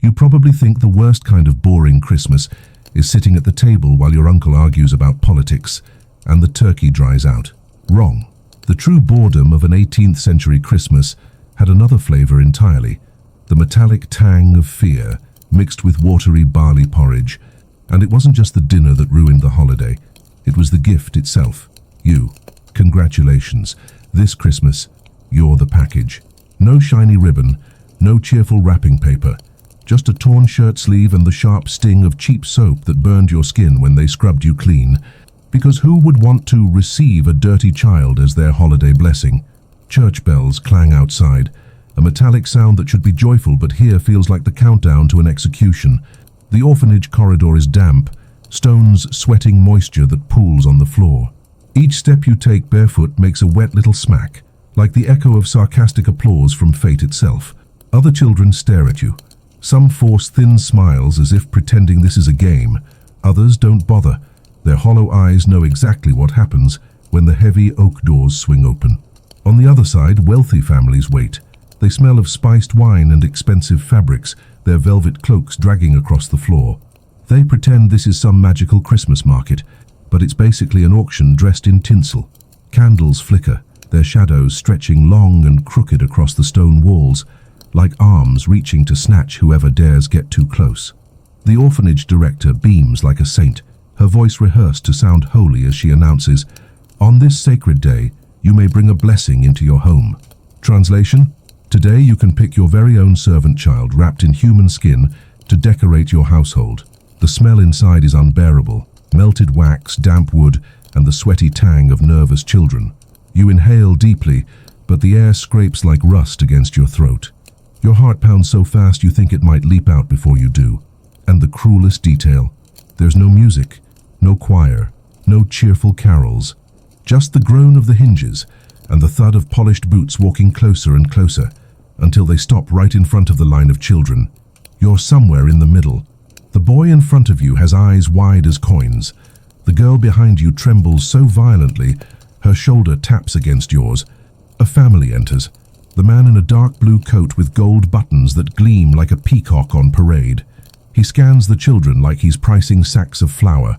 You probably think the worst kind of boring Christmas is sitting at the table while your uncle argues about politics and the turkey dries out. Wrong. The true boredom of an 18th century Christmas had another flavor entirely, the metallic tang of fear mixed with watery barley porridge. And it wasn't just the dinner that ruined the holiday, it was the gift itself. You. Congratulations. This Christmas, you're the package. No shiny ribbon, no cheerful wrapping paper, just a torn shirt sleeve and the sharp sting of cheap soap that burned your skin when they scrubbed you clean. Because who would want to receive a dirty child as their holiday blessing? Church bells clang outside, a metallic sound that should be joyful but here feels like the countdown to an execution. The orphanage corridor is damp, stones sweating moisture that pools on the floor. Each step you take barefoot makes a wet little smack, like the echo of sarcastic applause from fate itself. Other children stare at you. Some force thin smiles as if pretending this is a game. Others don't bother. Their hollow eyes know exactly what happens when the heavy oak doors swing open. On the other side, wealthy families wait. They smell of spiced wine and expensive fabrics, their velvet cloaks dragging across the floor. They pretend this is some magical Christmas market, but it's basically an auction dressed in tinsel. Candles flicker, their shadows stretching long and crooked across the stone walls, like arms reaching to snatch whoever dares get too close. The orphanage director beams like a saint, her voice rehearsed to sound holy as she announces, "On this sacred day, you may bring a blessing into your home." Translation? Today you can pick your very own servant child wrapped in human skin to decorate your household. The smell inside is unbearable. Melted wax, damp wood, and the sweaty tang of nervous children. You inhale deeply, but the air scrapes like rust against your throat. Your heart pounds so fast you think it might leap out before you do. And the cruelest detail, there's no music, no choir, no cheerful carols. Just the groan of the hinges and the thud of polished boots walking closer and closer until they stop right in front of the line of children. You're somewhere in the middle. The boy in front of you has eyes wide as coins. The girl behind you trembles so violently, her shoulder taps against yours. A family enters. The man in a dark blue coat with gold buttons that gleam like a peacock on parade. He scans the children like he's pricing sacks of flour.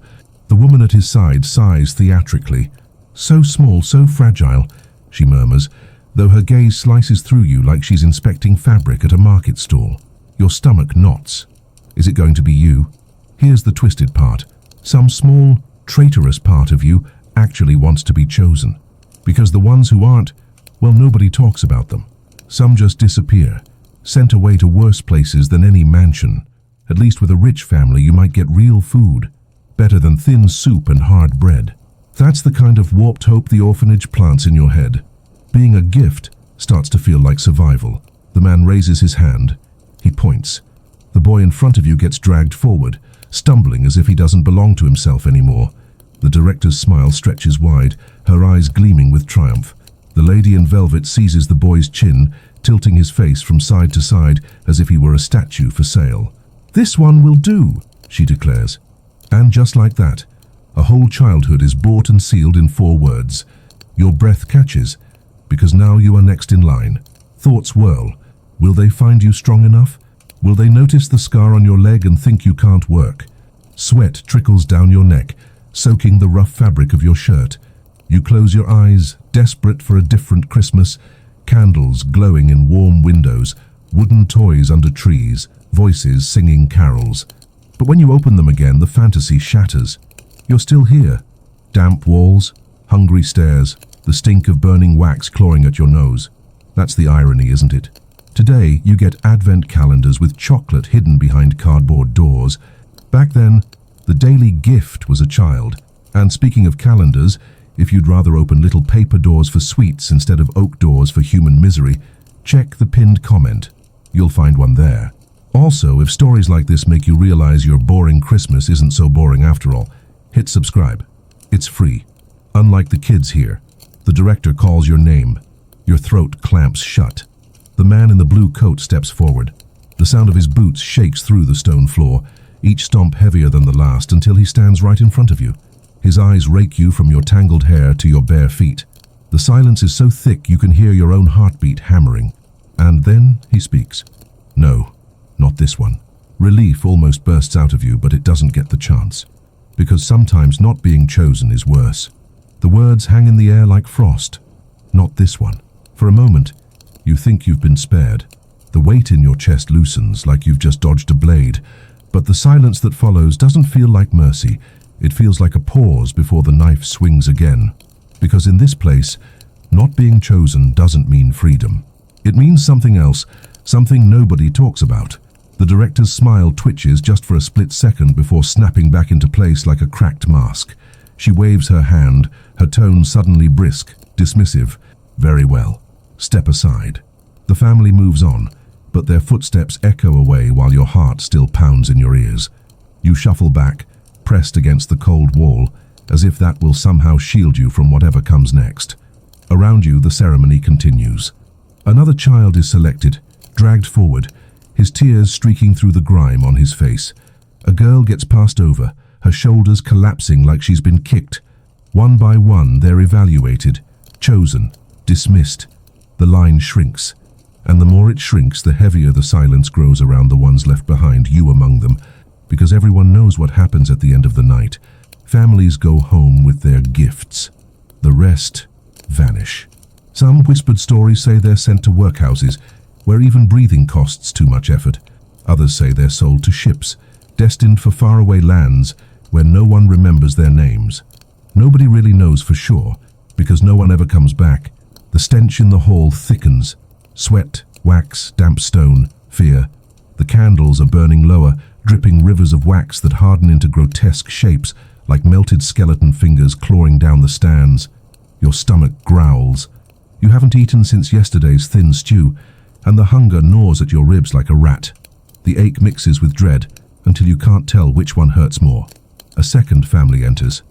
The woman at his side sighs theatrically. "So small, so fragile," she murmurs, though her gaze slices through you like she's inspecting fabric at a market stall. Your stomach knots. Is it going to be you? Here's the twisted part. Some small, traitorous part of you actually wants to be chosen. Because the ones who aren't, well, nobody talks about them. Some just disappear, sent away to worse places than any mansion. At least with a rich family, you might get real food, better than thin soup and hard bread. That's the kind of warped hope the orphanage plants in your head. Being a gift starts to feel like survival. The man raises his hand. He points. The boy in front of you gets dragged forward, stumbling as if he doesn't belong to himself anymore. The director's smile stretches wide, her eyes gleaming with triumph. The lady in velvet seizes the boy's chin, tilting his face from side to side as if he were a statue for sale. "This one will do," she declares. And just like that, a whole childhood is bought and sealed in 4 words. Your breath catches, because now you are next in line. Thoughts whirl. Will they find you strong enough? Will they notice the scar on your leg and think you can't work? Sweat trickles down your neck, soaking the rough fabric of your shirt. You close your eyes, desperate for a different Christmas. Candles glowing in warm windows, wooden toys under trees, voices singing carols. But when you open them again, the fantasy shatters. You're still here. Damp walls, hungry stares, the stink of burning wax clawing at your nose. That's the irony, isn't it? Today, you get advent calendars with chocolate hidden behind cardboard doors. Back then, the daily gift was a child. And speaking of calendars, if you'd rather open little paper doors for sweets instead of oak doors for human misery, check the pinned comment. You'll find one there. Also, if stories like this make you realize your boring Christmas isn't so boring after all, hit subscribe. It's free. Unlike the kids here, the director calls your name. Your throat clamps shut. The man in the blue coat steps forward. The sound of his boots shakes through the stone floor, each stomp heavier than the last until he stands right in front of you. His eyes rake you from your tangled hair to your bare feet. The silence is so thick you can hear your own heartbeat hammering. And then he speaks. No, not this one. Relief almost bursts out of you, but it doesn't get the chance. Because sometimes not being chosen is worse. The words hang in the air like frost. Not this one. For a moment, you think you've been spared. The weight in your chest loosens like you've just dodged a blade, but the silence that follows doesn't feel like mercy. It feels like a pause before the knife swings again. Because in this place, not being chosen doesn't mean freedom. It means something else, something nobody talks about. The director's smile twitches just for a split second before snapping back into place like a cracked mask. She waves her hand, her tone suddenly brisk, dismissive. Very well. Step aside. The family moves on, but their footsteps echo away while your heart still pounds in your ears. You shuffle back, pressed against the cold wall, as if that will somehow shield you from whatever comes next. Around you, the ceremony continues. Another child is selected, dragged forward, his tears streaking through the grime on his face. A girl gets passed over, her shoulders collapsing like she's been kicked. One by one, they're evaluated, chosen, dismissed. The line shrinks, and the more it shrinks, the heavier the silence grows around the ones left behind, you among them, because everyone knows what happens at the end of the night. Families go home with their gifts. The rest vanish. Some whispered stories say they're sent to workhouses, where even breathing costs too much effort. Others say they're sold to ships, destined for faraway lands where no one remembers their names. Nobody really knows for sure, because no one ever comes back. The stench in the hall thickens. Sweat, wax, damp stone, fear. The candles are burning lower, dripping rivers of wax that harden into grotesque shapes, like melted skeleton fingers clawing down the stands. Your stomach growls. You haven't eaten since yesterday's thin stew, and the hunger gnaws at your ribs like a rat. The ache mixes with dread until you can't tell which one hurts more. A second family enters,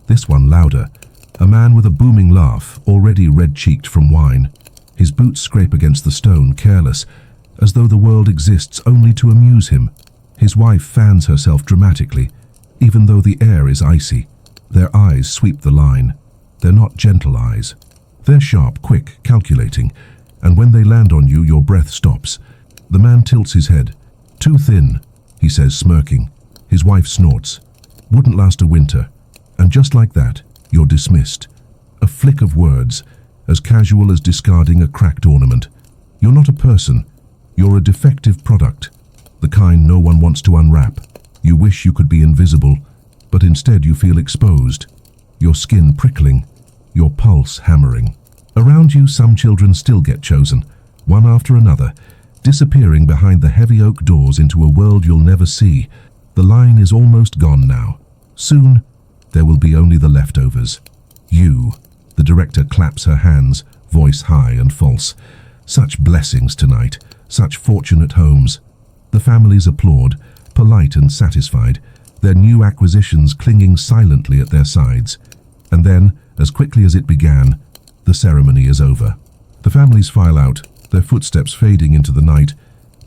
this one louder. A man with a booming laugh, already red-cheeked from wine. His boots scrape against the stone, careless, as though the world exists only to amuse him. His wife fans herself dramatically, even though the air is icy. Their eyes sweep the line. They're not gentle eyes. They're sharp, quick, calculating, and when they land on you, your breath stops. The man tilts his head. Too thin, he says, smirking. His wife snorts. Wouldn't last a winter. And just like that, you're dismissed. A flick of words, as casual as discarding a cracked ornament. You're not a person. You're a defective product, the kind no one wants to unwrap. You wish you could be invisible, but instead you feel exposed. Your skin prickling, your pulse hammering. Around you, some children still get chosen, one after another, disappearing behind the heavy oak doors into a world you'll never see. The line is almost gone now. Soon, there will be only the leftovers. You. The director claps her hands, voice high and false. Such blessings tonight, such fortunate homes. The families applaud, polite and satisfied, their new acquisitions clinging silently at their sides. And then, as quickly as it began, the ceremony is over. The families file out, their footsteps fading into the night,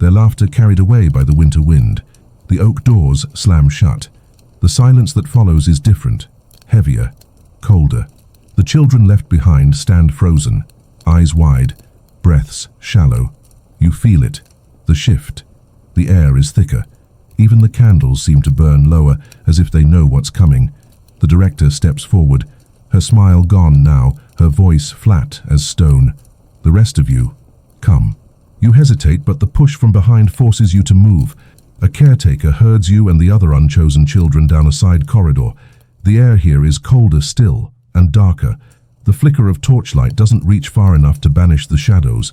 their laughter carried away by the winter wind. The oak doors slam shut. The silence that follows is different, heavier, colder. The children left behind stand frozen, eyes wide, breaths shallow. You feel it, the shift. The air is thicker. Even the candles seem to burn lower, as if they know what's coming. The director steps forward, her smile gone now, her voice flat as stone. The rest of you, come. You hesitate, but the push from behind forces you to move. A caretaker herds you and the other unchosen children down a side corridor. The air here is colder still, and darker. The flicker of torchlight doesn't reach far enough to banish the shadows.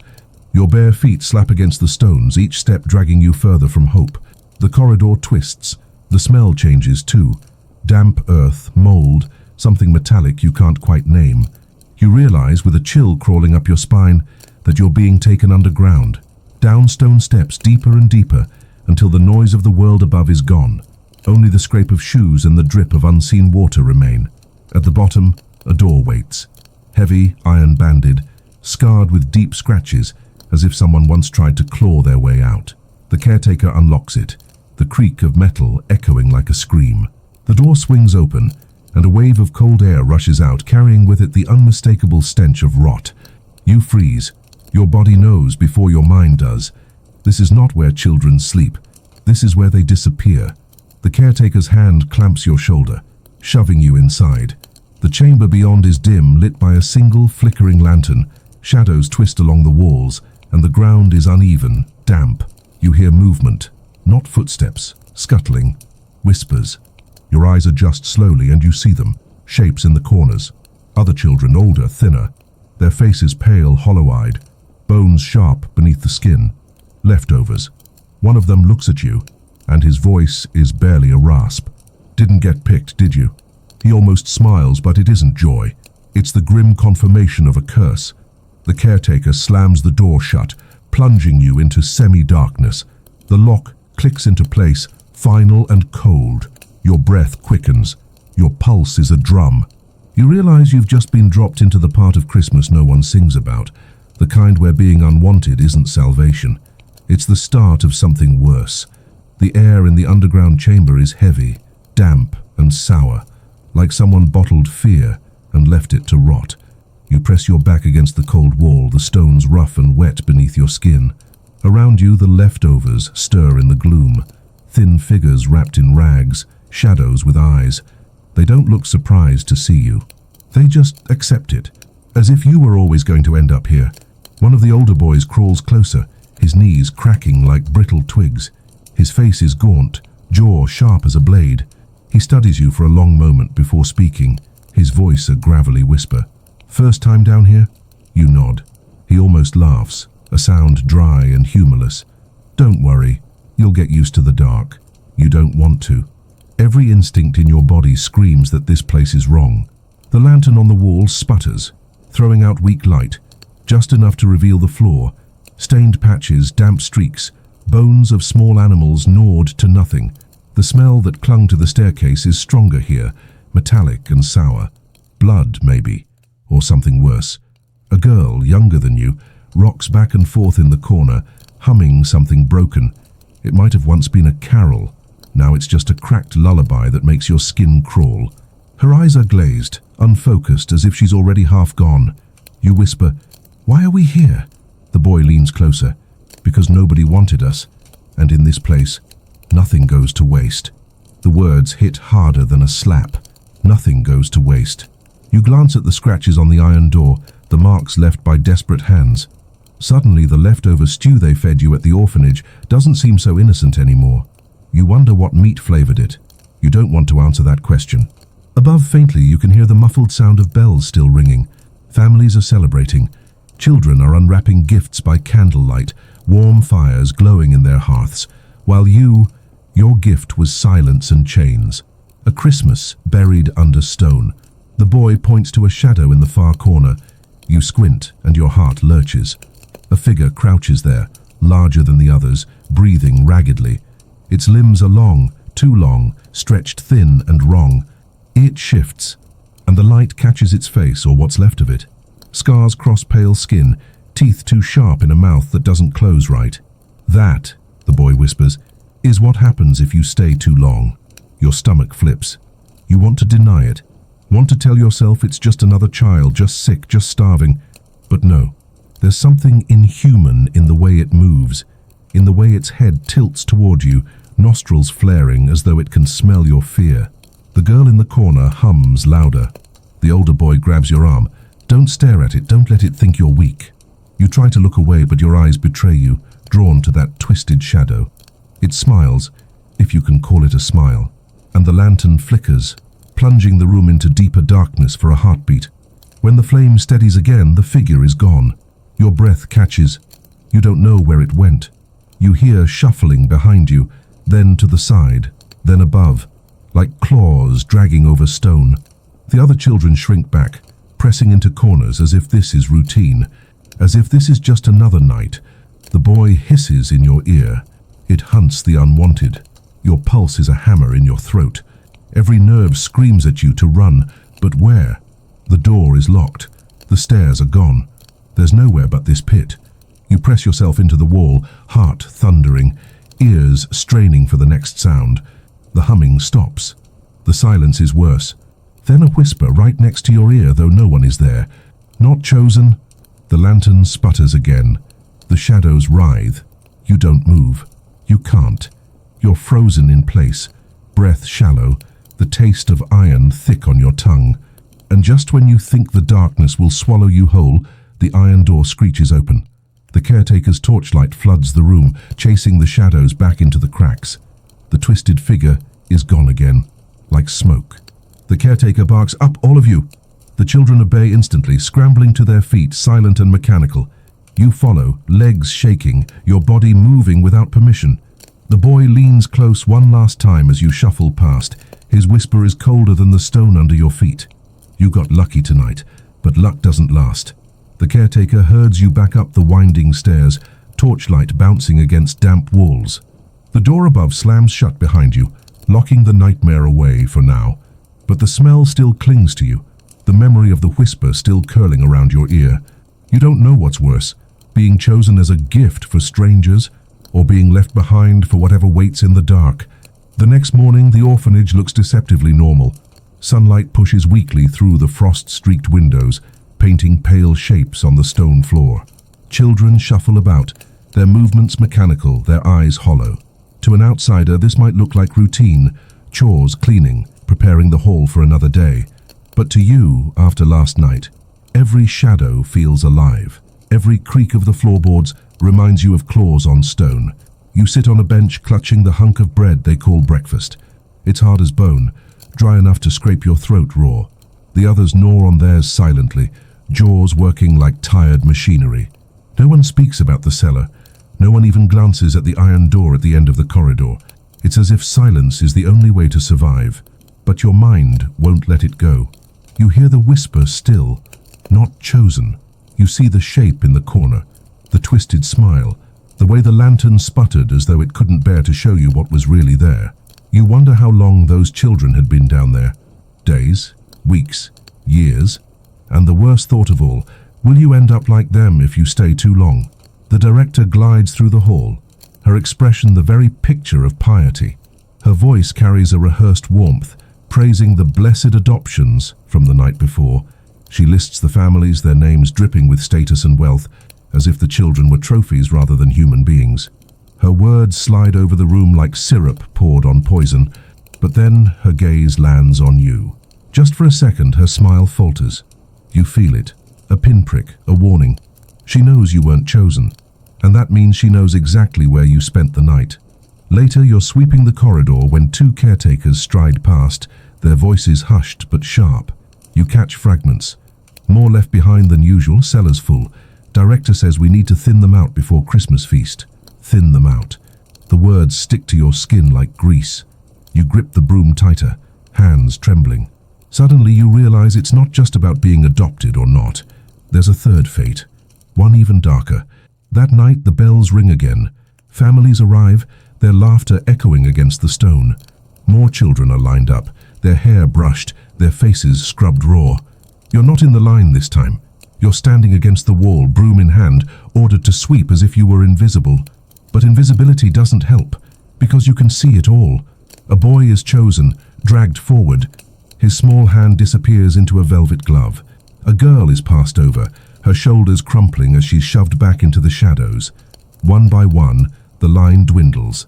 Your bare feet slap against the stones, each step dragging you further from hope. The corridor twists. The smell changes too. Damp earth, mold, something metallic you can't quite name. You realize, with a chill crawling up your spine, that you're being taken underground. Down stone steps, deeper and deeper, until the noise of the world above is gone. Only the scrape of shoes and the drip of unseen water remain. At the bottom, a door waits. Heavy, iron-banded, scarred with deep scratches, as if someone once tried to claw their way out. The caretaker unlocks it, the creak of metal echoing like a scream. The door swings open, and a wave of cold air rushes out, carrying with it the unmistakable stench of rot. You freeze. Your body knows before your mind does. This is not where children sleep. This is where they disappear. The caretaker's hand clamps your shoulder, shoving you inside. The chamber beyond is dim, lit by a single flickering lantern. Shadows twist along the walls, and the ground is uneven, damp. You hear movement, not footsteps, scuttling, whispers. Your eyes adjust slowly and you see them, shapes in the corners. Other children, older, thinner, their faces pale, hollow-eyed, bones sharp beneath the skin. Leftovers. One of them looks at you, and his voice is barely a rasp. Didn't get picked, did you? He almost smiles, but it isn't joy. It's the grim confirmation of a curse. The caretaker slams the door shut, plunging you into semi-darkness. The lock clicks into place, final and cold. Your breath quickens. Your pulse is a drum. You realize you've just been dropped into the part of Christmas no one sings about, the kind where being unwanted isn't salvation. It's the start of something worse. The air in the underground chamber is heavy, damp and sour, like someone bottled fear and left it to rot. You press your back against the cold wall, the stones rough and wet beneath your skin. Around you, the leftovers stir in the gloom. Thin figures wrapped in rags, shadows with eyes. They don't look surprised to see you. They just accept it, as if you were always going to end up here. One of the older boys crawls closer, his knees cracking like brittle twigs. His face is gaunt, jaw sharp as a blade. He studies you for a long moment before speaking, his voice a gravelly whisper. "First time down here?" You nod. He almost laughs, a sound dry and humorless. "Don't worry, you'll get used to the dark." You don't want to. Every instinct in your body screams that this place is wrong. The lantern on the wall sputters, throwing out weak light, just enough to reveal the floor. Stained patches, damp streaks, bones of small animals gnawed to nothing. The smell that clung to the staircase is stronger here, metallic and sour. Blood, maybe, or something worse. A girl, younger than you, rocks back and forth in the corner, humming something broken. It might have once been a carol. Now it's just a cracked lullaby that makes your skin crawl. Her eyes are glazed, unfocused, as if she's already half gone. You whisper, "Why are we here?" The boy leans closer. "Because nobody wanted us. And in this place, nothing goes to waste." The words hit harder than a slap. Nothing goes to waste. You glance at the scratches on the iron door, the marks left by desperate hands. Suddenly, the leftover stew they fed you at the orphanage doesn't seem so innocent anymore. You wonder what meat flavored it. You don't want to answer that question. Above, faintly, you can hear the muffled sound of bells still ringing. Families are celebrating. Children are unwrapping gifts by candlelight, warm fires glowing in their hearths, while your gift was silence and chains. A Christmas buried under stone. The boy points to a shadow in the far corner. You squint and your heart lurches. A figure crouches there, larger than the others, breathing raggedly. Its limbs are long, too long, stretched thin and wrong. It shifts, and the light catches its face, or what's left of it. Scars cross pale skin, teeth too sharp in a mouth that doesn't close right. "That," the boy whispers, "is what happens if you stay too long." Your stomach flips. You want to deny it, want to tell yourself it's just another child, just sick, just starving. But no, there's something inhuman in the way it moves, in the way its head tilts toward you, nostrils flaring as though it can smell your fear. The girl in the corner hums louder. The older boy grabs your arm. "Don't stare at it, don't let it think you're weak." You try to look away, but your eyes betray you, drawn to that twisted shadow. It smiles, if you can call it a smile, and the lantern flickers, plunging the room into deeper darkness for a heartbeat. When the flame steadies again, the figure is gone. Your breath catches. You don't know where it went. You hear shuffling behind you, then to the side, then above, like claws dragging over stone. The other children shrink back, pressing into corners as if this is routine, as if this is just another night. The boy hisses in your ear. It hunts the unwanted. Your pulse is a hammer in your throat. Every nerve screams at you to run, but where? The door is locked. The stairs are gone. There's nowhere but this pit. You press yourself into the wall, heart thundering, ears straining for the next sound. The humming stops. The silence is worse. Then a whisper right next to your ear, though no one is there. "Not chosen." The lantern sputters again. The shadows writhe. You don't move. You can't. You're frozen in place, breath shallow, the taste of iron thick on your tongue. And just when you think the darkness will swallow you whole, the iron door screeches open. The caretaker's torchlight floods the room, chasing the shadows back into the cracks. The twisted figure is gone again, like smoke. The caretaker barks, "Up, all of you!" The children obey instantly, scrambling to their feet, silent and mechanical. You follow, legs shaking, your body moving without permission. The boy leans close one last time as you shuffle past. His whisper is colder than the stone under your feet. You got lucky tonight, but luck doesn't last. The caretaker herds you back up the winding stairs, torchlight bouncing against damp walls. The door above slams shut behind you, locking the nightmare away for now. But the smell still clings to you, the memory of the whisper still curling around your ear. You don't know what's worse, being chosen as a gift for strangers, or being left behind for whatever waits in the dark. The next morning, the orphanage looks deceptively normal. Sunlight pushes weakly through the frost-streaked windows, painting pale shapes on the stone floor. Children shuffle about, their movements mechanical, their eyes hollow. To an outsider, this might look like routine, chores, cleaning, preparing the hall for another day. But to you, after last night, every shadow feels alive. Every creak of the floorboards reminds you of claws on stone. You sit on a bench clutching the hunk of bread they call breakfast. It's hard as bone, dry enough to scrape your throat raw. The others gnaw on theirs silently, jaws working like tired machinery. No one speaks about the cellar. No one even glances at the iron door at the end of the corridor. It's as if silence is the only way to survive. But your mind won't let it go. You hear the whisper still, not chosen. You see the shape in the corner, the twisted smile, the way the lantern sputtered as though it couldn't bear to show you what was really there. You wonder how long those children had been down there. Days, weeks, years. And the worst thought of all, will you end up like them if you stay too long? The director glides through the hall, her expression the very picture of piety. Her voice carries a rehearsed warmth, praising the blessed adoptions from the night before. She lists the families, their names dripping with status and wealth, as if the children were trophies rather than human beings. Her words slide over the room like syrup poured on poison, but then her gaze lands on you. Just for a second, her smile falters. You feel it, a pinprick, a warning. She knows you weren't chosen, and that means she knows exactly where you spent the night. Later, you're sweeping the corridor when two caretakers stride past, their voices hushed but sharp. You catch fragments. More left behind than usual, cellars full. Director says we need to thin them out before Christmas feast. Thin them out. The words stick to your skin like grease. You grip the broom tighter, hands trembling. Suddenly you realize it's not just about being adopted or not. There's a third fate, one even darker. That night the bells ring again. Families arrive, their laughter echoing against the stone. More children are lined up, their hair brushed, their faces scrubbed raw. You're not in the line this time. You're standing against the wall, broom in hand, ordered to sweep as if you were invisible. But invisibility doesn't help, because you can see it all. A boy is chosen, dragged forward. His small hand disappears into a velvet glove. A girl is passed over, her shoulders crumpling as she's shoved back into the shadows. One by one, the line dwindles.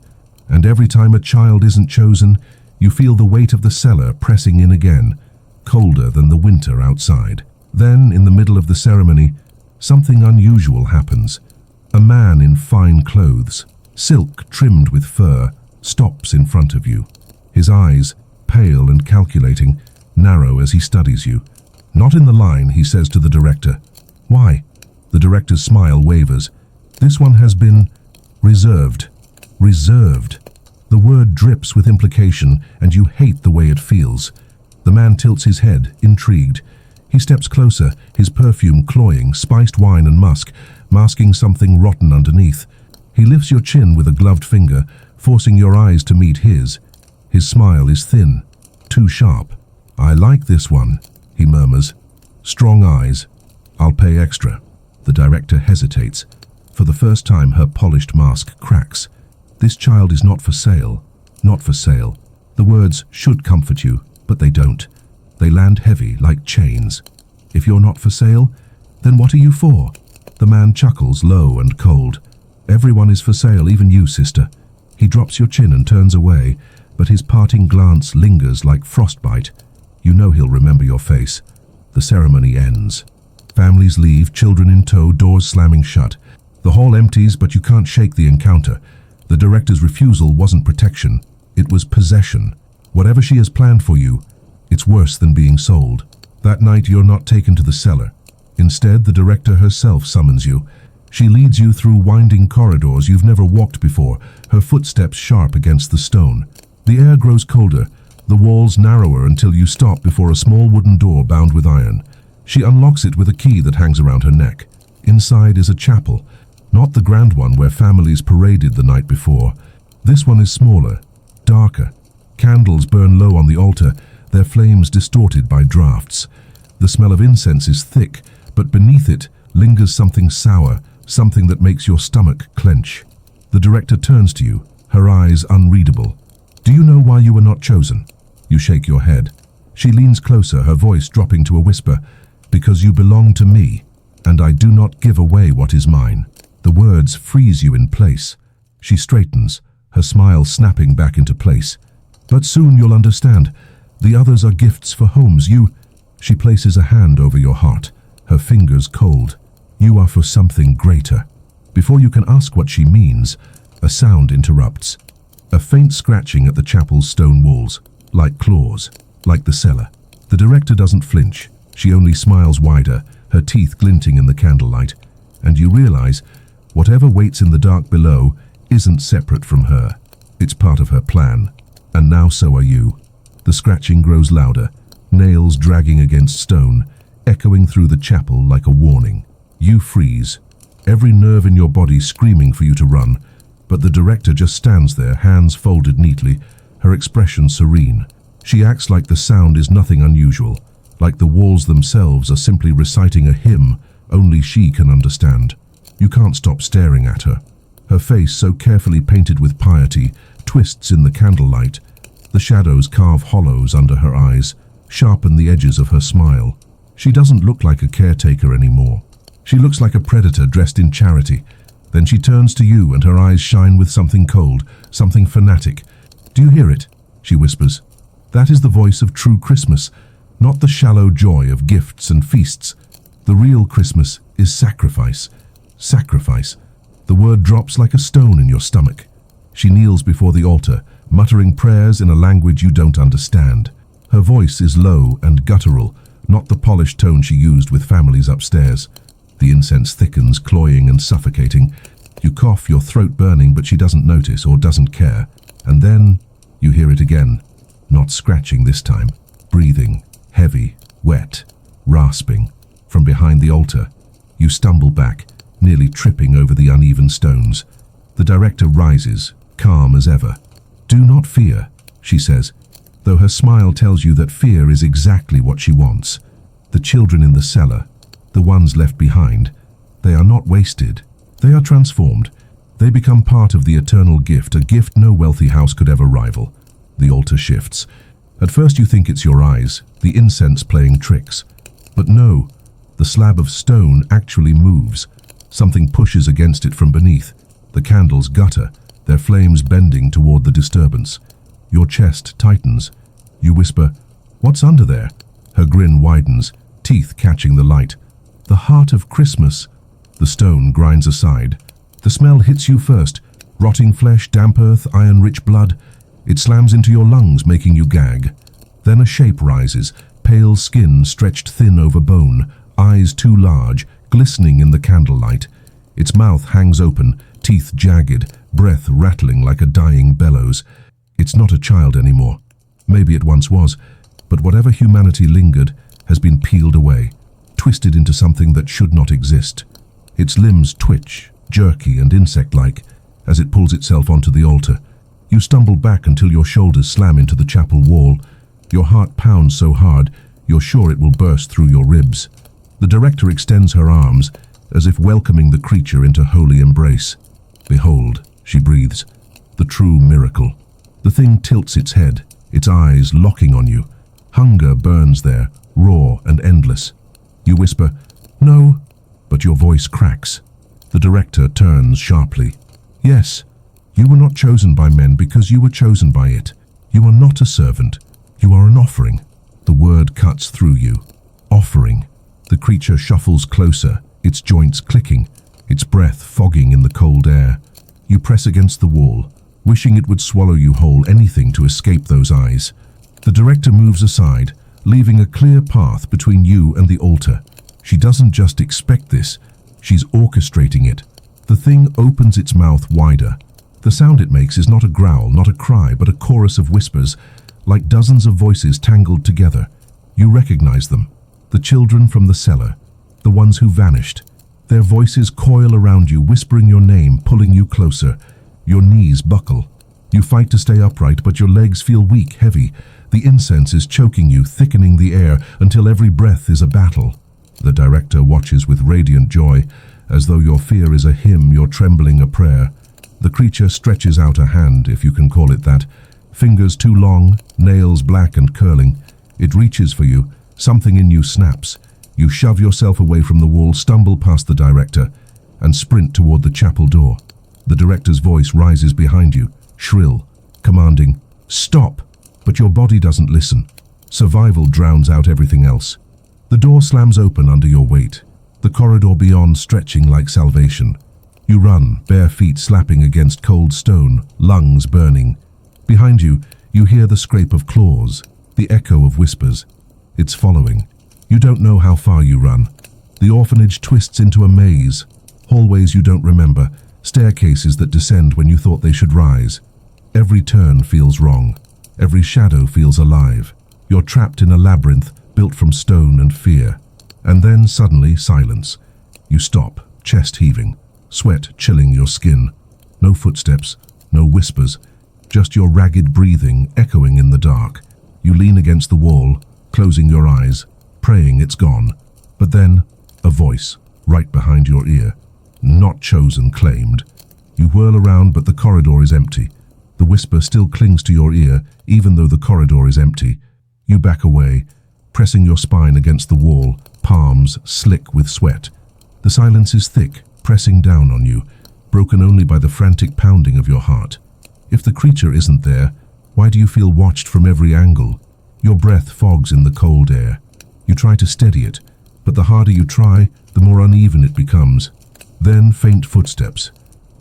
And every time a child isn't chosen, you feel the weight of the cellar pressing in again, colder than the winter outside. Then, in the middle of the ceremony, something unusual happens. A man in fine clothes, silk trimmed with fur, stops in front of you. His eyes, pale and calculating, narrow as he studies you. "Not in the line," he says to the director. "Why?" The director's smile wavers. "This one has been reserved." Reserved. The word drips with implication, and you hate the way it feels. The man tilts his head, intrigued. He steps closer, his perfume cloying, spiced wine and musk, masking something rotten underneath. He lifts your chin with a gloved finger, forcing your eyes to meet his. His smile is thin, too sharp. "I like this one," he murmurs. Strong eyes. "I'll pay extra." The director hesitates. For the first time, her polished mask cracks. This child is not for sale. Not for sale. The words should comfort you, but they don't. They land heavy, like chains. If you're not for sale, then what are you for? The man chuckles, low and cold. "Everyone is for sale, even you, sister. He drops your chin and turns away, but his parting glance lingers like frostbite. You know he'll remember your face. The ceremony ends. Families leave, children in tow, doors slamming shut. The hall empties, but you can't shake the encounter. The director's refusal wasn't protection, it was possession. Whatever she has planned for you, it's worse than being sold. That night you're not taken to the cellar. Instead, the director herself summons you. She leads you through winding corridors you've never walked before, her footsteps sharp against the stone. The air grows colder, the walls narrower until you stop before a small wooden door bound with iron. She unlocks it with a key that hangs around her neck. Inside is a chapel, not the grand one where families paraded the night before. This one is smaller, darker. Candles burn low on the altar, their flames distorted by drafts. The smell of incense is thick, but beneath it lingers something sour, something that makes your stomach clench. The director turns to you, her eyes unreadable. Do you know why you were not chosen? You shake your head. She leans closer, her voice dropping to a whisper. Because you belong to me, and I do not give away what is mine. The words freeze you in place. She straightens, her smile snapping back into place. But soon you'll understand. The others are gifts for homes. She places a hand over your heart, her fingers cold. You are for something greater. Before you can ask what she means, a sound interrupts. A faint scratching at the chapel's stone walls, like claws, like the cellar. The director doesn't flinch. She only smiles wider, her teeth glinting in the candlelight. And you realize, whatever waits in the dark below isn't separate from her. It's part of her plan. And now so are you. The scratching grows louder, nails dragging against stone, echoing through the chapel like a warning. You freeze, every nerve in your body screaming for you to run, but the director just stands there, hands folded neatly, her expression serene. She acts like the sound is nothing unusual, like the walls themselves are simply reciting a hymn only she can understand. You can't stop staring at her. Her face, so carefully painted with piety, twists in the candlelight. The shadows carve hollows under her eyes, sharpen the edges of her smile. She doesn't look like a caretaker anymore. She looks like a predator dressed in charity. Then she turns to you and her eyes shine with something cold, something fanatic. Do you hear it? She whispers. That is the voice of true Christmas, not the shallow joy of gifts and feasts. The real Christmas is sacrifice. Sacrifice. The word drops like a stone in your stomach. She kneels before the altar, muttering prayers in a language you don't understand. Her voice is low and guttural, not the polished tone she used with families upstairs. The incense thickens, cloying and suffocating. You cough, your throat burning, but she doesn't notice or doesn't care. And then you hear it again. Not scratching this time. Breathing, heavy, wet, rasping. From behind the altar, you stumble back, nearly tripping over the uneven stones. The director rises, calm as ever. Do not fear, she says, though her smile tells you that fear is exactly what she wants. The children in the cellar, the ones left behind, they are not wasted. They are transformed. They become part of the eternal gift, a gift no wealthy house could ever rival. The altar shifts. At first you think it's your eyes, the incense playing tricks. But no, the slab of stone actually moves. Something pushes against it from beneath. The candles gutter, their flames bending toward the disturbance. Your chest tightens. You whisper, "What's under there?" Her grin widens, teeth catching the light. The heart of Christmas. The stone grinds aside. The smell hits you first. Rotting flesh, damp earth, iron-rich blood. It slams into your lungs, making you gag. Then a shape rises, pale skin stretched thin over bone, eyes too large, glistening in the candlelight. Its mouth hangs open, teeth jagged, breath rattling like a dying bellows. It's not a child anymore. Maybe it once was, but whatever humanity lingered has been peeled away, twisted into something that should not exist. Its limbs twitch, jerky and insect-like, as it pulls itself onto the altar. You stumble back until your shoulders slam into the chapel wall. Your heart pounds so hard, you're sure it will burst through your ribs. The director extends her arms, as if welcoming the creature into holy embrace. Behold, she breathes, the true miracle. The thing tilts its head, its eyes locking on you. Hunger burns there, raw and endless. You whisper, "No," but your voice cracks. The director turns sharply. "Yes, You were not chosen by men because you were chosen by it. You are not a servant. You are an offering. The word cuts through you. Offering. The creature shuffles closer, its joints clicking, its breath fogging in the cold air. You press against the wall, wishing it would swallow you whole, anything to escape those eyes. The director moves aside, leaving a clear path between you and the altar. She doesn't just expect this, she's orchestrating it. The thing opens its mouth wider. The sound it makes is not a growl, not a cry, but a chorus of whispers, like dozens of voices tangled together. You recognize them. The children from the cellar, the ones who vanished. Their voices coil around you, whispering your name, pulling you closer. Your knees buckle. You fight to stay upright, but your legs feel weak, heavy. The incense is choking you, thickening the air until every breath is a battle. The director watches with radiant joy, as though your fear is a hymn, your trembling a prayer. The creature stretches out a hand, if you can call it that. Fingers too long, nails black and curling. It reaches for you. Something in you snaps. You shove yourself away from the wall, stumble past the director, and sprint toward the chapel door. The director's voice rises behind you, shrill, commanding, "Stop!" But your body doesn't listen. Survival drowns out everything else. The door slams open under your weight, the corridor beyond stretching like salvation. You run, bare feet slapping against cold stone, lungs burning. Behind you, you hear the scrape of claws, the echo of whispers. It's following. You don't know how far you run. The orphanage twists into a maze. Hallways you don't remember, staircases that descend when you thought they should rise. Every turn feels wrong. Every shadow feels alive. You're trapped in a labyrinth built from stone and fear. And then suddenly silence. You stop, chest heaving, sweat chilling your skin. No footsteps, no whispers, just your ragged breathing echoing in the dark. You lean against the wall, closing your eyes, praying it's gone. But then, a voice, right behind your ear. Not chosen, claimed. You whirl around, but the corridor is empty. The whisper still clings to your ear, even though the corridor is empty. You back away, pressing your spine against the wall, palms slick with sweat. The silence is thick, pressing down on you, broken only by the frantic pounding of your heart. If the creature isn't there, why do you feel watched from every angle? Your breath fogs in the cold air. You try to steady it, but the harder you try, the more uneven it becomes. Then faint footsteps.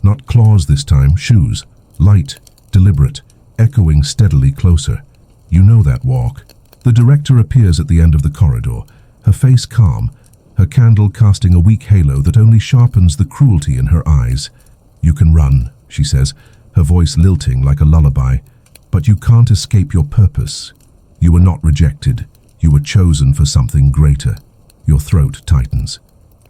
Not claws this time, shoes. Light, deliberate, echoing steadily closer. You know that walk. The director appears at the end of the corridor, her face calm, her candle casting a weak halo that only sharpens the cruelty in her eyes. "You can run," she says, her voice lilting like a lullaby. "But you can't escape your purpose. You were not rejected. You were chosen for something greater." Your throat tightens.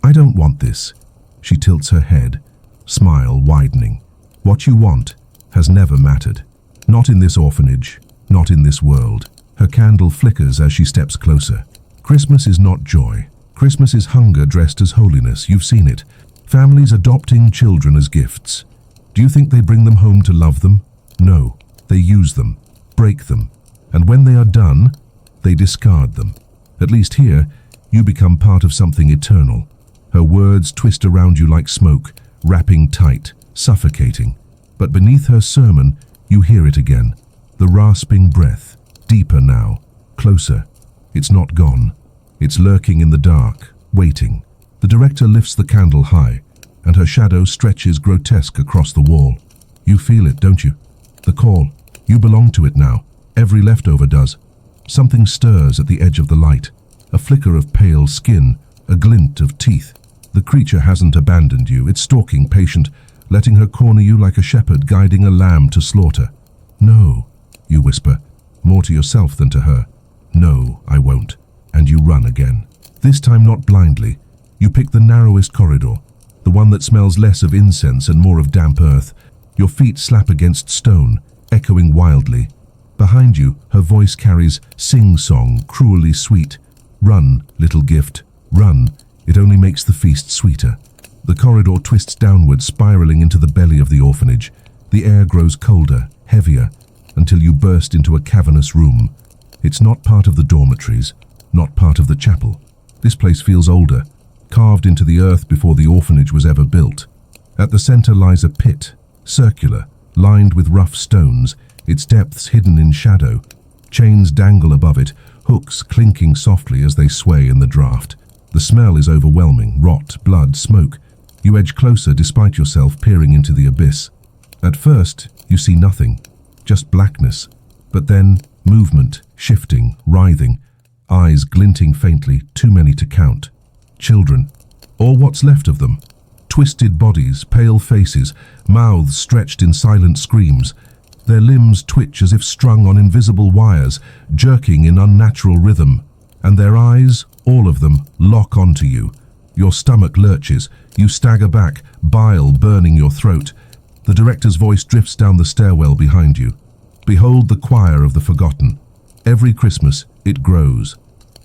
"I don't want this." She tilts her head, smile widening. "What you want has never mattered. Not in this orphanage, not in this world." Her candle flickers as she steps closer. Christmas is not joy. Christmas is hunger dressed as holiness. You've seen it. Families adopting children as gifts. Do you think they bring them home to love them? No. They use them, break them, and when they are done, they discard them. At least here, you become part of something eternal. Her words twist around you like smoke, wrapping tight, suffocating. But beneath her sermon, you hear it again. The rasping breath, deeper now, closer. It's not gone. It's lurking in the dark, waiting. The director lifts the candle high, and her shadow stretches grotesque across the wall. You feel it, don't you? The call. You belong to it now. Every leftover does. Something stirs at the edge of the light. A flicker of pale skin, a glint of teeth. The creature hasn't abandoned you. It's stalking, patient, letting her corner you like a shepherd guiding a lamb to slaughter. "No," you whisper, more to yourself than to her. "No, I won't." And you run again. This time not blindly. You pick the narrowest corridor, the one that smells less of incense and more of damp earth. Your feet slap against stone, echoing wildly. Behind you, her voice carries sing-song, cruelly sweet. "Run, little gift, run. It only makes the feast sweeter." The corridor twists downward, spiraling into the belly of the orphanage. The air grows colder, heavier, until you burst into a cavernous room. It's not part of the dormitories, not part of the chapel. This place feels older, carved into the earth before the orphanage was ever built. At the center lies a pit, circular, lined with rough stones, its depths hidden in shadow. Chains dangle above it, hooks clinking softly as they sway in the draught. The smell is overwhelming, rot, blood, smoke. You edge closer despite yourself peering into the abyss. At first, you see nothing, just blackness. But then, movement, shifting, writhing, eyes glinting faintly, too many to count. Children, or what's left of them. Twisted bodies, pale faces, mouths stretched in silent screams. Their limbs twitch as if strung on invisible wires, jerking in unnatural rhythm. And their eyes, all of them, lock onto you. Your stomach lurches. You stagger back, bile burning your throat. The director's voice drifts down the stairwell behind you. Behold the choir of the forgotten. Every Christmas, it grows.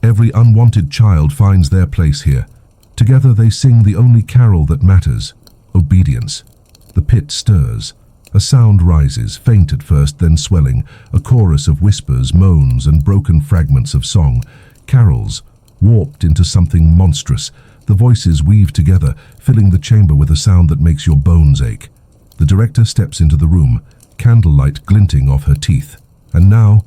Every unwanted child finds their place here. Together they sing the only carol that matters, obedience. The pit stirs. A sound rises, faint at first, then swelling, a chorus of whispers, moans, and broken fragments of song. Carols, warped into something monstrous. The voices weave together, filling the chamber with a sound that makes your bones ache. The director steps into the room, candlelight glinting off her teeth. And now,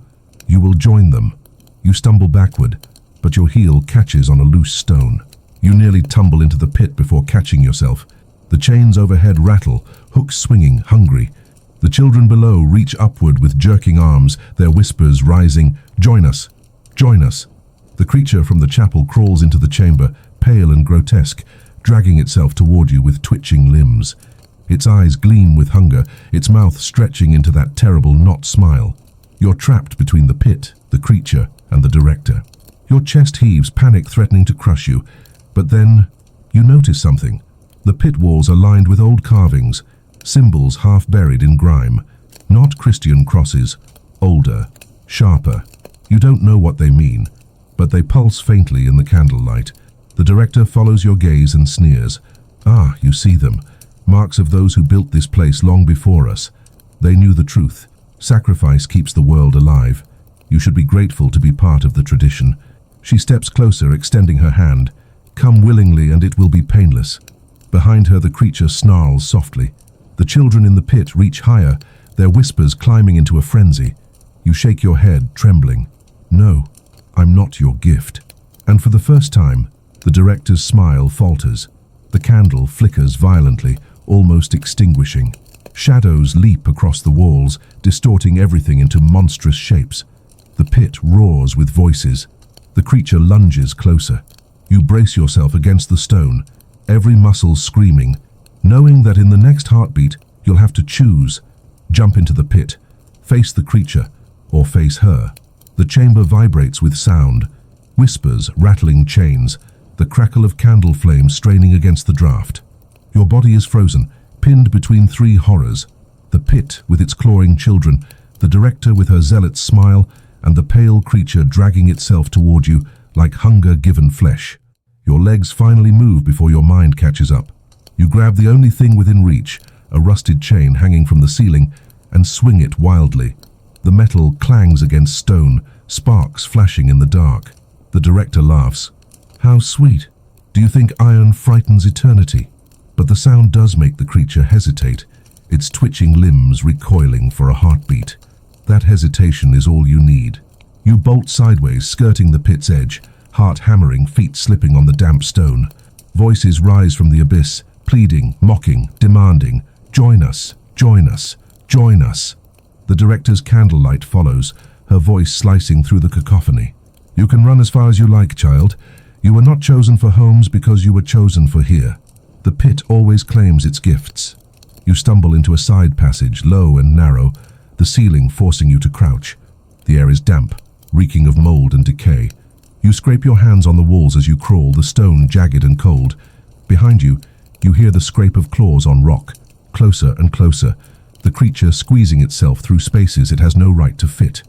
you will join them. You stumble backward, but your heel catches on a loose stone. You nearly tumble into the pit before catching yourself. The chains overhead rattle, hooks swinging, hungry. The children below reach upward with jerking arms, their whispers rising, "Join us! Join us!" The creature from the chapel crawls into the chamber, pale and grotesque, dragging itself toward you with twitching limbs. Its eyes gleam with hunger, its mouth stretching into that terrible knot smile. You're trapped between the pit, the creature, and the director. Your chest heaves, panic threatening to crush you. But then, you notice something. The pit walls are lined with old carvings, symbols half buried in grime. Not Christian crosses, older, sharper. You don't know what they mean, but they pulse faintly in the candlelight. The director follows your gaze and sneers. Ah, you see them. Marks of those who built this place long before us. They knew the truth. Sacrifice keeps the world alive. You should be grateful to be part of the tradition. She steps closer, extending her hand. Come willingly and it will be painless. Behind her the creature snarls softly. The children in the pit reach higher, their whispers climbing into a frenzy. You shake your head, trembling. No, I'm not your gift. And for the first time, the director's smile falters. The candle flickers violently, almost extinguishing. Shadows leap across the walls, distorting everything into monstrous shapes. The pit roars with voices. The creature lunges closer. You brace yourself against the stone, every muscle screaming, knowing that in the next heartbeat you'll have to choose. Jump into the pit, face the creature, or face her. The chamber vibrates with sound, whispers, rattling chains, the crackle of candle flames straining against the draft. Your body is frozen, pinned between three horrors. The pit with its clawing children, the director with her zealot smile, and the pale creature dragging itself toward you like hunger given flesh. Your legs finally move before your mind catches up. You grab the only thing within reach, a rusted chain hanging from the ceiling, and swing it wildly. The metal clangs against stone, sparks flashing in the dark. The director laughs. How sweet. Do you think iron frightens eternity? But the sound does make the creature hesitate, its twitching limbs recoiling for a heartbeat. That hesitation is all you need. You bolt sideways, skirting the pit's edge, heart hammering, feet slipping on the damp stone. Voices rise from the abyss, pleading, mocking, demanding, "Join us, join us, join us." The director's candlelight follows, her voice slicing through the cacophony. You can run as far as you like, child. You were not chosen for homes because you were chosen for here. The pit always claims its gifts. You stumble into a side passage, low and narrow, the ceiling forcing you to crouch. The air is damp, reeking of mold and decay. You scrape your hands on the walls as you crawl, the stone jagged and cold. Behind you, you hear the scrape of claws on rock, closer and closer, the creature squeezing itself through spaces it has no right to fit.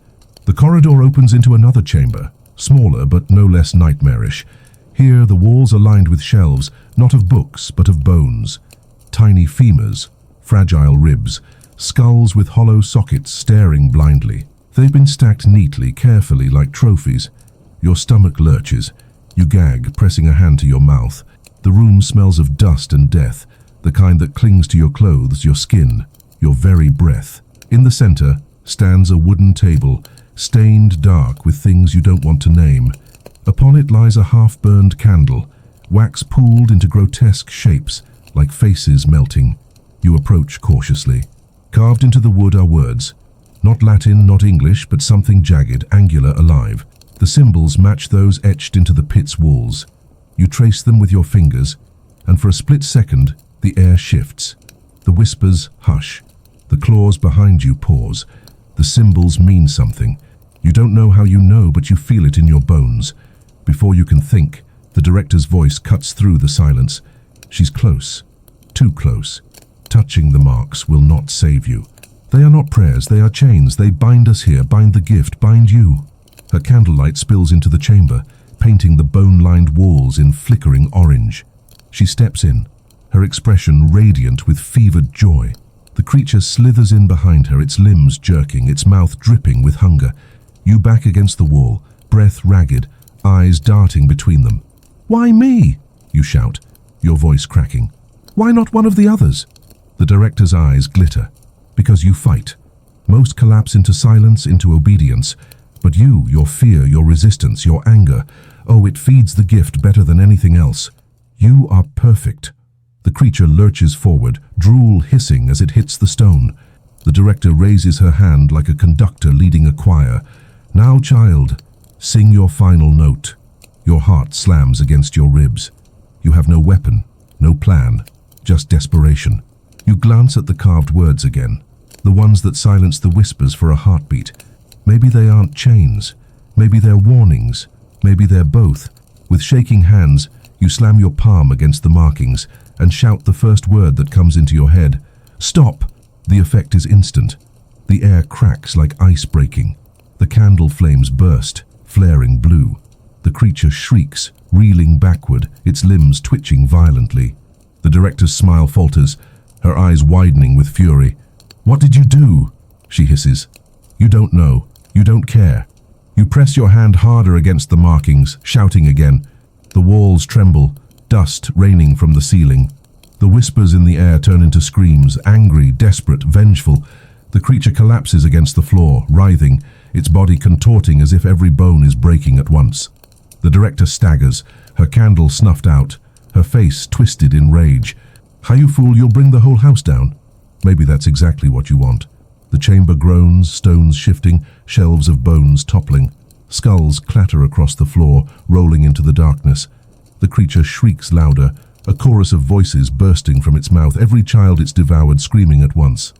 The corridor opens into another chamber, smaller but no less nightmarish. Here the walls are lined with shelves, not of books but of bones. Tiny femurs, fragile ribs, skulls with hollow sockets staring blindly. They've been stacked neatly, carefully, like trophies. Your stomach lurches. You gag, pressing a hand to your mouth. The room smells of dust and death, the kind that clings to your clothes, your skin. your very breath. In the center stands a wooden table, stained dark with things you don't want to name. Upon it lies a half-burned candle, wax pooled into grotesque shapes, like faces melting. You approach cautiously. Carved into the wood are words. Not Latin, not English, but something jagged, angular, alive. The symbols match those etched into the pit's walls. You trace them with your fingers, and for a split second, the air shifts. The whispers hush. The claws behind you pause. The symbols mean something. You don't know how you know, but you feel it in your bones. Before you can think, the director's voice cuts through the silence. She's close, too close. Touching the marks will not save you. They are not prayers, they are chains. They bind us here, bind the gift, bind you. Her candlelight spills into the chamber, painting the bone-lined walls in flickering orange. She steps in, her expression radiant with fevered joy. The creature slithers in behind her, its limbs jerking, its mouth dripping with hunger. You back against the wall, breath ragged, eyes darting between them. "Why me?" you shout, your voice cracking. "Why not one of the others?" The director's eyes glitter. Because you fight. Most collapse into silence, into obedience. But you, your fear, your resistance, your anger, oh, it feeds the gift better than anything else. You are perfect. The creature lurches forward, drool hissing as it hits the stone. The director raises her hand like a conductor leading a choir. "Now, child, sing your final note." Your heart slams against your ribs. You have no weapon, no plan, just desperation. You glance at the carved words again, the ones that silence the whispers for a heartbeat. Maybe they aren't chains. Maybe they're warnings. Maybe they're both. With shaking hands, you slam your palm against the markings and shout the first word that comes into your head. "Stop!" The effect is instant. The air cracks like ice breaking. The candle flames burst, flaring blue. The creature shrieks, reeling backward, its limbs twitching violently. The director's smile falters, her eyes widening with fury. "What did you do?" she hisses. You don't know. You don't care. You press your hand harder against the markings, shouting again. The walls tremble, dust raining from the ceiling. The whispers in the air turn into screams, angry, desperate, vengeful. The creature collapses against the floor, writhing, its body contorting as if every bone is breaking at once. The director staggers, her candle snuffed out, her face twisted in rage. "How you fool, you'll bring the whole house down." Maybe that's exactly what you want. The chamber groans, stones shifting, shelves of bones toppling. Skulls clatter across the floor, rolling into the darkness. The creature shrieks louder, a chorus of voices bursting from its mouth, every child it's devoured screaming at once.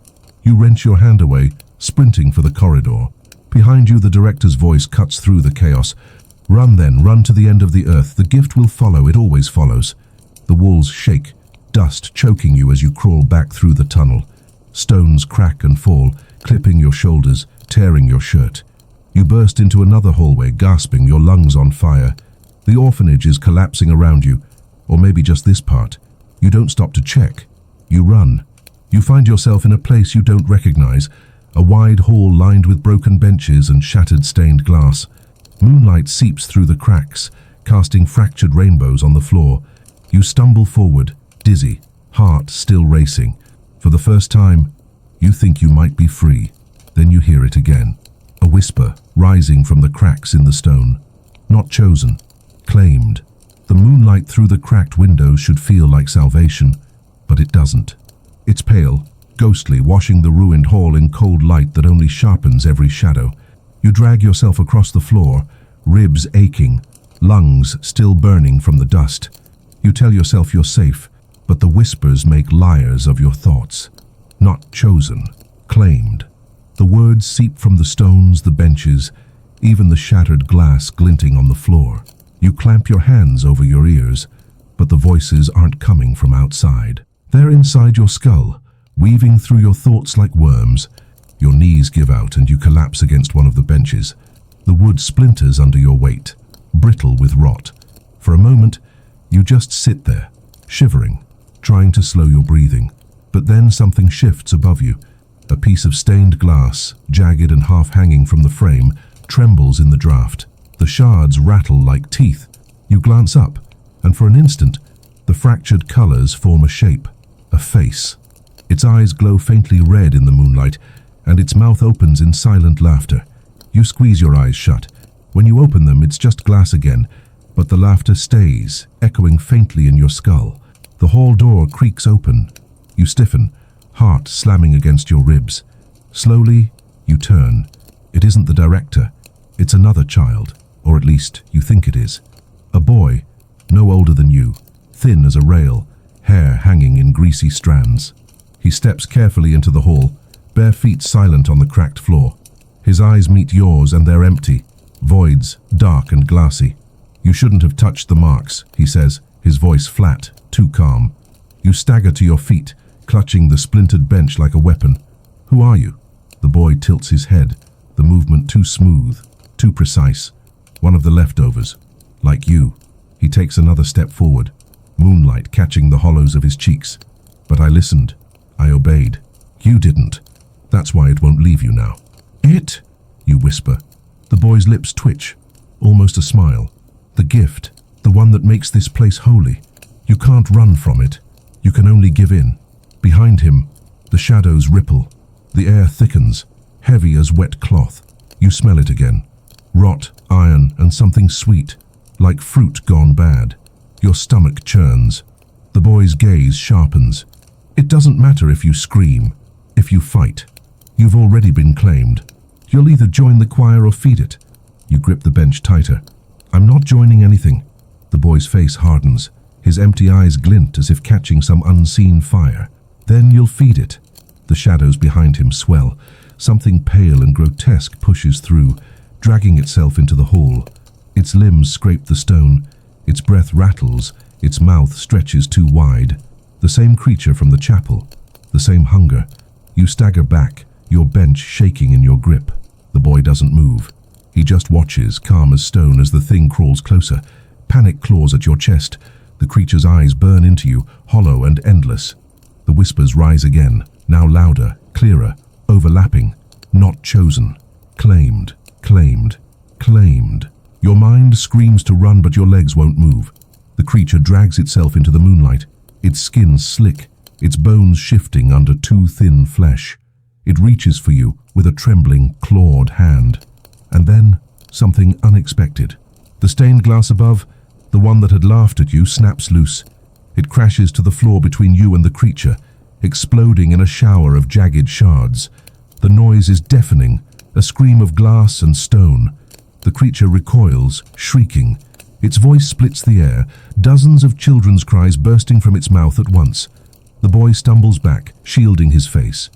You wrench your hand away, sprinting for the corridor. Behind you, the director's voice cuts through the chaos. "Run then, run to the end of the earth. The gift will follow, it always follows." The walls shake, dust choking you as you crawl back through the tunnel. Stones crack and fall, clipping your shoulders, tearing your shirt. You burst into another hallway, gasping, your lungs on fire. The orphanage is collapsing around you, or maybe just this part. You don't stop to check. You run. You find yourself in a place you don't recognize, a wide hall lined with broken benches and shattered stained glass. Moonlight seeps through the cracks, casting fractured rainbows on the floor. You stumble forward, dizzy, heart still racing. For the first time, you think you might be free. Then you hear it again. A whisper rising from the cracks in the stone. Not chosen, claimed. The moonlight through the cracked windows should feel like salvation, but it doesn't. It's pale, ghostly, washing the ruined hall in cold light that only sharpens every shadow. You drag yourself across the floor, ribs aching, lungs still burning from the dust. You tell yourself you're safe, but the whispers make liars of your thoughts. Not chosen, claimed. The words seep from the stones, the benches, even the shattered glass glinting on the floor. You clamp your hands over your ears, but the voices aren't coming from outside. They're inside your skull, weaving through your thoughts like worms. Your knees give out and you collapse against one of the benches. The wood splinters under your weight, brittle with rot. For a moment, you just sit there, shivering, trying to slow your breathing. But then something shifts above you. A piece of stained glass, jagged and half-hanging from the frame, trembles in the draft. The shards rattle like teeth. You glance up, and for an instant, the fractured colors form a shape, a face. Its eyes glow faintly red in the moonlight, and its mouth opens in silent laughter. You squeeze your eyes shut. When you open them, it's just glass again, but the laughter stays, echoing faintly in your skull. The hall door creaks open. You stiffen, heart slamming against your ribs. Slowly, you turn. It isn't the director. It's another child, or at least you think it is. A boy, no older than you, thin as a rail, hair hanging in greasy strands. He steps carefully into the hall, bare feet silent on the cracked floor. His eyes meet yours and they're empty, voids, dark and glassy. "You shouldn't have touched the marks," he says, his voice flat, too calm. You stagger to your feet, clutching the splintered bench like a weapon. "Who are you?" The boy tilts his head, the movement too smooth, too precise. "One of the leftovers. Like you." He takes another step forward, moonlight catching the hollows of his cheeks. "But I listened. I obeyed. You didn't. That's why it won't leave you now." "It?" you whisper. The boy's lips twitch, almost a smile. "The gift, the one that makes this place holy. You can't run from it. You can only give in." Behind him, the shadows ripple. The air thickens, heavy as wet cloth. You smell it again. Rot, iron, and something sweet, like fruit gone bad. Your stomach churns. The boy's gaze sharpens. "It doesn't matter if you scream, if you fight. You've already been claimed. You'll either join the choir or feed it." You grip the bench tighter. "I'm not joining anything." The boy's face hardens. His empty eyes glint as if catching some unseen fire. "Then you'll feed it." The shadows behind him swell. Something pale and grotesque pushes through, dragging itself into the hall. Its limbs scrape the stone. Its breath rattles. Its mouth stretches too wide. The same creature from the chapel. The same hunger. You stagger back, your bench shaking in your grip. The boy doesn't move. He just watches, calm as stone, as the thing crawls closer. Panic claws at your chest. The creature's eyes burn into you, hollow and endless. The whispers rise again, now louder, clearer, overlapping. "Not chosen. Claimed. Claimed. Claimed." Your mind screams to run, but your legs won't move. The creature drags itself into the moonlight, its skin slick, its bones shifting under too thin flesh. It reaches for you with a trembling, clawed hand. And then, something unexpected. The stained glass above, the one that had laughed at you, snaps loose. It crashes to the floor between you and the creature, exploding in a shower of jagged shards. The noise is deafening, a scream of glass and stone. The creature recoils, shrieking. Its voice splits the air, dozens of children's cries bursting from its mouth at once. The boy stumbles back, shielding his face.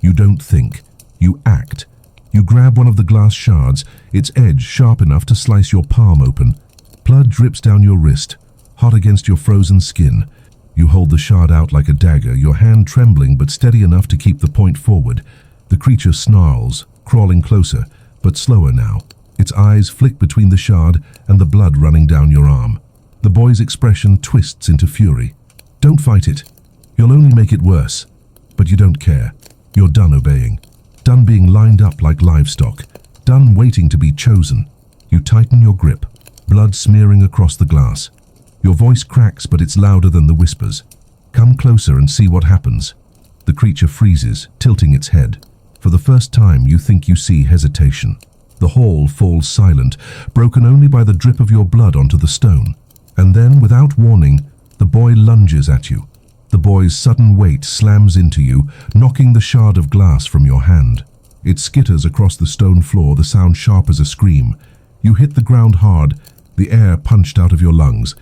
You don't think. You act. You grab one of the glass shards, its edge sharp enough to slice your palm open. Blood drips down your wrist, hot against your frozen skin. You hold the shard out like a dagger, your hand trembling but steady enough to keep the point forward. The creature snarls, crawling closer, but slower now. Its eyes flick between the shard and the blood running down your arm. The boy's expression twists into fury. "Don't fight it. You'll only make it worse." But you don't care. You're done obeying. Done being lined up like livestock. Done waiting to be chosen. You tighten your grip, blood smearing across the glass. Your voice cracks, but it's louder than the whispers. "Come closer and see what happens." The creature freezes, tilting its head. For the first time, you think you see hesitation. The hall falls silent, broken only by the drip of your blood onto the stone. And then, without warning, the boy lunges at you. The boy's sudden weight slams into you, knocking the shard of glass from your hand. It skitters across the stone floor, the sound sharp as a scream. You hit the ground hard, the air punched out of your lungs.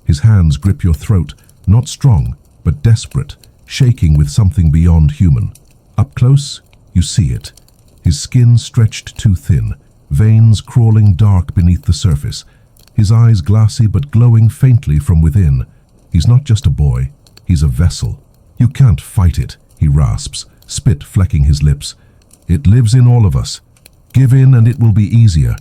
His hands grip your throat, not strong, but desperate, shaking with something beyond human. Up close, you see it. His skin stretched too thin, veins crawling dark beneath the surface. His eyes glassy but glowing faintly from within. He's not just a boy, he's a vessel. "You can't fight it," he rasps, spit flecking his lips. "It lives in all of us. Give in and it will be easier."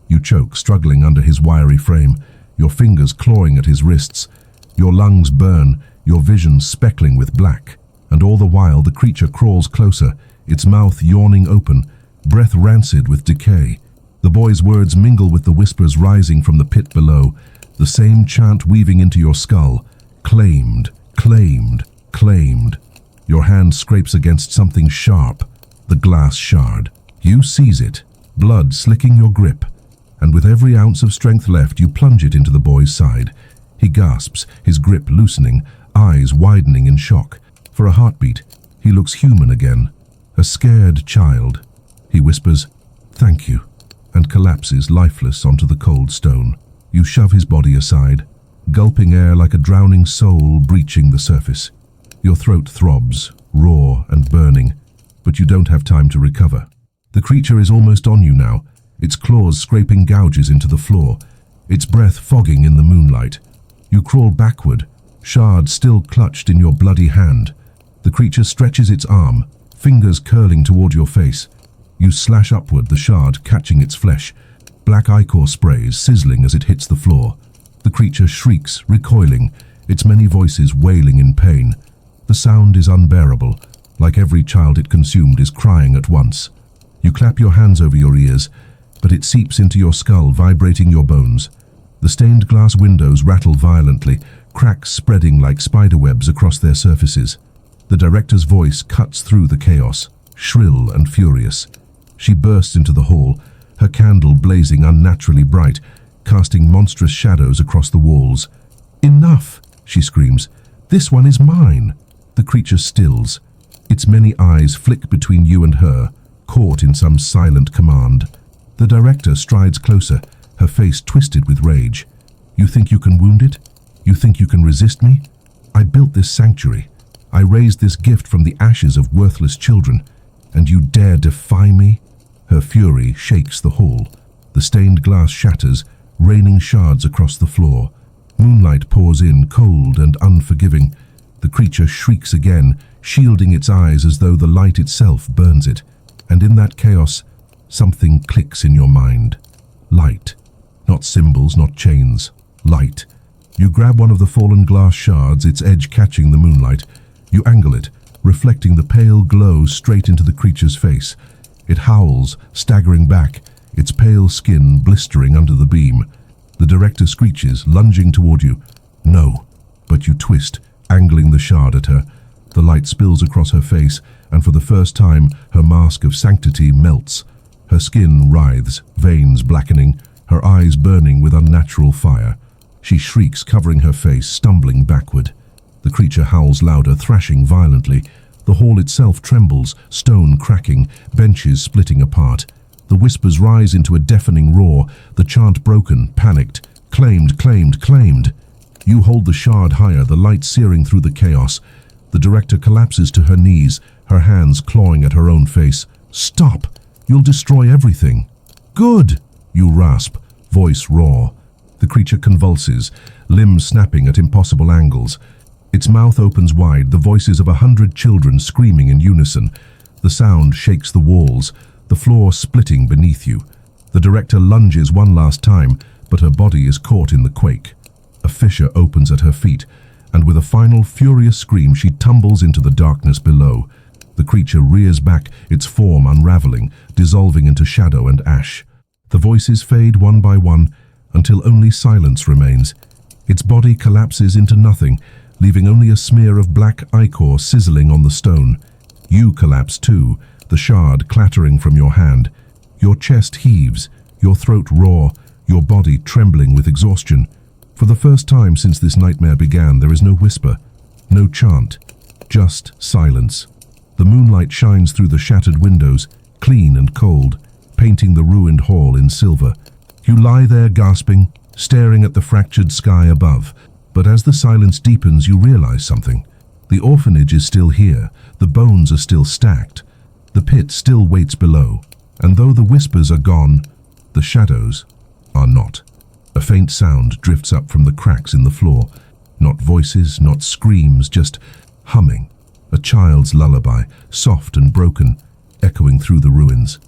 You choke, struggling under his wiry frame, your fingers clawing at his wrists. Your lungs burn, your vision speckling with black. And all the while the creature crawls closer, its mouth yawning open, breath rancid with decay. The boy's words mingle with the whispers rising from the pit below, the same chant weaving into your skull. Claimed, claimed, claimed. Your hand scrapes against something sharp, the glass shard. You seize it, blood slicking your grip, and with every ounce of strength left, you plunge it into the boy's side. He gasps, his grip loosening, eyes widening in shock. For a heartbeat, he looks human again, a scared child. He whispers, "Thank you," and collapses lifeless onto the cold stone. You shove his body aside, gulping air like a drowning soul breaching the surface. Your throat throbs, raw and burning, but you don't have time to recover. The creature is almost on you now, its claws scraping gouges into the floor, its breath fogging in the moonlight. You crawl backward, shard still clutched in your bloody hand. The creature stretches its arm, fingers curling toward your face. You slash upward, the shard catching its flesh. Black ichor sprays, sizzling as it hits the floor. The creature shrieks, recoiling, its many voices wailing in pain. The sound is unbearable, like every child it consumed is crying at once. You clap your hands over your ears, but it seeps into your skull, vibrating your bones. The stained glass windows rattle violently, cracks spreading like spiderwebs across their surfaces. The director's voice cuts through the chaos, shrill and furious. She bursts into the hall, her candle blazing unnaturally bright, casting monstrous shadows across the walls. "Enough!" she screams. "This one is mine!" The creature stills. Its many eyes flick between you and her, caught in some silent command. The director strides closer, her face twisted with rage. "You think you can wound it? You think you can resist me? I built this sanctuary. I raised this gift from the ashes of worthless children, and you dare defy me?" Her fury shakes the hall. The stained glass shatters, raining shards across the floor. Moonlight pours in, cold and unforgiving. The creature shrieks again, shielding its eyes as though the light itself burns it. And in that chaos, something clicks in your mind. Light. Not symbols, not chains. Light. You grab one of the fallen glass shards, its edge catching the moonlight. You angle it, reflecting the pale glow straight into the creature's face. It howls, staggering back, its pale skin blistering under the beam. The director screeches, lunging toward you. "No," but you twist, angling the shard at her. The light spills across her face, and for the first time, her mask of sanctity melts. Her skin writhes, veins blackening, her eyes burning with unnatural fire. She shrieks, covering her face, stumbling backward. The creature howls louder, thrashing violently. The hall itself trembles, stone cracking, benches splitting apart. The whispers rise into a deafening roar, the chant broken, panicked. "Claimed, claimed, claimed!" You hold the shard higher, the light searing through the chaos. The director collapses to her knees, her hands clawing at her own face. "Stop! You'll destroy everything!" "Good!" you rasp, voice raw. The creature convulses, limbs snapping at impossible angles. Its mouth opens wide, the voices of 100 children screaming in unison. The sound shakes the walls, the floor splitting beneath you. The director lunges one last time, but her body is caught in the quake. A fissure opens at her feet, and with a final furious scream she tumbles into the darkness below. The creature rears back, its form unraveling, dissolving into shadow and ash. The voices fade one by one, until only silence remains. Its body collapses into nothing, leaving only a smear of black ichor sizzling on the stone. You collapse too, the shard clattering from your hand. Your chest heaves, your throat raw, your body trembling with exhaustion. For the first time since this nightmare began, there is no whisper, no chant, just silence. The moonlight shines through the shattered windows, clean and cold, painting the ruined hall in silver. You lie there gasping, staring at the fractured sky above. But as the silence deepens, you realize something. The orphanage is still here, the bones are still stacked. The pit still waits below, and though the whispers are gone, the shadows are not. A faint sound drifts up from the cracks in the floor. Not voices, not screams, just humming. A child's lullaby, soft and broken, echoing through the ruins.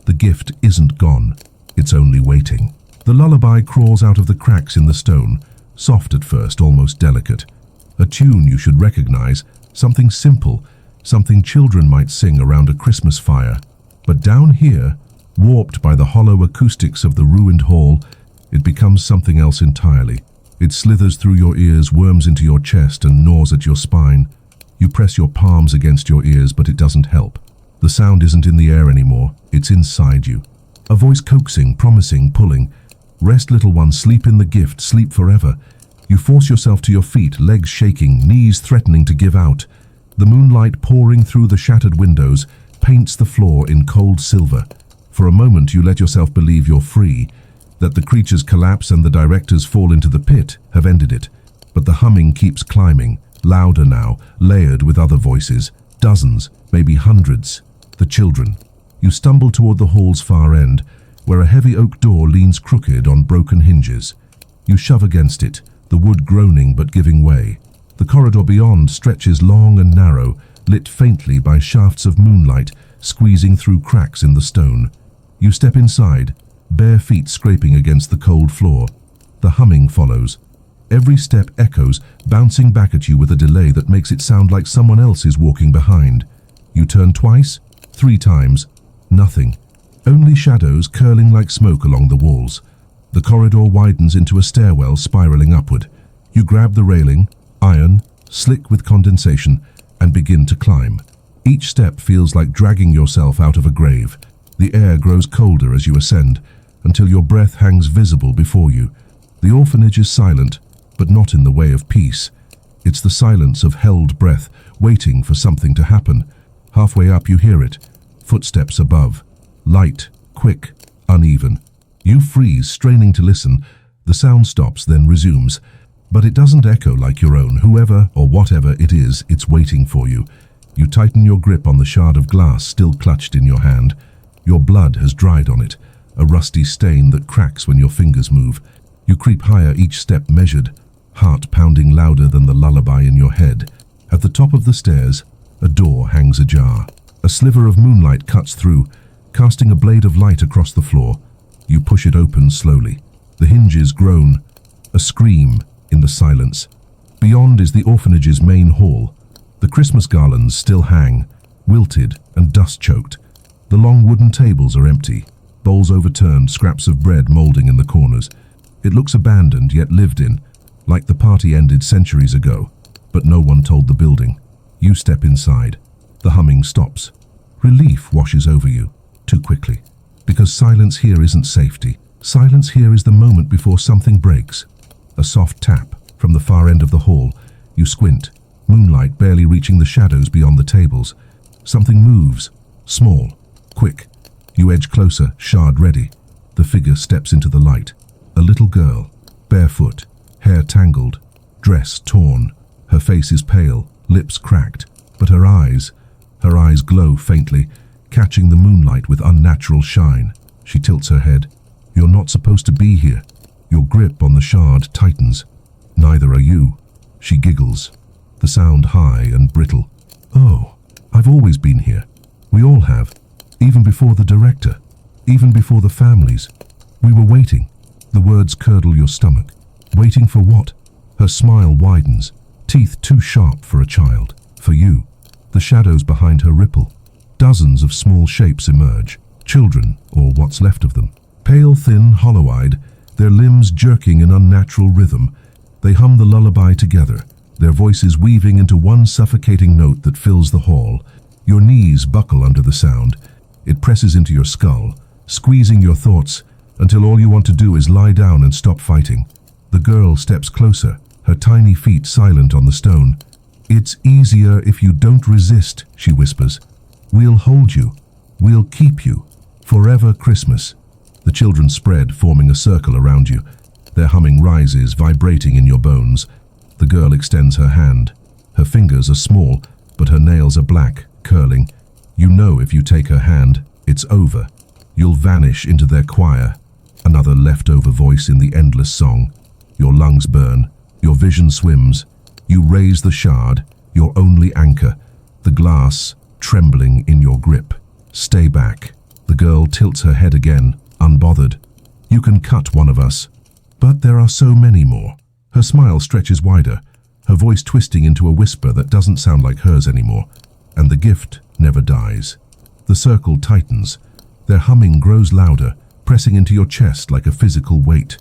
The gift isn't gone, it's only waiting. The lullaby crawls out of the cracks in the stone, soft at first, almost delicate. A tune you should recognize, something simple, something children might sing around a Christmas fire. But down here, warped by the hollow acoustics of the ruined hall, it becomes something else entirely. It slithers through your ears, worms into your chest, and gnaws at your spine. You press your palms against your ears, but it doesn't help. The sound isn't in the air anymore, it's inside you. A voice coaxing, promising, pulling. Rest, little one, sleep in the gift, sleep forever. You force yourself to your feet, legs shaking, knees threatening to give out. The moonlight pouring through the shattered windows paints the floor in cold silver. For a moment you let yourself believe you're free, that the creatures collapse and the directors fall into the pit have ended it. But the humming keeps climbing, louder now, layered with other voices, dozens, maybe hundreds. The children. You stumble toward the hall's far end, where a heavy oak door leans crooked on broken hinges. You shove against it, the wood groaning but giving way. The corridor beyond stretches long and narrow, lit faintly by shafts of moonlight squeezing through cracks in the stone. You step inside, bare feet scraping against the cold floor. The humming follows. Every step echoes, bouncing back at you with a delay that makes it sound like someone else is walking behind. You turn twice, 3 times. Nothing. Only shadows curling like smoke along the walls. The corridor widens into a stairwell spiraling upward. You grab the railing, iron, slick with condensation, and begin to climb. Each step feels like dragging yourself out of a grave. The air grows colder as you ascend, until your breath hangs visible before you. The orphanage is silent, but not in the way of peace. It's the silence of held breath, waiting for something to happen. Halfway up you hear it. Footsteps above. Light, quick, uneven. You freeze, straining to listen. The sound stops, then resumes. But it doesn't echo like your own. Whoever or whatever it is, it's waiting for you. You tighten your grip on the shard of glass still clutched in your hand. Your blood has dried on it, a rusty stain that cracks when your fingers move. You creep higher, each step measured, heart pounding louder than the lullaby in your head. At the top of the stairs, a door hangs ajar. A sliver of moonlight cuts through, casting a blade of light across the floor. You push it open slowly. The hinges groan. A scream in the silence. Beyond is the orphanage's main hall. The Christmas garlands still hang, wilted and dust-choked. The long wooden tables are empty, bowls overturned, scraps of bread molding in the corners. It looks abandoned yet lived in, like the party ended centuries ago, but no one told the building. You step inside. The humming stops. Relief washes over you, too quickly. Because silence here isn't safety. Silence here is the moment before something breaks. A soft tap from the far end of the hall. You squint, moonlight barely reaching the shadows beyond the tables. Something moves, small, quick. You edge closer, shard ready. The figure steps into the light. A little girl, barefoot, hair tangled, dress torn. Her face is pale, lips cracked, but her eyes glow faintly, catching the moonlight with unnatural shine. She tilts her head. You're not supposed to be here. Your grip on the shard tightens. Neither are you. She giggles, the sound high and brittle. Oh, I've always been here. We all have. Even before the director. Even before the families. We were waiting. The words curdle your stomach. Waiting for what? Her smile widens, teeth too sharp for a child. For you. The shadows behind her ripple. Dozens of small shapes emerge. Children, or what's left of them. Pale, thin, hollow-eyed, their limbs jerking in unnatural rhythm. They hum the lullaby together, their voices weaving into one suffocating note that fills the hall. Your knees buckle under the sound. It presses into your skull, squeezing your thoughts until all you want to do is lie down and stop fighting. The girl steps closer, her tiny feet silent on the stone. It's easier if you don't resist, she whispers. We'll hold you. We'll keep you. Forever Christmas. The children spread, forming a circle around you. Their humming rises, vibrating in your bones. The girl extends her hand. Her fingers are small, but her nails are black, curling. You know if you take her hand, it's over. You'll vanish into their choir. Another leftover voice in the endless song. Your lungs burn. Your vision swims. You raise the shard, your only anchor. The glass, trembling in your grip. Stay back. The girl tilts her head again, unbothered. You can cut one of us. But there are so many more. Her smile stretches wider, her voice twisting into a whisper that doesn't sound like hers anymore. And the gift never dies. The circle tightens. Their humming grows louder, pressing into your chest like a physical weight.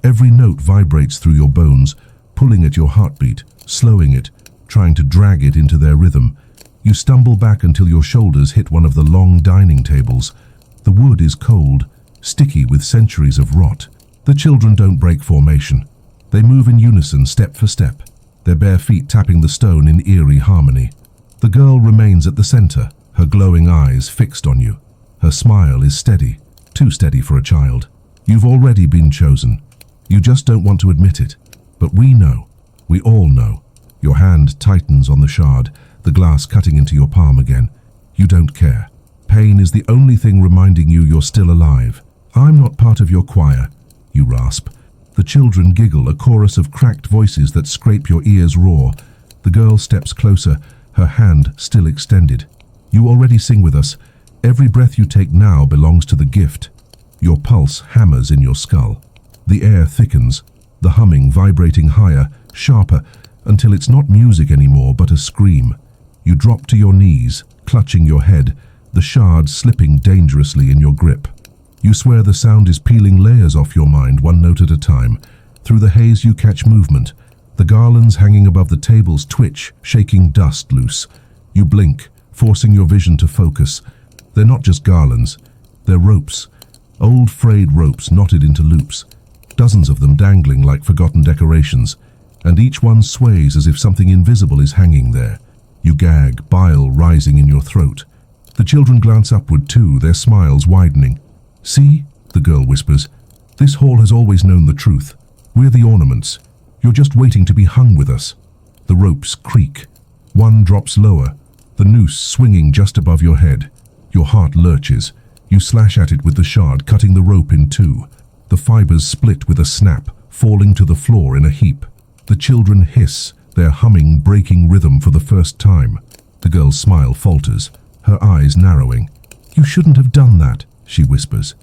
Every note vibrates through your bones, pulling at your heartbeat, slowing it, trying to drag it into their rhythm. You stumble back until your shoulders hit one of the long dining tables. The wood is cold, sticky with centuries of rot. The children don't break formation. They move in unison, step for step, their bare feet tapping the stone in eerie harmony. The girl remains at the center, her glowing eyes fixed on you. Her smile is steady, too steady for a child. You've already been chosen. You just don't want to admit it. But we know. We all know. Your hand tightens on the shard, the glass cutting into your palm again. You don't care. Pain is the only thing reminding you you're still alive. I'm not part of your choir, you rasp. The children giggle, a chorus of cracked voices that scrape your ears raw. The girl steps closer, her hand still extended. You already sing with us. Every breath you take now belongs to the gift. Your pulse hammers in your skull. The air thickens, the humming vibrating higher, sharper, until it's not music anymore but a scream. You drop to your knees, clutching your head, the shard slipping dangerously in your grip. You swear the sound is peeling layers off your mind, one note at a time. Through the haze you catch movement. The garlands hanging above the tables twitch, shaking dust loose. You blink, forcing your vision to focus. They're not just garlands, they're ropes. Old frayed ropes knotted into loops. Dozens of them dangling like forgotten decorations. And each one sways as if something invisible is hanging there. You gag, bile rising in your throat. The children glance upward too, their smiles widening. See, the girl whispers, this hall has always known the truth. We're the ornaments. You're just waiting to be hung with us. The ropes creak. One drops lower, the noose swinging just above your head. Your heart lurches. You slash at it with the shard, cutting the rope in two. The fibers split with a snap, falling to the floor in a heap. The children hiss, their humming breaking rhythm for the first time. The girl's smile falters, her eyes narrowing. You shouldn't have done that, she whispers.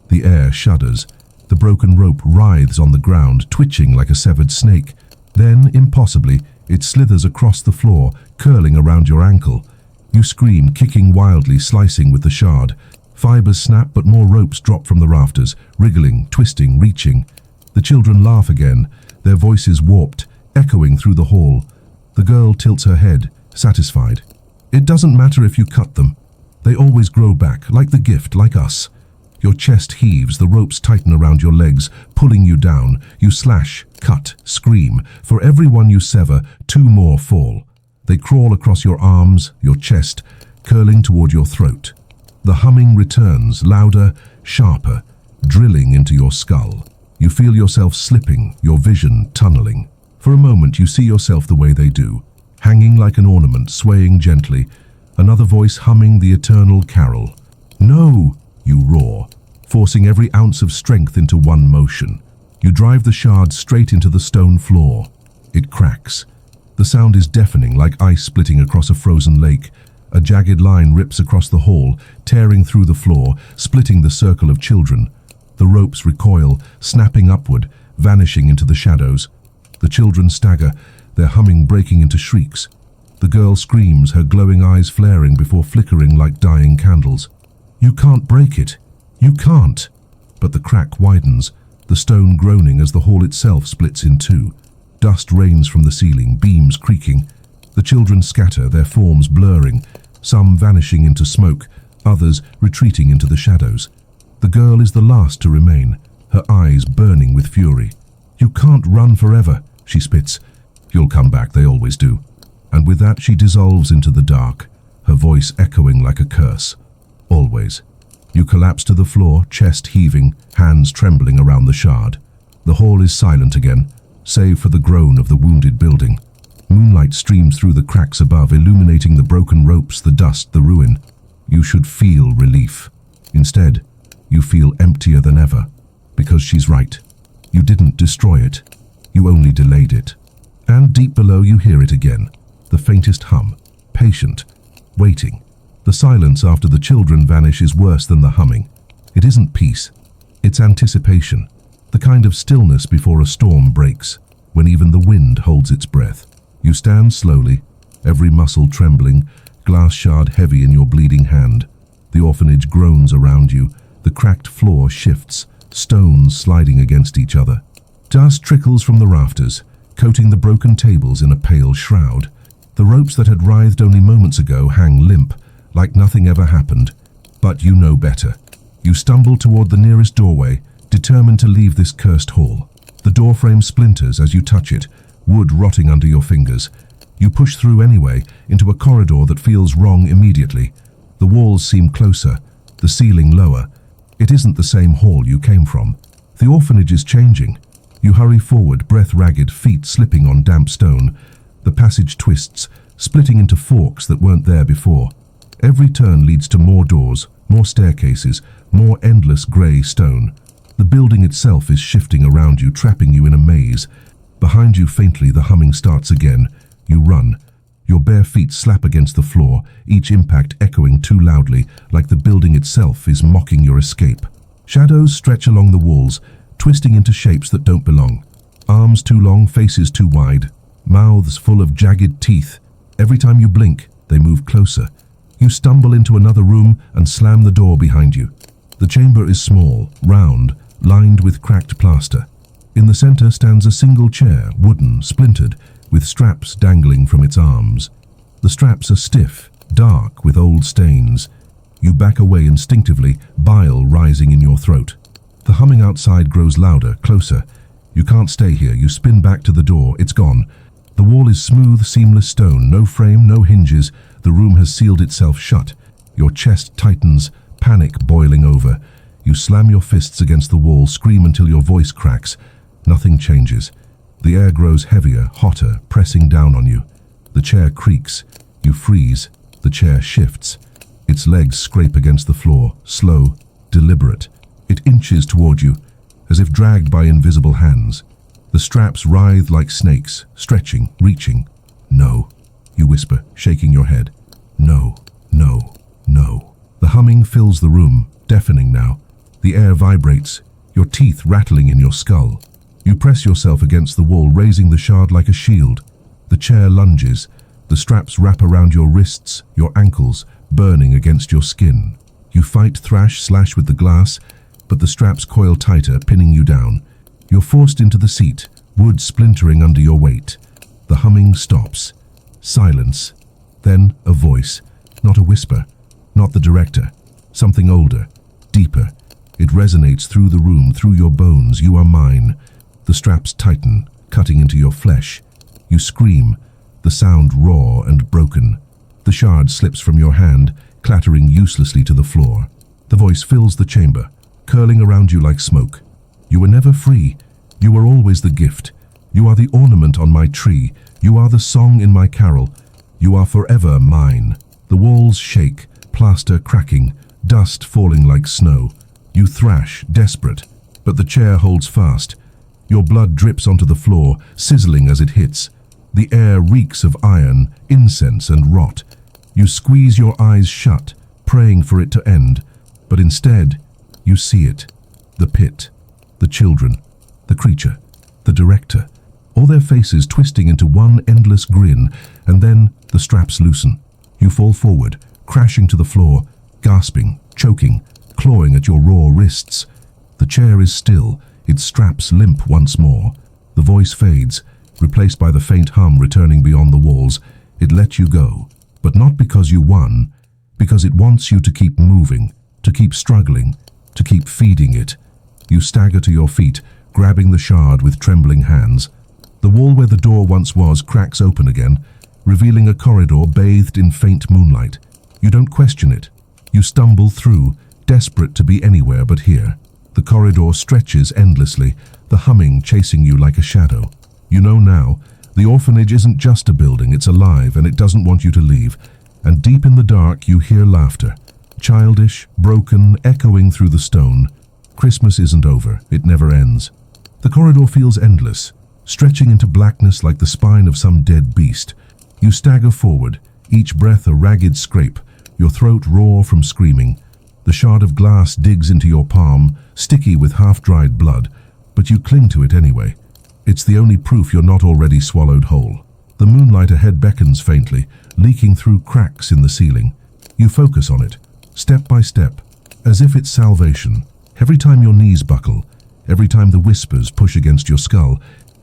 The air shudders. The broken rope writhes on the ground, twitching like a severed snake. Then, impossibly, it slithers across the floor, curling around your ankle. You scream, kicking wildly, slicing with the shard. Fibers snap, but more ropes drop from the rafters, wriggling, twisting, reaching. The children laugh again, their voices warped, echoing through the hall. The girl tilts her head, satisfied. It doesn't matter if you cut them. They always grow back, like the gift, like us. Your chest heaves, the ropes tighten around your legs, pulling you down. You slash, cut, scream. For every one you sever, two more fall. They crawl across your arms, your chest, curling toward your throat. The humming returns, louder, sharper, drilling into your skull. You feel yourself slipping, your vision tunneling. For a moment you see yourself the way they do, hanging like an ornament, swaying gently, another voice humming the eternal carol. No, you roar, forcing every ounce of strength into one motion. You drive the shard straight into the stone floor. It cracks. The sound is deafening, like ice splitting across a frozen lake. A jagged line rips across the hall, tearing through the floor, splitting the circle of children. The ropes recoil, snapping upward, vanishing into the shadows. The children stagger, their humming breaking into shrieks. The girl screams, her glowing eyes flaring before flickering like dying candles. You can't break it. You can't. But the crack widens, the stone groaning as the hall itself splits in two. Dust rains from the ceiling, beams creaking. The children scatter, their forms blurring, some vanishing into smoke, others retreating into the shadows. The girl is the last to remain, her eyes burning with fury. You can't run forever, she spits. You'll come back, they always do. And with that she dissolves into the dark, her voice echoing like a curse. Always. You collapse to the floor, chest heaving, hands trembling around the shard. The hall is silent again, save for the groan of the wounded building. Moonlight streams through the cracks above, illuminating the broken ropes, the dust, the ruin. You should feel relief. Instead, you feel emptier than ever. Because she's right. You didn't destroy it. You only delayed it. And deep below you hear it again. The faintest hum. Patient. Waiting. The silence after the children vanish is worse than the humming. It isn't peace. It's anticipation. The kind of stillness before a storm breaks, when even the wind holds its breath. You stand slowly, every muscle trembling, glass shard heavy in your bleeding hand. The orphanage groans around you. The cracked floor shifts, stones sliding against each other. Dust trickles from the rafters, coating the broken tables in a pale shroud. The ropes that had writhed only moments ago hang limp, like nothing ever happened. But you know better. You stumble toward the nearest doorway, determined to leave this cursed hall. The doorframe splinters as you touch it, wood rotting under your fingers. You push through anyway, into a corridor that feels wrong immediately. The walls seem closer, the ceiling lower. It isn't the same hall you came from. The orphanage is changing. You hurry forward, breath ragged, feet slipping on damp stone. The passage twists, splitting into forks that weren't there before. Every turn leads to more doors, more staircases, more endless grey stone. The building itself is shifting around you, trapping you in a maze. Behind you faintly, the humming starts again. You run. Your bare feet slap against the floor, each impact echoing too loudly, like the building itself is mocking your escape. Shadows stretch along the walls, twisting into shapes that don't belong. Arms too long, faces too wide, mouths full of jagged teeth. Every time you blink, they move closer. You stumble into another room and slam the door behind you. The chamber is small, round, lined with cracked plaster. In the center stands a single chair, wooden, splintered, with straps dangling from its arms. The straps are stiff, dark with old stains. You back away instinctively, bile rising in your throat. The humming outside grows louder, closer. You can't stay here. You spin back to the door. It's gone. The wall is smooth, seamless stone, no frame, no hinges. The room has sealed itself shut. Your chest tightens, panic boiling over. You slam your fists against the wall, scream until your voice cracks. Nothing changes. The air grows heavier, hotter, pressing down on you. The chair creaks. You freeze. The chair shifts. Its legs scrape against the floor, slow, deliberate. It inches toward you, as if dragged by invisible hands. The straps writhe like snakes, stretching, reaching. No, you whisper, shaking your head. No, no, no. The humming fills the room, deafening now. The air vibrates, your teeth rattling in your skull. You press yourself against the wall, raising the shard like a shield. The chair lunges. The straps wrap around your wrists, your ankles, burning against your skin. You fight, thrash, slash with the glass, but the straps coil tighter, pinning you down. You're forced into the seat, wood splintering under your weight. The humming stops. Silence. Then a voice. Not a whisper. Not the director. Something older. Deeper. It resonates through the room, through your bones. You are mine. The straps tighten, cutting into your flesh. You scream, the sound raw and broken. The shard slips from your hand, clattering uselessly to the floor. The voice fills the chamber, curling around you like smoke. You were never free. You were always the gift. You are the ornament on my tree. You are the song in my carol. You are forever mine. The walls shake, plaster cracking, dust falling like snow. You thrash, desperate, but the chair holds fast. Your blood drips onto the floor, sizzling as it hits. The air reeks of iron, incense, and rot. You squeeze your eyes shut, praying for it to end, but instead, you see it. The pit, the children, the creature, the director, all their faces twisting into one endless grin, and then the straps loosen. You fall forward, crashing to the floor, gasping, choking, clawing at your raw wrists. The chair is still, its straps limp once more. The voice fades, replaced by the faint hum returning beyond the walls. It lets you go, but not because you won, because it wants you to keep moving, to keep struggling, to keep feeding it. You stagger to your feet, grabbing the shard with trembling hands. The wall where the door once was cracks open again, revealing a corridor bathed in faint moonlight. You don't question it. You stumble through, desperate to be anywhere but here. The corridor stretches endlessly, the humming chasing you like a shadow. You know now, the orphanage isn't just a building, it's alive and it doesn't want you to leave. And deep in the dark you hear laughter. Childish, broken, echoing through the stone. Christmas isn't over, it never ends. The corridor feels endless, stretching into blackness like the spine of some dead beast. You stagger forward, each breath a ragged scrape, your throat raw from screaming. The shard of glass digs into your palm, sticky with half-dried blood, but you cling to it anyway. It's the only proof you're not already swallowed whole. The moonlight ahead beckons faintly, leaking through cracks in the ceiling. You focus on it, step by step, as if it's salvation. Every time your knees buckle, every time the whispers push against your skull,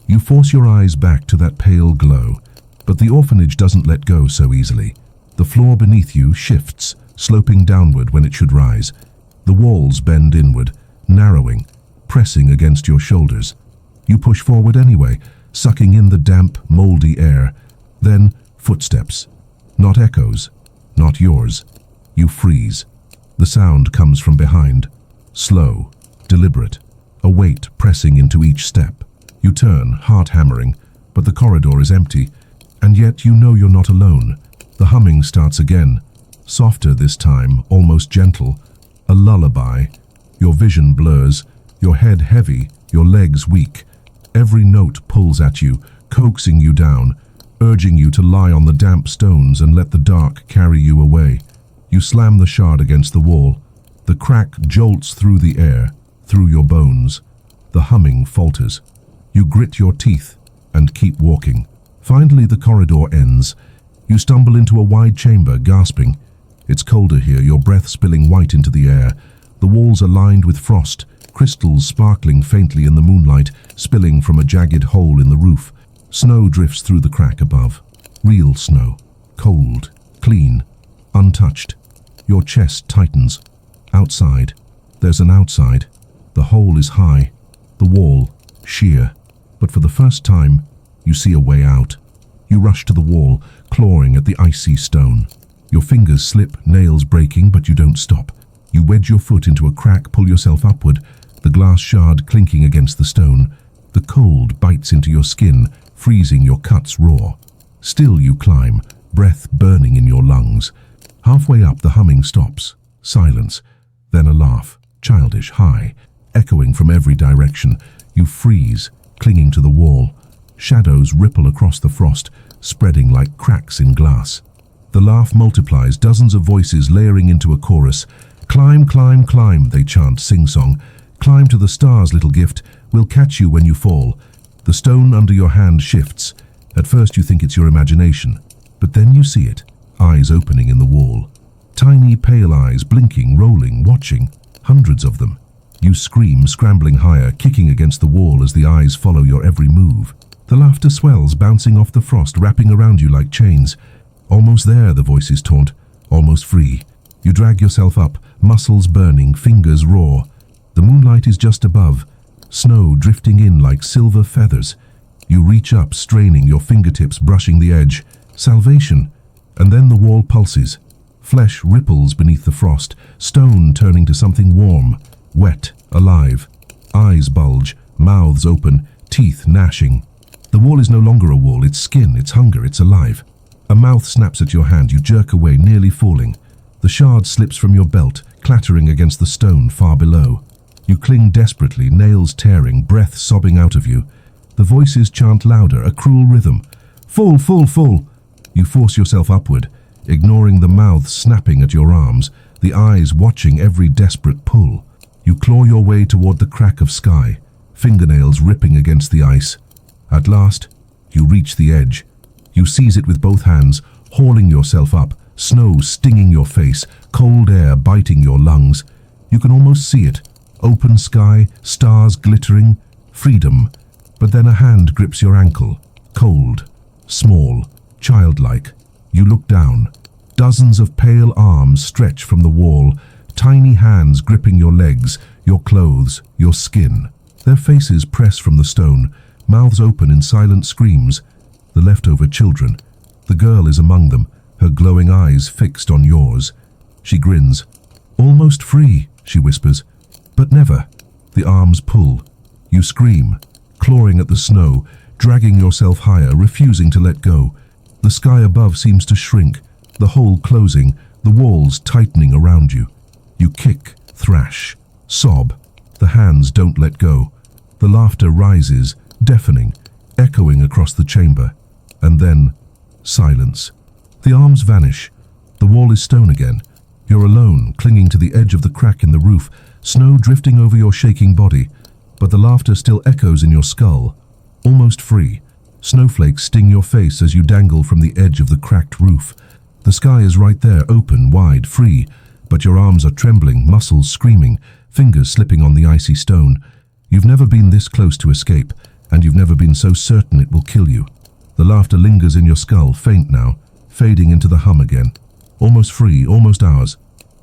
you force your eyes back to that pale glow. But the orphanage doesn't let go so easily. The floor beneath you shifts, sloping downward when it should rise. The walls bend inward, narrowing, pressing against your shoulders. You push forward anyway, sucking in the damp, moldy air. Then, footsteps. Not echoes, not yours. You freeze. The sound comes from behind. Slow, deliberate, a weight pressing into each step. You turn, heart hammering, but the corridor is empty, and yet you know you're not alone. The humming starts again, softer this time, almost gentle, a lullaby. Your vision blurs, your head heavy, your legs weak. Every note pulls at you, coaxing you down, urging you to lie on the damp stones and let the dark carry you away. You slam the shard against the wall. The crack jolts through the air, through your bones. The humming falters. You grit your teeth and keep walking. Finally, the corridor ends. You stumble into a wide chamber, gasping. It's colder here, your breath spilling white into the air. The walls are lined with frost, crystals sparkling faintly in the moonlight, spilling from a jagged hole in the roof. Snow drifts through the crack above. Real snow. Cold, clean, untouched. Your chest tightens. Outside. There's an outside. The hole is high. The wall, sheer. But for the first time, you see a way out. You rush to the wall, clawing at the icy stone. Your fingers slip, nails breaking, but you don't stop. You wedge your foot into a crack, pull yourself upward, the glass shard clinking against the stone. The cold bites into your skin, freezing your cuts raw. Still you climb, breath burning in your lungs. Halfway up, the humming stops. Silence. Then a laugh, childish, high, echoing from every direction. You freeze, clinging to the wall. Shadows ripple across the frost, spreading like cracks in glass. The laugh multiplies, dozens of voices layering into a chorus. Climb, climb, climb, they chant sing-song. Climb to the stars, little gift. We'll catch you when you fall. The stone under your hand shifts. At first you think it's your imagination, but then you see it, eyes opening in the wall. Tiny pale eyes, blinking, rolling, watching. Hundreds of them. You scream, scrambling higher, kicking against the wall as the eyes follow your every move. The laughter swells, bouncing off the frost, wrapping around you like chains. Almost there, the voices taunt. Almost free. You drag yourself up, muscles burning, fingers raw. The moonlight is just above, snow drifting in like silver feathers. You reach up, straining, your fingertips brushing the edge. Salvation. And then the wall pulses. Flesh ripples beneath the frost, stone turning to something warm, wet, alive. Eyes bulge, mouths open, teeth gnashing. The wall is no longer a wall, it's skin, it's hunger, it's alive. A mouth snaps at your hand, you jerk away, nearly falling. The shard slips from your belt, clattering against the stone far below. You cling desperately, nails tearing, breath sobbing out of you. The voices chant louder, a cruel rhythm. Fall, fall, fall! You force yourself upward, ignoring the mouths snapping at your arms, the eyes watching every desperate pull. You claw your way toward the crack of sky, fingernails ripping against the ice. At last, you reach the edge. You seize it with both hands, hauling yourself up, snow stinging your face, cold air biting your lungs. You can almost see it. Open sky, stars glittering, freedom. But then a hand grips your ankle, cold, small, childlike. You look down. Dozens of pale arms stretch from the wall, tiny hands gripping your legs, your clothes, your skin. Their faces press from the stone, mouths open in silent screams. The leftover children. The girl is among them, her glowing eyes fixed on yours. She grins. Almost free, she whispers. But never. The arms pull. You scream, clawing at the snow, dragging yourself higher, refusing to let go. The sky above seems to shrink, the hole closing, the walls tightening around you. You kick, thrash, sob. The hands don't let go. The laughter rises, deafening, echoing across the chamber. And then, silence. The arms vanish. The wall is stone again. You're alone, clinging to the edge of the crack in the roof, snow drifting over your shaking body. But the laughter still echoes in your skull. Almost free. Snowflakes sting your face as you dangle from the edge of the cracked roof. The sky is right there, open, wide, free. But your arms are trembling, muscles screaming, fingers slipping on the icy stone. You've never been this close to escape, and you've never been so certain it will kill you. The laughter lingers in your skull, faint now, fading into the hum again. Almost free, almost ours.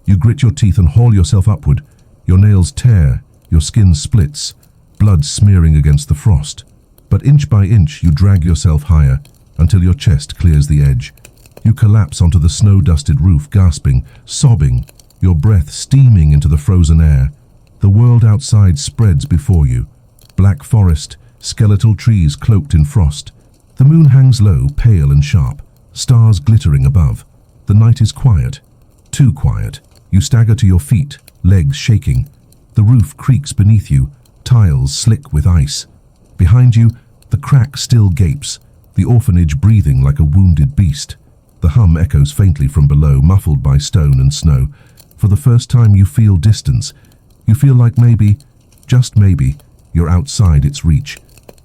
You grit your teeth and haul yourself upward. Your nails tear, your skin splits, blood smearing against the frost. But inch by inch you drag yourself higher, until your chest clears the edge. You collapse onto the snow-dusted roof, gasping, sobbing, your breath steaming into the frozen air. The world outside spreads before you. Black forest, skeletal trees cloaked in frost. The moon hangs low, pale and sharp, stars glittering above. The night is quiet, too quiet. You stagger to your feet, legs shaking. The roof creaks beneath you, tiles slick with ice. Behind you, the crack still gapes, the orphanage breathing like a wounded beast. The hum echoes faintly from below, muffled by stone and snow. For the first time you feel distance. You feel like maybe, just maybe, you're outside its reach.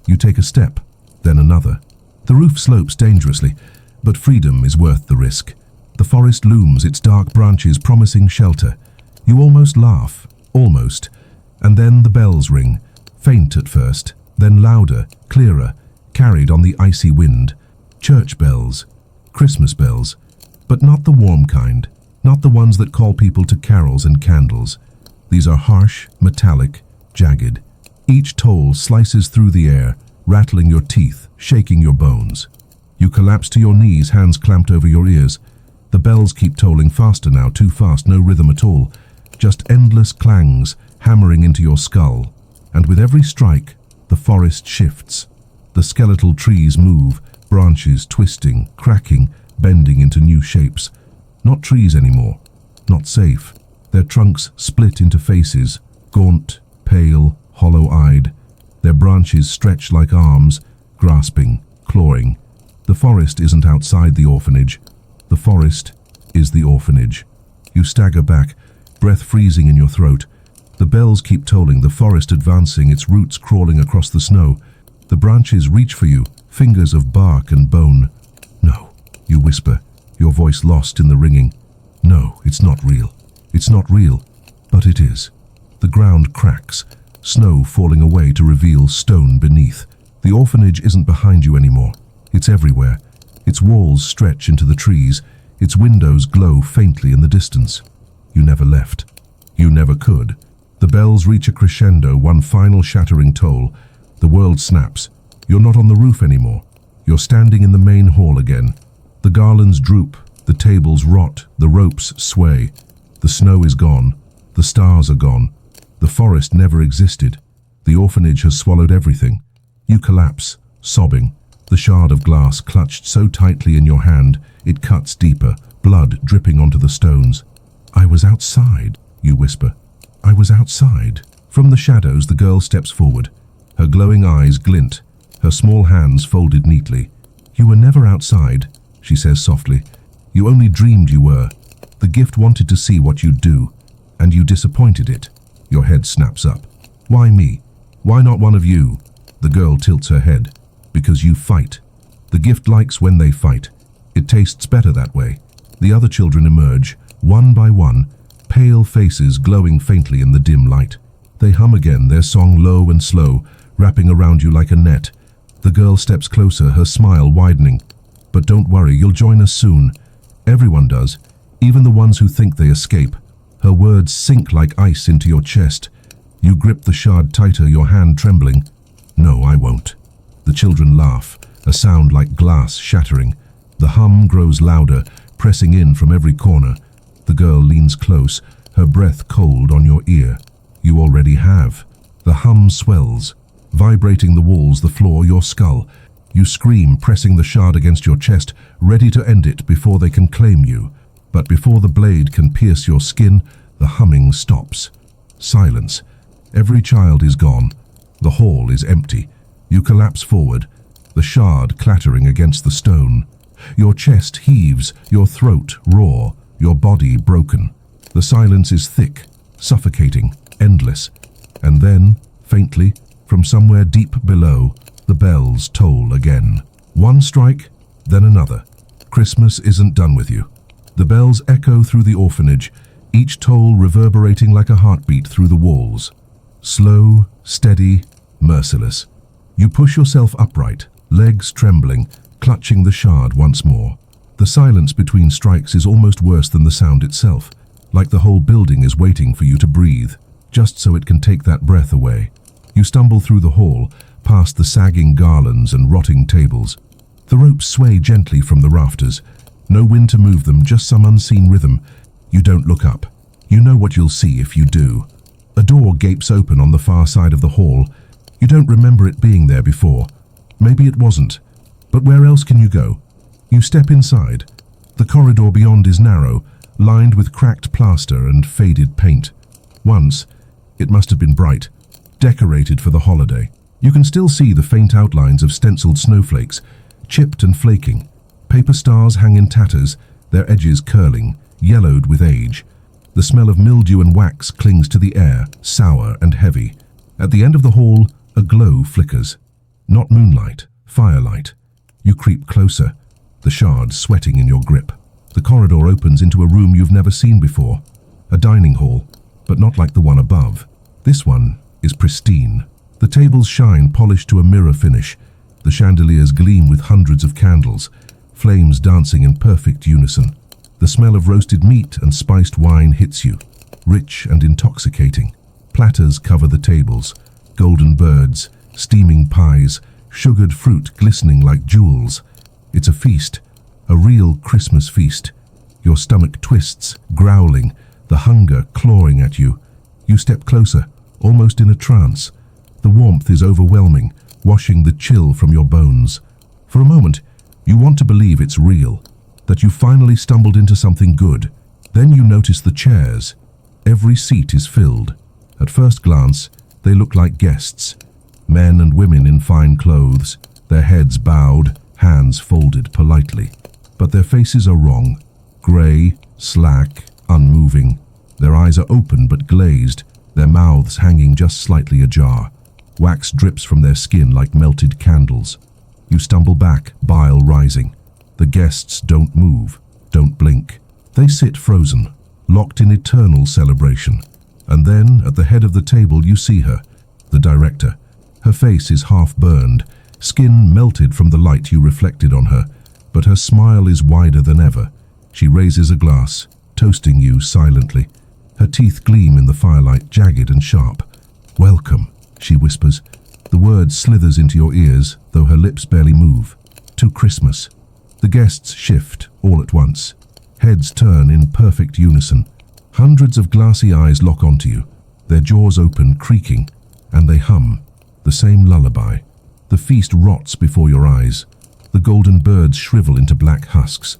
You take a step, then another. The roof slopes dangerously, but freedom is worth the risk. The forest looms, its dark branches promising shelter. You almost laugh, almost. And then the bells ring, faint at first, then louder, clearer, carried on the icy wind. Church bells, Christmas bells, but not the warm kind, not the ones that call people to carols and candles. These are harsh, metallic, jagged. Each toll slices through the air, rattling your teeth, shaking your bones. You collapse to your knees, hands clamped over your ears. The bells keep tolling faster now, too fast, no rhythm at all. Just endless clangs hammering into your skull. And with every strike, the forest shifts. The skeletal trees move, branches twisting, cracking, bending into new shapes. Not trees anymore, not safe. Their trunks split into faces, gaunt, pale, hollow-eyed. Their branches stretch like arms, grasping, clawing. The forest isn't outside the orphanage. The forest is the orphanage. You stagger back, breath freezing in your throat. The bells keep tolling, the forest advancing, its roots crawling across the snow. The branches reach for you, fingers of bark and bone. No, you whisper, your voice lost in the ringing. No, it's not real. It's not real, but it is. The ground cracks, snow falling away to reveal stone beneath. The orphanage isn't behind you anymore. It's everywhere. Its walls stretch into the trees. Its windows glow faintly in the distance. You never left. You never could. The bells reach a crescendo, one final shattering toll. The world snaps. You're not on the roof anymore. You're standing in the main hall again. The garlands droop, the tables rot, the ropes sway. The snow is gone. The stars are gone. The forest never existed. The orphanage has swallowed everything. You collapse, sobbing. The shard of glass clutched so tightly in your hand, it cuts deeper, blood dripping onto the stones. I was outside, you whisper. I was outside. From the shadows, the girl steps forward. Her glowing eyes glint, her small hands folded neatly. You were never outside, she says softly. You only dreamed you were. The gift wanted to see what you'd do, and you disappointed it. Your head snaps up. Why me? Why not one of you? The girl tilts her head. Because you fight. The gift likes when they fight. It tastes better that way. The other children emerge, one by one, pale faces glowing faintly in the dim light. They hum again, their song low and slow, wrapping around you like a net. The girl steps closer, her smile widening. But don't worry, you'll join us soon. Everyone does, even the ones who think they escape. Her words sink like ice into your chest. You grip the shard tighter, your hand trembling. No, I won't. The children laugh, a sound like glass shattering. The hum grows louder, pressing in from every corner. The girl leans close, her breath cold on your ear. You already have. The hum swells, vibrating the walls, the floor, your skull. You scream, pressing the shard against your chest, ready to end it before they can claim you. But before the blade can pierce your skin, the humming stops. Silence. Every child is gone. The hall is empty. You collapse forward, the shard clattering against the stone. Your chest heaves, your throat raw, your body broken. The silence is thick, suffocating, endless. And then, faintly, from somewhere deep below, the bells toll again. One strike, then another. Christmas isn't done with you. The bells echo through the orphanage, each toll reverberating like a heartbeat through the walls. Slow, steady, merciless. You push yourself upright, legs trembling, clutching the shard once more. The silence between strikes is almost worse than the sound itself, like the whole building is waiting for you to breathe, just so it can take that breath away. You stumble through the hall, past the sagging garlands and rotting tables. The ropes sway gently from the rafters. No wind to move them, just some unseen rhythm. You don't look up. You know what you'll see if you do. A door gapes open on the far side of the hall. You don't remember it being there before. Maybe it wasn't. But where else can you go? You step inside. The corridor beyond is narrow, lined with cracked plaster and faded paint. Once, it must have been bright, decorated for the holiday. You can still see the faint outlines of stenciled snowflakes, chipped and flaking. Paper stars hang in tatters, their edges curling, yellowed with age. The smell of mildew and wax clings to the air, sour and heavy. At the end of the hall, a glow flickers. Not moonlight, firelight. You creep closer, the shard sweating in your grip. The corridor opens into a room you've never seen before. A dining hall, but not like the one above. This one is pristine. The tables shine, polished to a mirror finish. The chandeliers gleam with hundreds of candles, flames dancing in perfect unison. The smell of roasted meat and spiced wine hits you, rich and intoxicating. Platters cover the tables, golden birds, steaming pies, sugared fruit glistening like jewels. It's a feast, a real Christmas feast. Your stomach twists, growling, the hunger clawing at you. You step closer, almost in a trance. The warmth is overwhelming, washing the chill from your bones. For a moment, you want to believe it's real, that you finally stumbled into something good. Then you notice the chairs. Every seat is filled. At first glance, they look like guests. Men and women in fine clothes, their heads bowed, hands folded politely. But their faces are wrong. Grey, slack, unmoving. Their eyes are open but glazed, their mouths hanging just slightly ajar. Wax drips from their skin like melted candles. You stumble back, bile rising. The guests don't move, don't blink. They sit frozen, locked in eternal celebration. And then, at the head of the table, you see her, the director. Her face is half burned, skin melted from the light you reflected on her, but her smile is wider than ever. She raises a glass, toasting you silently. Her teeth gleam in the firelight, jagged and sharp. "Welcome," she whispers. The word slithers into your ears, though her lips barely move. "To Christmas." The guests shift, all at once. Heads turn in perfect unison. Hundreds of glassy eyes lock onto you, their jaws open, creaking, and they hum, the same lullaby. The feast rots before your eyes. The golden birds shrivel into black husks.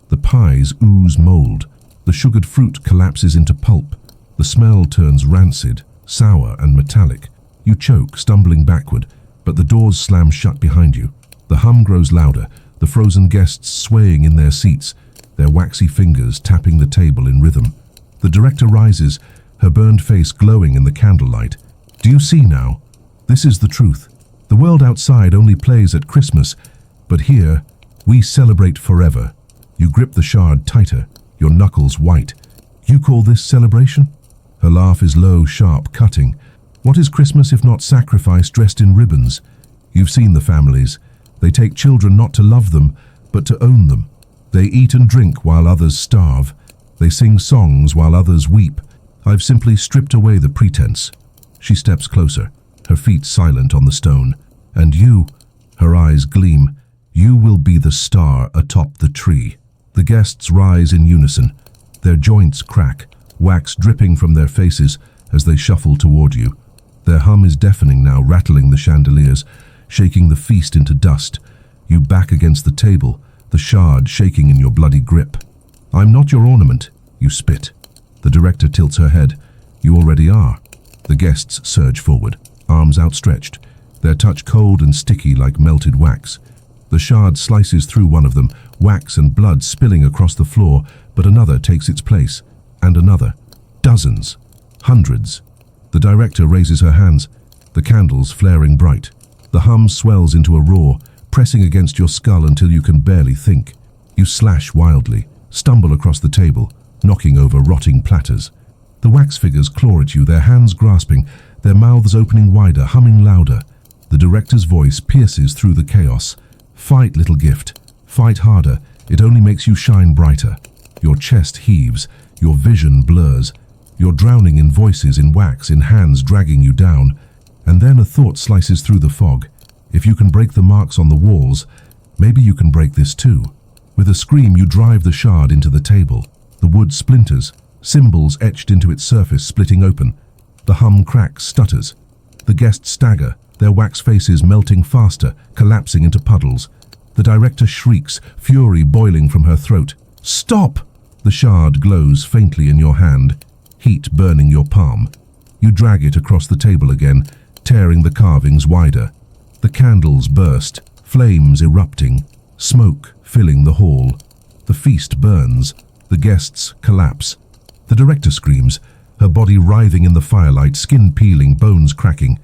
The pies ooze mold. The sugared fruit collapses into pulp. The smell turns rancid, sour and metallic. You choke, stumbling backward, but the doors slam shut behind you. The hum grows louder, the frozen guests swaying in their seats, their waxy fingers tapping the table in rhythm. The director rises, her burned face glowing in the candlelight. "Do you see now? This is the truth. The world outside only plays at Christmas, but here, we celebrate forever." You grip the shard tighter, your knuckles white. "You call this celebration?" Her laugh is low, sharp, cutting. What is Christmas if not sacrifice dressed in ribbons? You've seen the families. They take children not to love them, but to own them. They eat and drink while others starve. They sing songs while others weep. I've simply stripped away the pretense. She steps closer, her feet silent on the stone. "And you," her eyes gleam, "you will be the star atop the tree." The guests rise in unison. Their joints crack, wax dripping from their faces as they shuffle toward you. Their hum is deafening now, rattling the chandeliers, shaking the feast into dust. You back against the table, the shard shaking in your bloody grip. "I'm not your ornament," you spit. The director tilts her head. "You already are." The guests surge forward, arms outstretched, their touch cold and sticky like melted wax. The shard slices through one of them, wax and blood spilling across the floor, but another takes its place, and another. Dozens. Hundreds. The director raises her hands, the candles flaring bright. The hum swells into a roar, pressing against your skull until you can barely think. You slash wildly, stumble across the table, knocking over rotting platters. The wax figures claw at you, their hands grasping, their mouths opening wider, humming louder. The director's voice pierces through the chaos. Fight, little gift. Fight harder. It only makes you shine brighter. Your chest heaves. Your vision blurs. You're drowning in voices, in wax, in hands dragging you down. And then a thought slices through the fog. If you can break the marks on the walls, maybe you can break this too. With a scream, you drive the shard into the table. The wood splinters, symbols etched into its surface splitting open. The hum cracks, stutters. The guests stagger, their wax faces melting faster, collapsing into puddles. The director shrieks, fury boiling from her throat. Stop! The shard glows faintly in your hand, heat burning your palm. You drag it across the table again, tearing the carvings wider. The candles burst, flames erupting, smoke filling the hall. The feast burns, the guests collapse. The director screams, her body writhing in the firelight, skin peeling, bones cracking.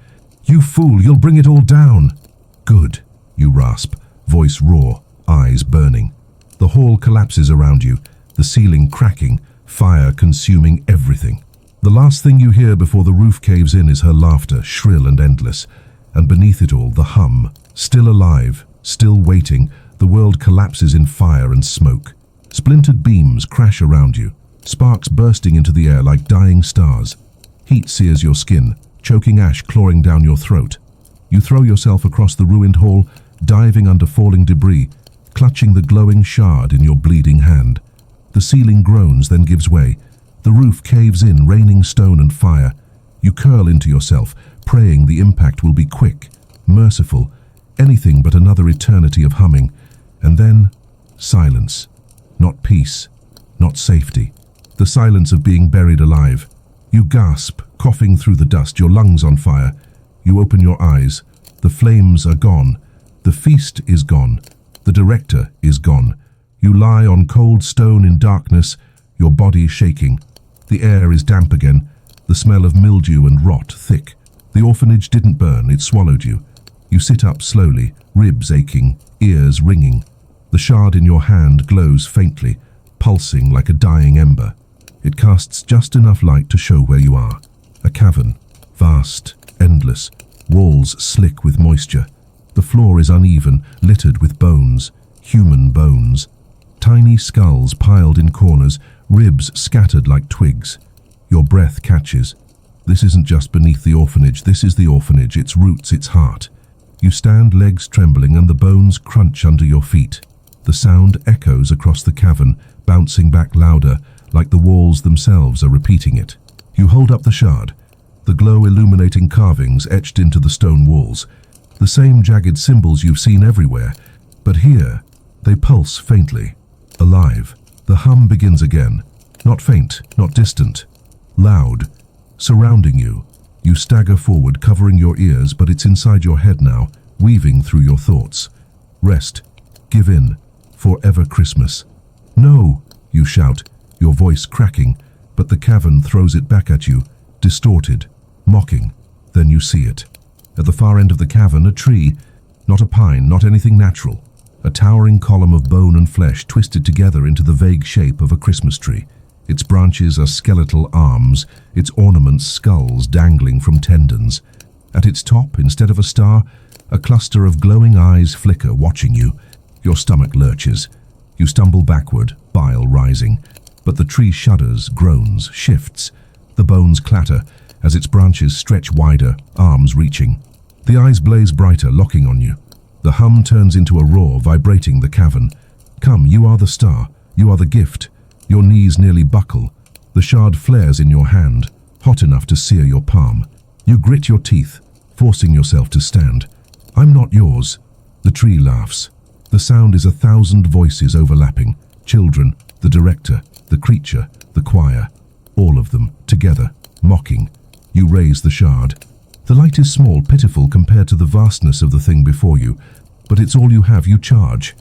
You fool, you'll bring it all down. Good, you rasp, voice raw, eyes burning. The hall collapses around you, the ceiling cracking, fire consuming everything. The last thing you hear before the roof caves in is her laughter, shrill and endless. And beneath it all, the hum, still alive, still waiting. The world collapses in fire and smoke. Splintered beams crash around you, sparks bursting into the air like dying stars. Heat sears your skin, choking ash clawing down your throat. You throw yourself across the ruined hall, diving under falling debris, clutching the glowing shard in your bleeding hand. The ceiling groans, then gives way. The roof caves in, raining stone and fire. You curl into yourself, praying the impact will be quick, merciful, anything but another eternity of humming. And then, silence. Not peace, not safety. The silence of being buried alive. You gasp, coughing through the dust, your lungs on fire. You open your eyes. The flames are gone. The feast is gone. The director is gone. You lie on cold stone in darkness, your body shaking. The air is damp again, the smell of mildew and rot thick. The orphanage didn't burn, it swallowed you. You sit up slowly, ribs aching, ears ringing. The shard in your hand glows faintly, pulsing like a dying ember. It casts just enough light to show where you are. A cavern, vast, endless, walls slick with moisture. The floor is uneven, littered with bones, human bones. Tiny skulls piled in corners, ribs scattered like twigs. Your breath catches. This isn't just beneath the orphanage, this is the orphanage, its roots, its heart. You stand, legs trembling, and the bones crunch under your feet. The sound echoes across the cavern, bouncing back louder, like the walls themselves are repeating it. You hold up the shard, the glow illuminating carvings etched into the stone walls. The same jagged symbols you've seen everywhere, but here, they pulse faintly. Alive. The hum begins again. Not faint, not distant. Loud. Surrounding you. You stagger forward, covering your ears, but it's inside your head now, weaving through your thoughts. Rest. Give in. Forever Christmas. No, you shout, your voice cracking, but the cavern throws it back at you, distorted, mocking. Then you see it. At the far end of the cavern, a tree. Not a pine, not anything natural. A towering column of bone and flesh twisted together into the vague shape of a Christmas tree. Its branches are skeletal arms, its ornaments skulls dangling from tendons. At its top, instead of a star, a cluster of glowing eyes flicker, watching you. Your stomach lurches. You stumble backward, bile rising. But the tree shudders, groans, shifts. The bones clatter as its branches stretch wider, arms reaching. The eyes blaze brighter, locking on you. The hum turns into a roar, vibrating the cavern. Come, you are the star. You are the gift. Your knees nearly buckle. The shard flares in your hand, hot enough to sear your palm. You grit your teeth, forcing yourself to stand. I'm not yours. The tree laughs. The sound is 1,000 voices overlapping. Children, the director, the creature, the choir. All of them, together, mocking. You raise the shard. The light is small, pitiful compared to the vastness of the thing before you, but it's all you have. You charge.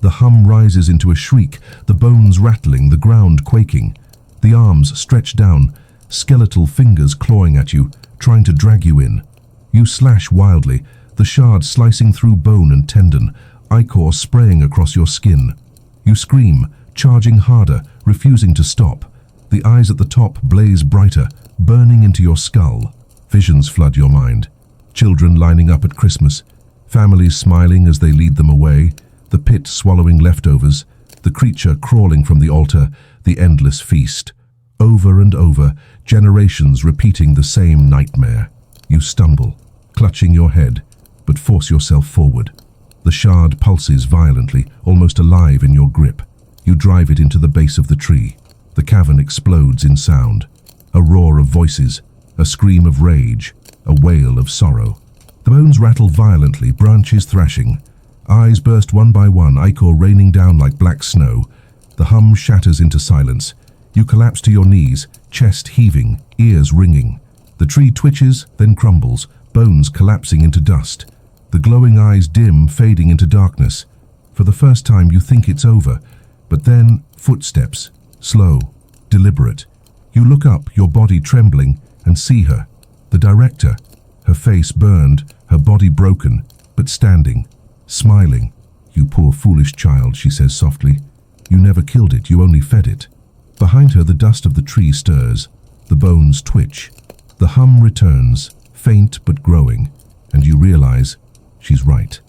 The hum rises into a shriek, the bones rattling, the ground quaking. The arms stretch down, skeletal fingers clawing at you, trying to drag you in. You slash wildly, the shard slicing through bone and tendon, ichor spraying across your skin. You scream, charging harder, refusing to stop. The eyes at the top blaze brighter, burning into your skull. Visions flood your mind. Children lining up at Christmas, families smiling as they lead them away, The pit swallowing leftovers, the creature crawling from the altar, the endless feast. Over and over, generations repeating the same nightmare. You stumble, clutching your head, but force yourself forward. The shard pulses violently, almost alive in your grip. You drive it into the base of the tree. The cavern explodes in sound. A roar of voices, a scream of rage, a wail of sorrow. The bones rattle violently, branches thrashing. Eyes burst one by one, ichor raining down like black snow. The hum shatters into silence. You collapse to your knees, chest heaving, ears ringing. The tree twitches, then crumbles, bones collapsing into dust. The glowing eyes dim, fading into darkness. For the first time you think it's over, but then footsteps, slow, deliberate. You look up, your body trembling, and see her. The director, her face burned, her body broken, but standing, smiling. "You poor foolish child," she says softly. "You never killed it, you only fed it." Behind her the dust of the tree stirs. The bones twitch. The hum returns, faint but growing, and you realize she's right.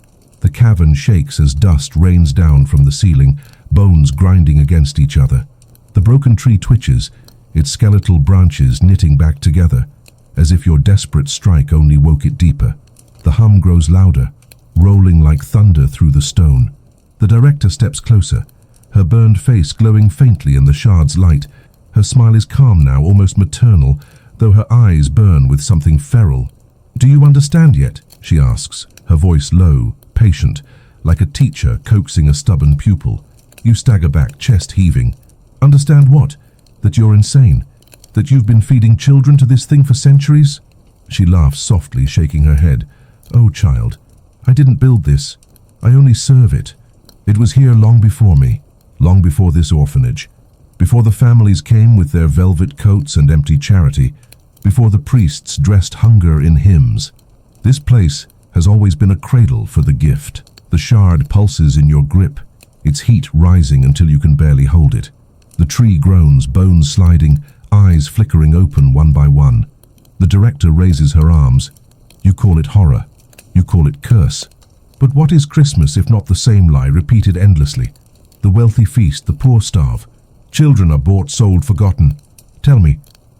The cavern shakes as dust rains down from the ceiling, bones grinding against each other. The broken tree twitches, its skeletal branches knitting back together, as if your desperate strike only woke it deeper. The hum grows louder, rolling like thunder through the stone. The director steps closer, her burned face glowing faintly in the shard's light. Her smile is calm now, almost maternal, though her eyes burn with something feral. "Do you understand yet?" she asks, her voice low, patient, like a teacher coaxing a stubborn pupil. You stagger back, chest heaving. "Understand what? That you're insane? That you've been feeding children to this thing for centuries?" She laughs softly, shaking her head. "Oh, child, I didn't build this. I only serve it. It was here long before me, long before this orphanage, before the families came with their velvet coats and empty charity, before the priests dressed hunger in hymns. This place has always been a cradle for the gift." The shard pulses in your grip, its heat rising until you can barely hold it. The tree groans, bones sliding, eyes flickering open one by one. The director raises her arms. "You call it horror. You call it curse. But what is Christmas if not the same lie repeated endlessly? The wealthy feast, the poor starve. Children are bought, sold, forgotten. Tell me,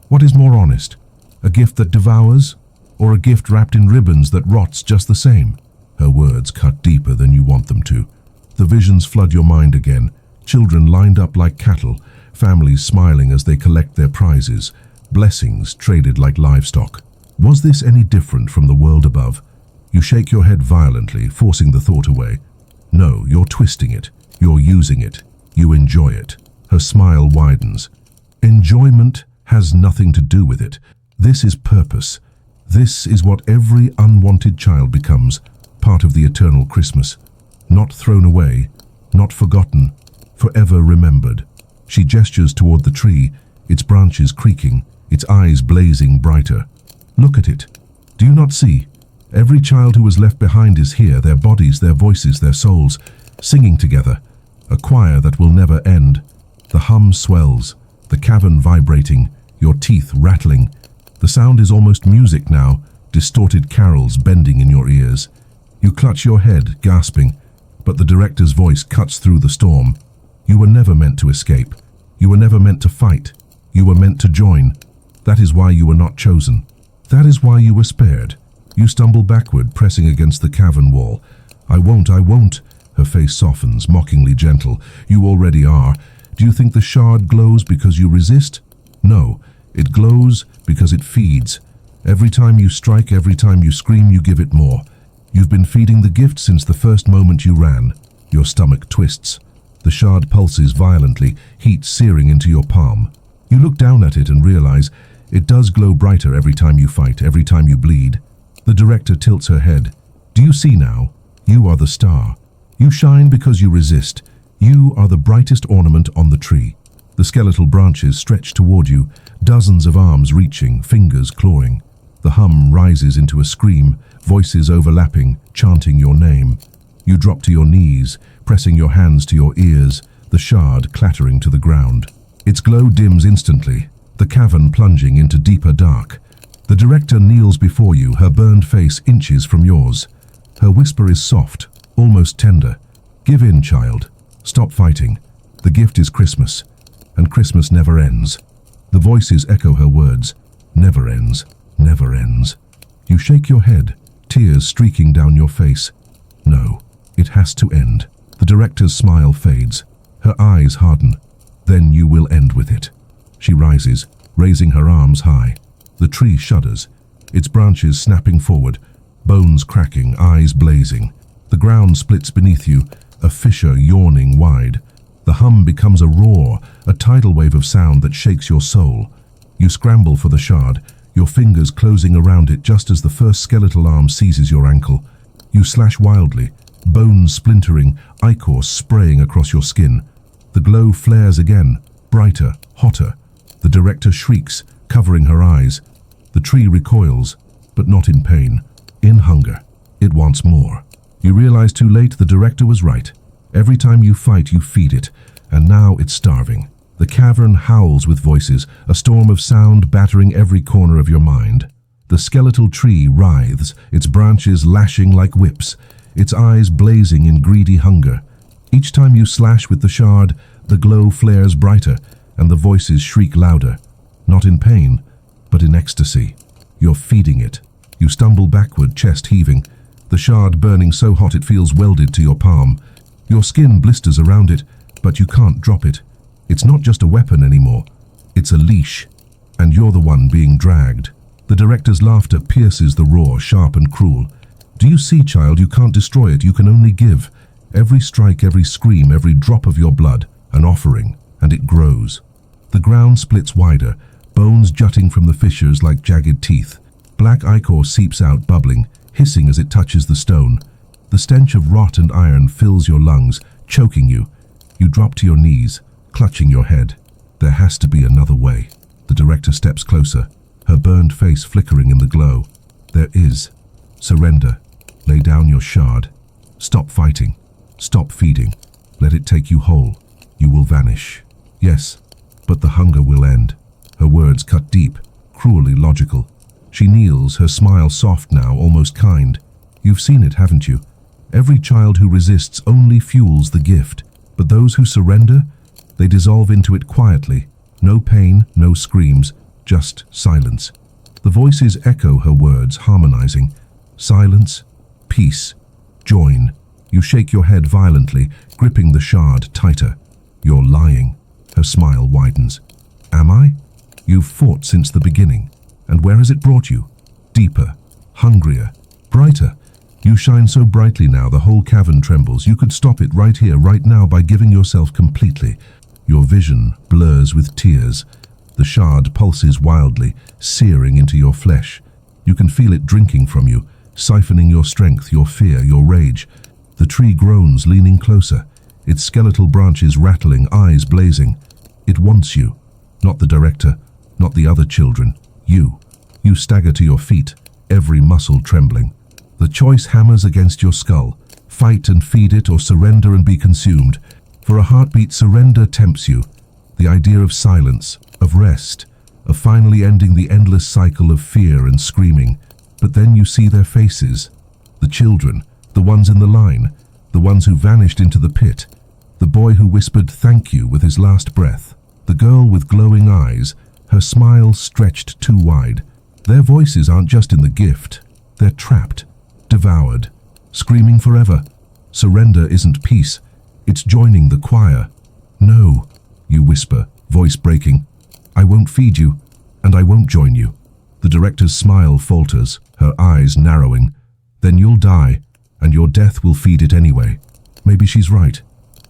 what is more honest? A gift that devours, or a gift wrapped in ribbons that rots just the same?" Her words cut deeper than you want them to. The visions flood your mind again. Children lined up like cattle, families smiling as they collect their prizes, blessings traded like livestock. Was this any different from the world above? You shake your head violently, forcing the thought away. No, you're twisting it. You're using it. You enjoy it. Her smile widens. Enjoyment has nothing to do with it. This is purpose. This is what every unwanted child becomes, part of the eternal Christmas. Not thrown away, not forgotten, forever remembered. She gestures toward the tree, its branches creaking, its eyes blazing brighter. "Look at it. Do you not see? Every child who was left behind is here, their bodies, their voices, their souls, singing together. A choir that will never end." The hum swells, the cavern vibrating, your teeth rattling. The sound is almost music now, distorted carols bending in your ears. You clutch your head, gasping, but the director's voice cuts through the storm. "You were never meant to escape. You were never meant to fight. You were meant to join. That is why you were not chosen. That is why you were spared." You stumble backward, pressing against the cavern wall. I won't." Her face softens, mockingly gentle. "You already are. Do you think the shard glows because you resist? No, it glows because it feeds. Every time you strike, every time you scream, you give it more. You've been feeding the gift since the first moment you ran." Your stomach twists. The shard pulses violently, heat searing into your palm. You look down at it and realize it does glow brighter every time you fight, every time you bleed. The director tilts her head. "Do you see now? You are the star. You shine because you resist. You are the brightest ornament on the tree." The skeletal branches stretch toward you, dozens of arms reaching, fingers clawing. The hum rises into a scream, voices overlapping, chanting your name. You drop to your knees, pressing your hands to your ears, the shard clattering to the ground. Its glow dims instantly, the cavern plunging into deeper dark. The director kneels before you, her burned face inches from yours. Her whisper is soft, almost tender. Give in, child. Stop fighting. The gift is Christmas, and Christmas never ends. The voices echo her words. Never ends, never ends. You shake your head, tears streaking down your face. No, it has to end. The director's smile fades. Her eyes harden. Then you will end with it. She rises, raising her arms high. The tree shudders, its branches snapping forward, bones cracking, eyes blazing. The ground splits beneath you, a fissure yawning wide. The hum becomes a roar, a tidal wave of sound that shakes your soul. You scramble for the shard, your fingers closing around it just as the first skeletal arm seizes your ankle. You slash wildly, bones splintering, ichor spraying across your skin. The glow flares again, brighter, hotter. The director shrieks, covering her eyes. The tree recoils, but not in pain, in hunger. It wants more. You realize too late the director was right. Every time you fight, you feed it, and now it's starving. The cavern howls with voices, a storm of sound battering every corner of your mind. The skeletal tree writhes, its branches lashing like whips, its eyes blazing in greedy hunger. Each time you slash with the shard, the glow flares brighter, and the voices shriek louder. Not in pain, but in ecstasy. You're feeding it. You stumble backward, chest heaving, the shard burning so hot it feels welded to your palm. Your skin blisters around it, but you can't drop it. It's not just a weapon anymore. It's a leash, and you're the one being dragged. The director's laughter pierces the roar, sharp and cruel. Do you see, child, you can't destroy it, you can only give. Every strike, every scream, every drop of your blood, an offering, and it grows. The ground splits wider, bones jutting from the fissures like jagged teeth. Black ichor seeps out, bubbling, hissing as it touches the stone. The stench of rot and iron fills your lungs, choking you. You drop to your knees, clutching your head. There has to be another way. The director steps closer, her burned face flickering in the glow. There is. Surrender. Lay down your shard. Stop fighting. Stop feeding. Let it take you whole. You will vanish. Yes, but the hunger will end. Her words cut deep, cruelly logical. She kneels, her smile soft now, almost kind. You've seen it, haven't you? Every child who resists only fuels the gift, but those who surrender, they dissolve into it quietly. No pain, no screams, just silence. The voices echo her words, harmonizing. Silence, peace, join. You shake your head violently, gripping the shard tighter. You're lying. Her smile widens. Am I? You've fought since the beginning. And where has it brought you? Deeper, hungrier, brighter. You shine so brightly now, the whole cavern trembles. You could stop it right here, right now, by giving yourself completely. Your vision blurs with tears. The shard pulses wildly, searing into your flesh. You can feel it drinking from you, siphoning your strength, your fear, your rage. The tree groans, leaning closer, its skeletal branches rattling, eyes blazing. It wants you, not the director, not the other children, you. You stagger to your feet, every muscle trembling. The choice hammers against your skull. Fight and feed it, or surrender and be consumed. For a heartbeat, surrender tempts you. The idea of silence, of rest, of finally ending the endless cycle of fear and screaming. But then you see their faces. The children, the ones in the line, the ones who vanished into the pit. The boy who whispered thank you with his last breath. The girl with glowing eyes, her smile stretched too wide. Their voices aren't just in the gift. They're trapped. Devoured, screaming forever. Surrender isn't peace, it's joining the choir. No, you whisper, voice breaking. I won't feed you, and I won't join you. The director's smile falters, her eyes narrowing. Then you'll die, and your death will feed it anyway. Maybe she's right.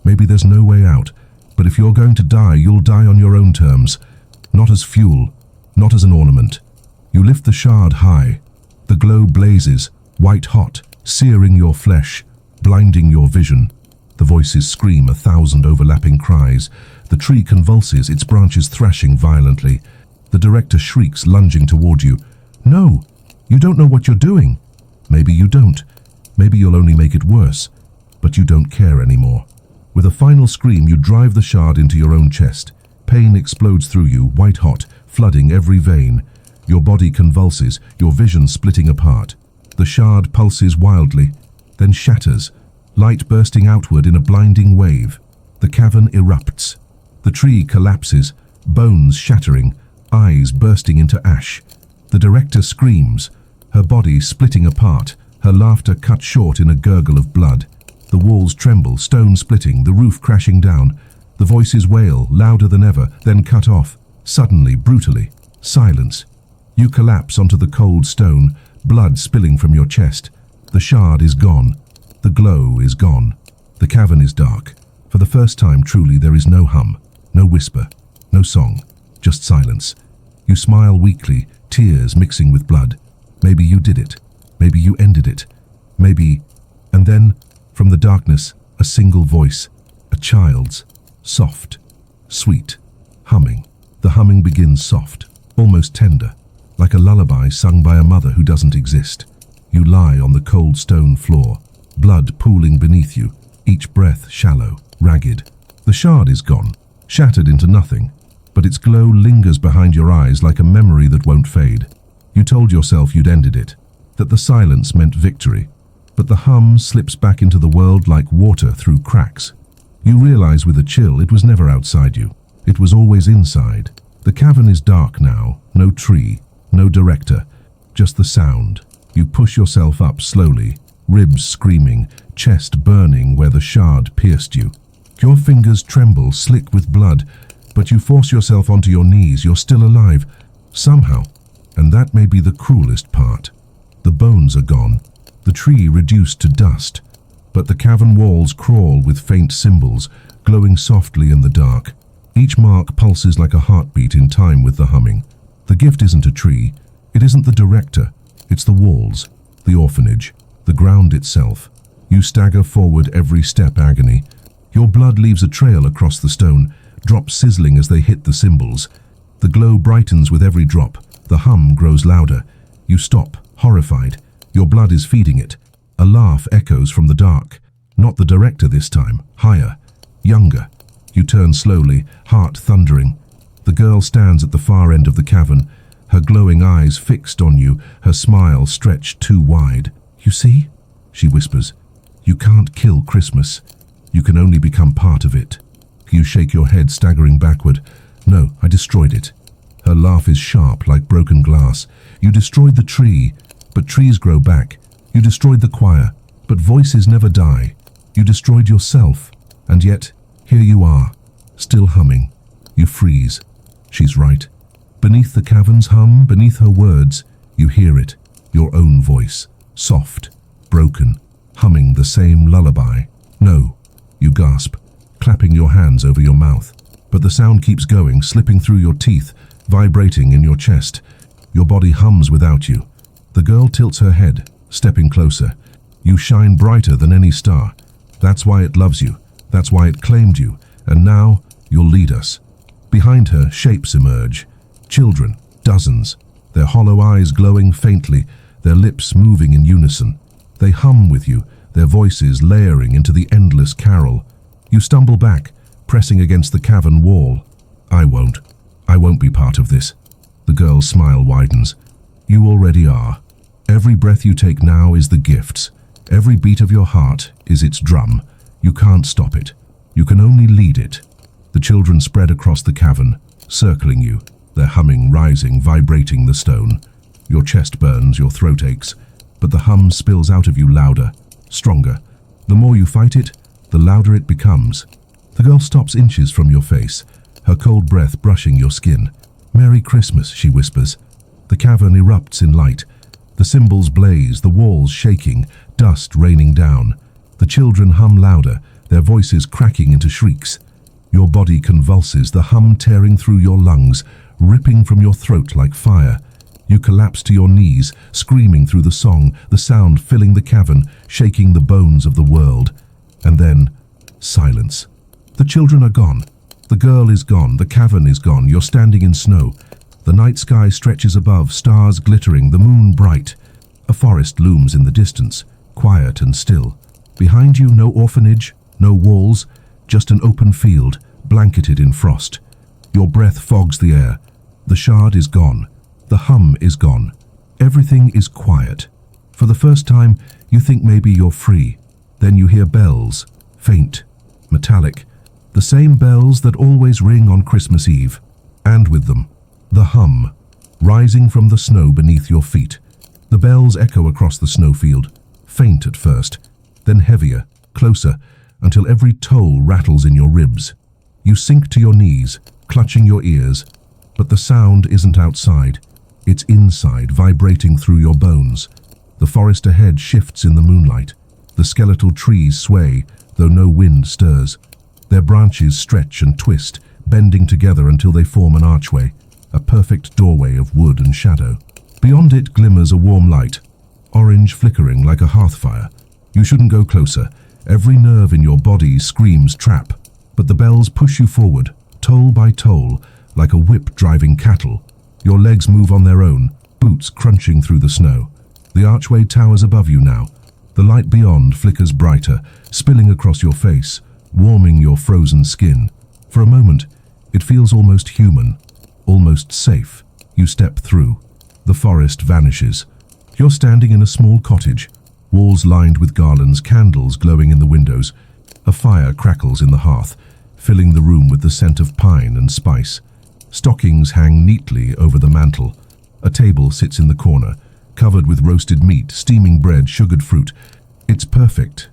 Maybe there's no way out. But if you're going to die, you'll die on your own terms. Not as fuel, not as an ornament. You lift the shard high. The glow blazes, white hot, searing your flesh, blinding your vision. The voices scream 1,000 overlapping cries. The tree convulses, its branches thrashing violently. The director shrieks, lunging toward you. No, you don't know what you're doing. Maybe you don't. Maybe you'll only make it worse. But you don't care anymore. With a final scream, you drive the shard into your own chest. Pain explodes through you, white hot, flooding every vein. Your body convulses, your vision splitting apart. The shard pulses wildly, then shatters, light bursting outward in a blinding wave. The cavern erupts. The tree collapses, bones shattering, eyes bursting into ash. The director screams, her body splitting apart, her laughter cut short in a gurgle of blood. The walls tremble, stone splitting, the roof crashing down. The voices wail, louder than ever, then cut off. Suddenly, brutally. Silence. You collapse onto the cold stone, blood spilling from your chest. The shard is gone. The glow is gone. The cavern is dark. For the first time, truly, there is no hum, no whisper, no song, just silence. You smile weakly, tears mixing with blood. Maybe you did it. Maybe you ended it. Maybe... And then, from the darkness, a single voice, a child's, soft, sweet, humming. The humming begins soft, almost tender, like a lullaby sung by a mother who doesn't exist. You lie on the cold stone floor, blood pooling beneath you, each breath shallow, ragged. The shard is gone, shattered into nothing, but its glow lingers behind your eyes like a memory that won't fade. You told yourself you'd ended it, that the silence meant victory, but the hum slips back into the world like water through cracks. You realize with a chill it was never outside you. It was always inside. The cavern is dark now, no tree, no director, just the sound. You push yourself up slowly, ribs screaming, chest burning where the shard pierced you. Your fingers tremble, slick with blood, but you force yourself onto your knees. You're still alive, somehow, and that may be the cruelest part. The bones are gone, the tree reduced to dust, but the cavern walls crawl with faint symbols, glowing softly in the dark. Each mark pulses like a heartbeat in time with the humming. The gift isn't a tree, it isn't the director, it's the walls, the orphanage, the ground itself. You stagger forward every step, agony. Your blood leaves a trail across the stone, drops sizzling as they hit the symbols. The glow brightens with every drop, the hum grows louder. You stop, horrified. Your blood is feeding it. A laugh echoes from the dark. Not the director this time, higher, younger. You turn slowly, heart thundering. The girl stands at the far end of the cavern, her glowing eyes fixed on you, her smile stretched too wide. You see? She whispers. You can't kill Christmas. You can only become part of it. You shake your head, staggering backward. No, I destroyed it. Her laugh is sharp like broken glass. You destroyed the tree, but trees grow back. You destroyed the choir, but voices never die. You destroyed yourself, and yet, here you are, still humming. You freeze. She's right. Beneath the cavern's hum, beneath her words, you hear it, your own voice, soft, broken, humming the same lullaby. No, you gasp, clapping your hands over your mouth. But the sound keeps going, slipping through your teeth, vibrating in your chest. Your body hums without you. The girl tilts her head, stepping closer. You shine brighter than any star. That's why it loves you. That's why it claimed you. And now, you'll lead us. Behind her, shapes emerge. Children, dozens. Their hollow eyes glowing faintly, their lips moving in unison. They hum with you, their voices layering into the endless carol. You stumble back, pressing against the cavern wall. I won't be part of this. The girl's smile widens. You already are. Every breath you take now is the gift's. Every beat of your heart is its drum. You can't stop it. You can only lead it. The children spread across the cavern, circling you, their humming rising, vibrating the stone. Your chest burns, your throat aches, but the hum spills out of you louder, stronger. The more you fight it, the louder it becomes. The girl stops inches from your face, her cold breath brushing your skin. Merry Christmas, she whispers. The cavern erupts in light. The symbols blaze, the walls shaking, dust raining down. The children hum louder, their voices cracking into shrieks. Your body convulses, the hum tearing through your lungs, ripping from your throat like fire. You collapse to your knees, screaming through the song, the sound filling the cavern, shaking the bones of the world. And then, silence. The children are gone. The girl is gone, the cavern is gone, you're standing in snow. The night sky stretches above, stars glittering, the moon bright. A forest looms in the distance, quiet and still. Behind you, no orphanage, no walls, just an open field, blanketed in frost. Your breath fogs the air. The shard is gone. The hum is gone. Everything is quiet. For the first time, you think maybe you're free. Then you hear bells, faint, metallic, the same bells that always ring on Christmas Eve, and with them, the hum, rising from the snow beneath your feet. The bells echo across the snowfield, faint at first, then heavier, closer, until every toll rattles in your ribs. You sink to your knees, clutching your ears, but the sound isn't outside. It's inside, vibrating through your bones. The forest ahead shifts in the moonlight. The skeletal trees sway, though no wind stirs. Their branches stretch and twist, bending together until they form an archway, a perfect doorway of wood and shadow. Beyond it glimmers a warm light, orange flickering like a hearth fire. You shouldn't go closer. Every nerve in your body screams trap. But the bells push you forward, toll by toll, like a whip driving cattle. Your legs move on their own, boots crunching through the snow. The archway towers above you now. The light beyond flickers brighter, spilling across your face, warming your frozen skin. For a moment, it feels almost human, almost safe. You step through. The forest vanishes. You're standing in a small cottage, walls lined with garlands, candles glowing in the windows. A fire crackles in the hearth, filling the room with the scent of pine and spice. Stockings hang neatly over the mantel. A table sits in the corner, covered with roasted meat, steaming bread, sugared fruit. It's perfect.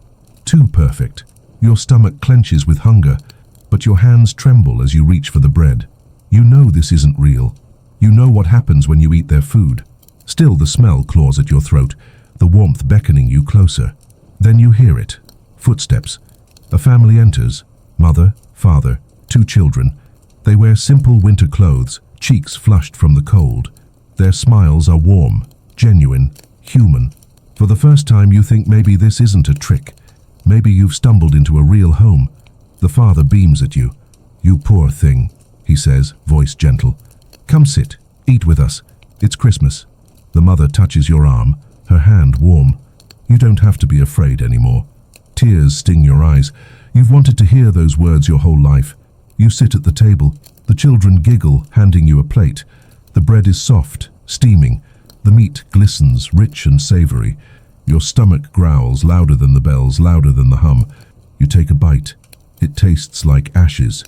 Too perfect. Your stomach clenches with hunger, but your hands tremble as you reach for the bread. You know this isn't real. You know what happens when you eat their food. Still, the smell claws at your throat, the warmth beckoning you closer. Then you hear it. Footsteps. A family enters. Mother, father, 2 children. They wear simple winter clothes, cheeks flushed from the cold. Their smiles are warm, genuine, human. For the first time you think maybe this isn't a trick. Maybe you've stumbled into a real home. The father beams at you. "You poor thing," he says, voice gentle. "Come sit, eat with us. It's Christmas." The mother touches your arm, her hand warm. You don't have to be afraid anymore. Tears sting your eyes. You've wanted to hear those words your whole life. You sit at the table. The children giggle, handing you a plate. The bread is soft, steaming. The meat glistens, rich and savory. Your stomach growls, louder than the bells, louder than the hum. You take a bite. It tastes like ashes.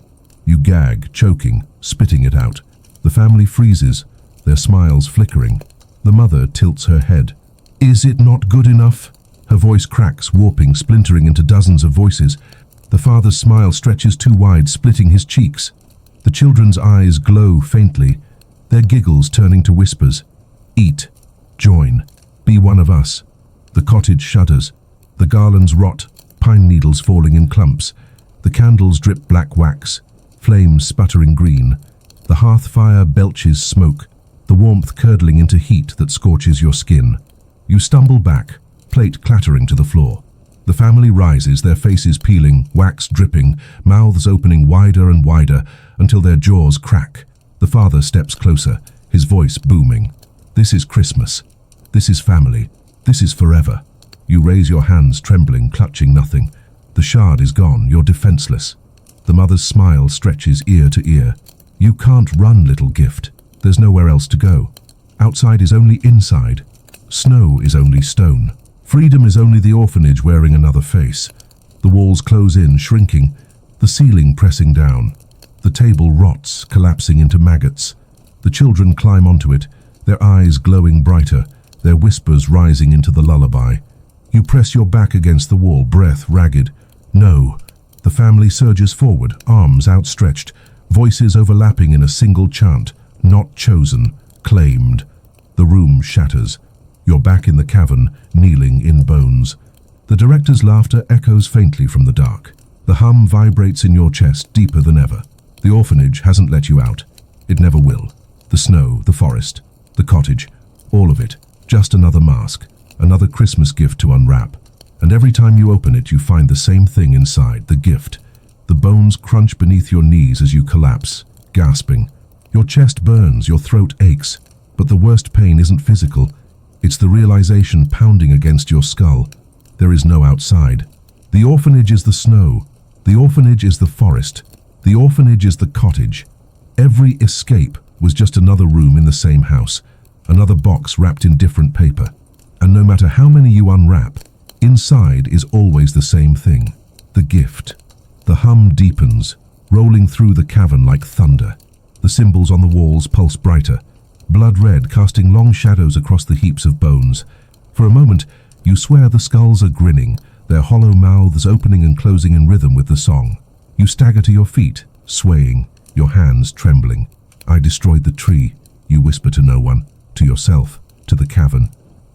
You gag, choking, spitting it out. The family freezes, their smiles flickering. The mother tilts her head. "Is it not good enough?" Her voice cracks, warping, splintering into dozens of voices. The father's smile stretches too wide, splitting his cheeks. The children's eyes glow faintly, their giggles turning to whispers. "Eat. Join. Be one of us." The cottage shudders. The garlands rot, pine needles falling in clumps. The candles drip black wax, flames sputtering green. The hearth fire belches smoke, the warmth curdling into heat that scorches your skin. You stumble back, plate clattering to the floor. The family rises, their faces peeling, wax dripping, mouths opening wider and wider until their jaws crack. The father steps closer, his voice booming. "This is Christmas. This is family. This is forever." You raise your hands, trembling, clutching nothing. The shard is gone, you're defenseless. The mother's smile stretches ear to ear. You can't run, little gift. There's nowhere else to go. Outside is only inside. Snow is only stone. Freedom is only the orphanage wearing another face. The walls close in, shrinking. The ceiling pressing down. The table rots, collapsing into maggots. The children climb onto it, their eyes glowing brighter, their whispers rising into the lullaby. You press your back against the wall, breath ragged. No. The family surges forward, arms outstretched, voices overlapping in a single chant. Not chosen, claimed. The room shatters. You're back in the cavern, kneeling in bones. The director's laughter echoes faintly from the dark. The hum vibrates in your chest, deeper than ever. The orphanage hasn't let you out. It never will. The snow, the forest, the cottage, all of it. Just another mask, another Christmas gift to unwrap. And every time you open it, you find the same thing inside, the gift. The bones crunch beneath your knees as you collapse, gasping. Your chest burns, your throat aches, but the worst pain isn't physical. It's the realization pounding against your skull. There is no outside. The orphanage is the snow. The orphanage is the forest. The orphanage is the cottage. Every escape was just another room in the same house, another box wrapped in different paper. And no matter how many you unwrap, Inside is always the same thing, the gift. The hum deepens, rolling through the cavern like thunder. The symbols on the walls pulse brighter, blood red, casting long shadows across the heaps of bones. For a moment, you swear the skulls are grinning, their hollow mouths opening and closing in rhythm with the song. You stagger to your feet, swaying, your hands trembling. I destroyed the tree, you whisper to no one, to yourself, to the cavern.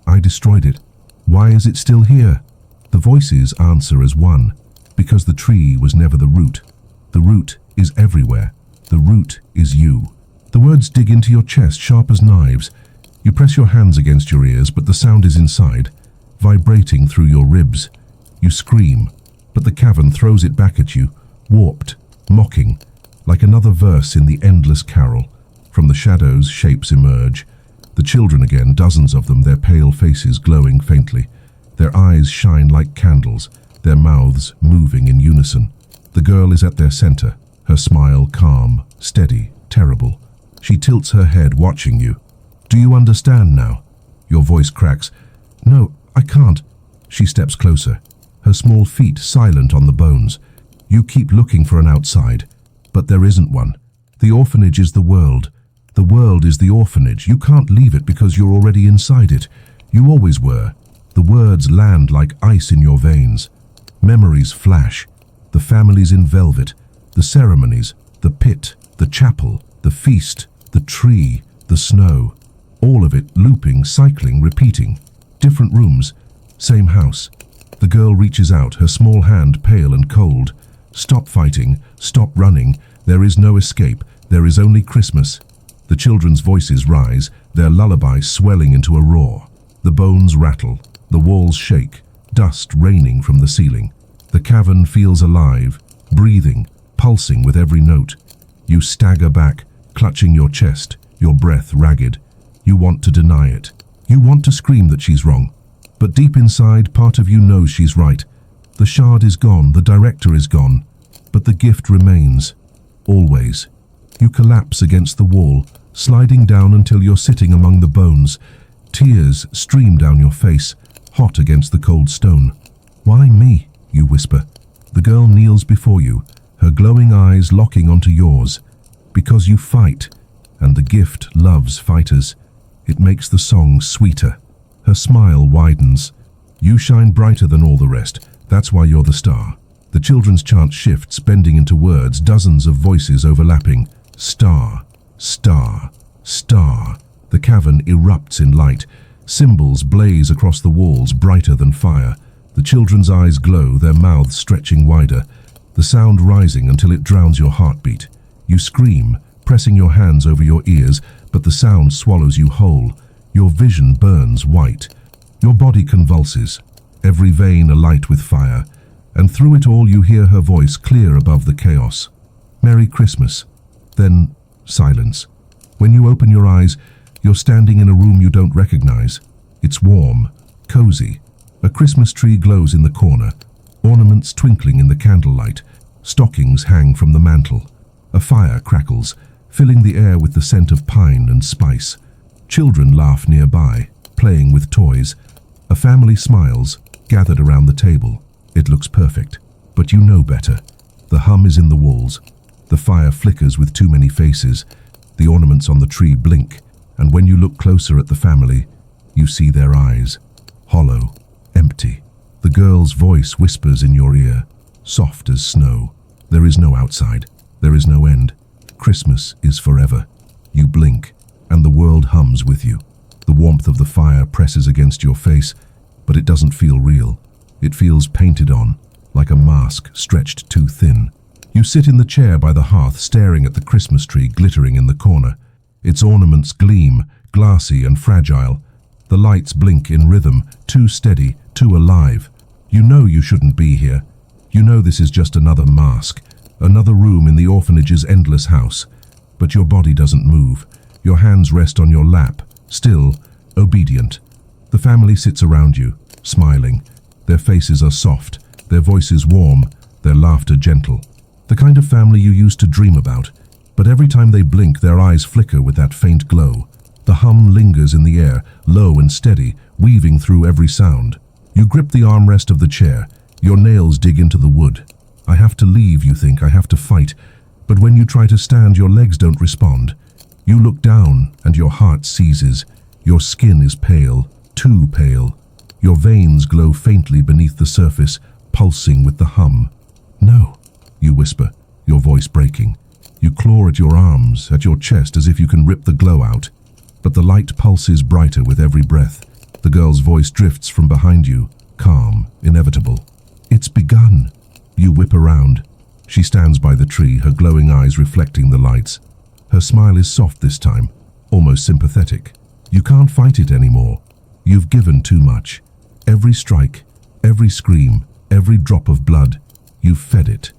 I destroyed it. Why is it still here? The voices answer as one, because the tree was never the root. The root is everywhere. The root is you. The words dig into your chest, sharp as knives. You press your hands against your ears, but the sound is inside, vibrating through your ribs. You scream, but the cavern throws it back at you, warped, mocking, like another verse in the endless carol. From the shadows, shapes emerge. The children again, dozens of them, their pale faces glowing faintly. Their eyes shine like candles, their mouths moving in unison. The girl is at their center, her smile calm, steady, terrible. She tilts her head, watching you. Do you understand now? Your voice cracks. No, I can't. She steps closer, her small feet silent on the bones. You keep looking for an outside, but there isn't one. The orphanage is the world. The world is the orphanage. You can't leave it because you're already inside it. You always were. The words land like ice in your veins. Memories flash. The families in velvet, the ceremonies, the pit, the chapel, the feast, the tree, the snow. All of it looping, cycling, repeating. Different rooms, same house. The girl reaches out, her small hand pale and cold. Stop fighting, stop running. There is no escape. There is only Christmas. The children's voices rise, their lullaby swelling into a roar. The bones rattle, the walls shake, dust raining from the ceiling. The cavern feels alive, breathing, pulsing with every note. You stagger back, clutching your chest, your breath ragged. You want to deny it. You want to scream that she's wrong. But deep inside, part of you knows she's right. The shard is gone, the director is gone. But the gift remains. Always. You collapse against the wall, sliding down until you're sitting among the bones. Tears stream down your face, hot against the cold stone. Why me? You whisper. The girl kneels before you, her glowing eyes locking onto yours. Because you fight, and the gift loves fighters. It makes the song sweeter. Her smile widens. You shine brighter than all the rest. That's why you're the star. The children's chant shifts, bending into words, dozens of voices overlapping. Star, star, star. The cavern erupts in light. Symbols blaze across the walls, brighter than fire. The children's eyes glow, their mouths stretching wider. The sound rising until it drowns your heartbeat. You scream, pressing your hands over your ears, but the sound swallows you whole. Your vision burns white. Your body convulses, every vein alight with fire. And through it all you hear her voice clear above the chaos. Merry Christmas. Then silence. When you open your eyes, you're standing in a room you don't recognize. It's warm, cozy. A Christmas tree glows in the corner, ornaments twinkling in the candlelight. Stockings hang from the mantel. A fire crackles, filling the air with the scent of pine and spice. Children laugh nearby, playing with toys. A family smiles, gathered around the table. It looks perfect, but you know better. The hum is in the walls. The fire flickers with too many faces. The ornaments on the tree blink, and when you look closer at the family, you see their eyes, hollow, empty. The girl's voice whispers in your ear, soft as snow. There is no outside. There is no end. Christmas is forever. You blink, and the world hums with you. The warmth of the fire presses against your face, but it doesn't feel real. It feels painted on, like a mask stretched too thin. You sit in the chair by the hearth, staring at the Christmas tree glittering in the corner. Its ornaments gleam, glassy and fragile. The lights blink in rhythm, too steady, too alive. You know you shouldn't be here. You know this is just another mask, another room in the orphanage's endless house. But your body doesn't move. Your hands rest on your lap, still, obedient. The family sits around you, smiling. Their faces are soft, their voices warm, their laughter gentle. The kind of family you used to dream about. But every time they blink, their eyes flicker with that faint glow. The hum lingers in the air, low and steady, weaving through every sound. You grip the armrest of the chair. Your nails dig into the wood. I have to leave, you think. I have to fight. But when you try to stand, your legs don't respond. You look down, and your heart seizes. Your skin is pale, too pale. Your veins glow faintly beneath the surface, pulsing with the hum. No, you whisper, your voice breaking. You claw at your arms, at your chest, as if you can rip the glow out. But the light pulses brighter with every breath. The girl's voice drifts from behind you, calm, inevitable. It's begun. You whip around. She stands by the tree, her glowing eyes reflecting the lights. Her smile is soft this time, almost sympathetic. You can't fight it anymore. You've given too much. Every strike, every scream, every drop of blood, you've fed it.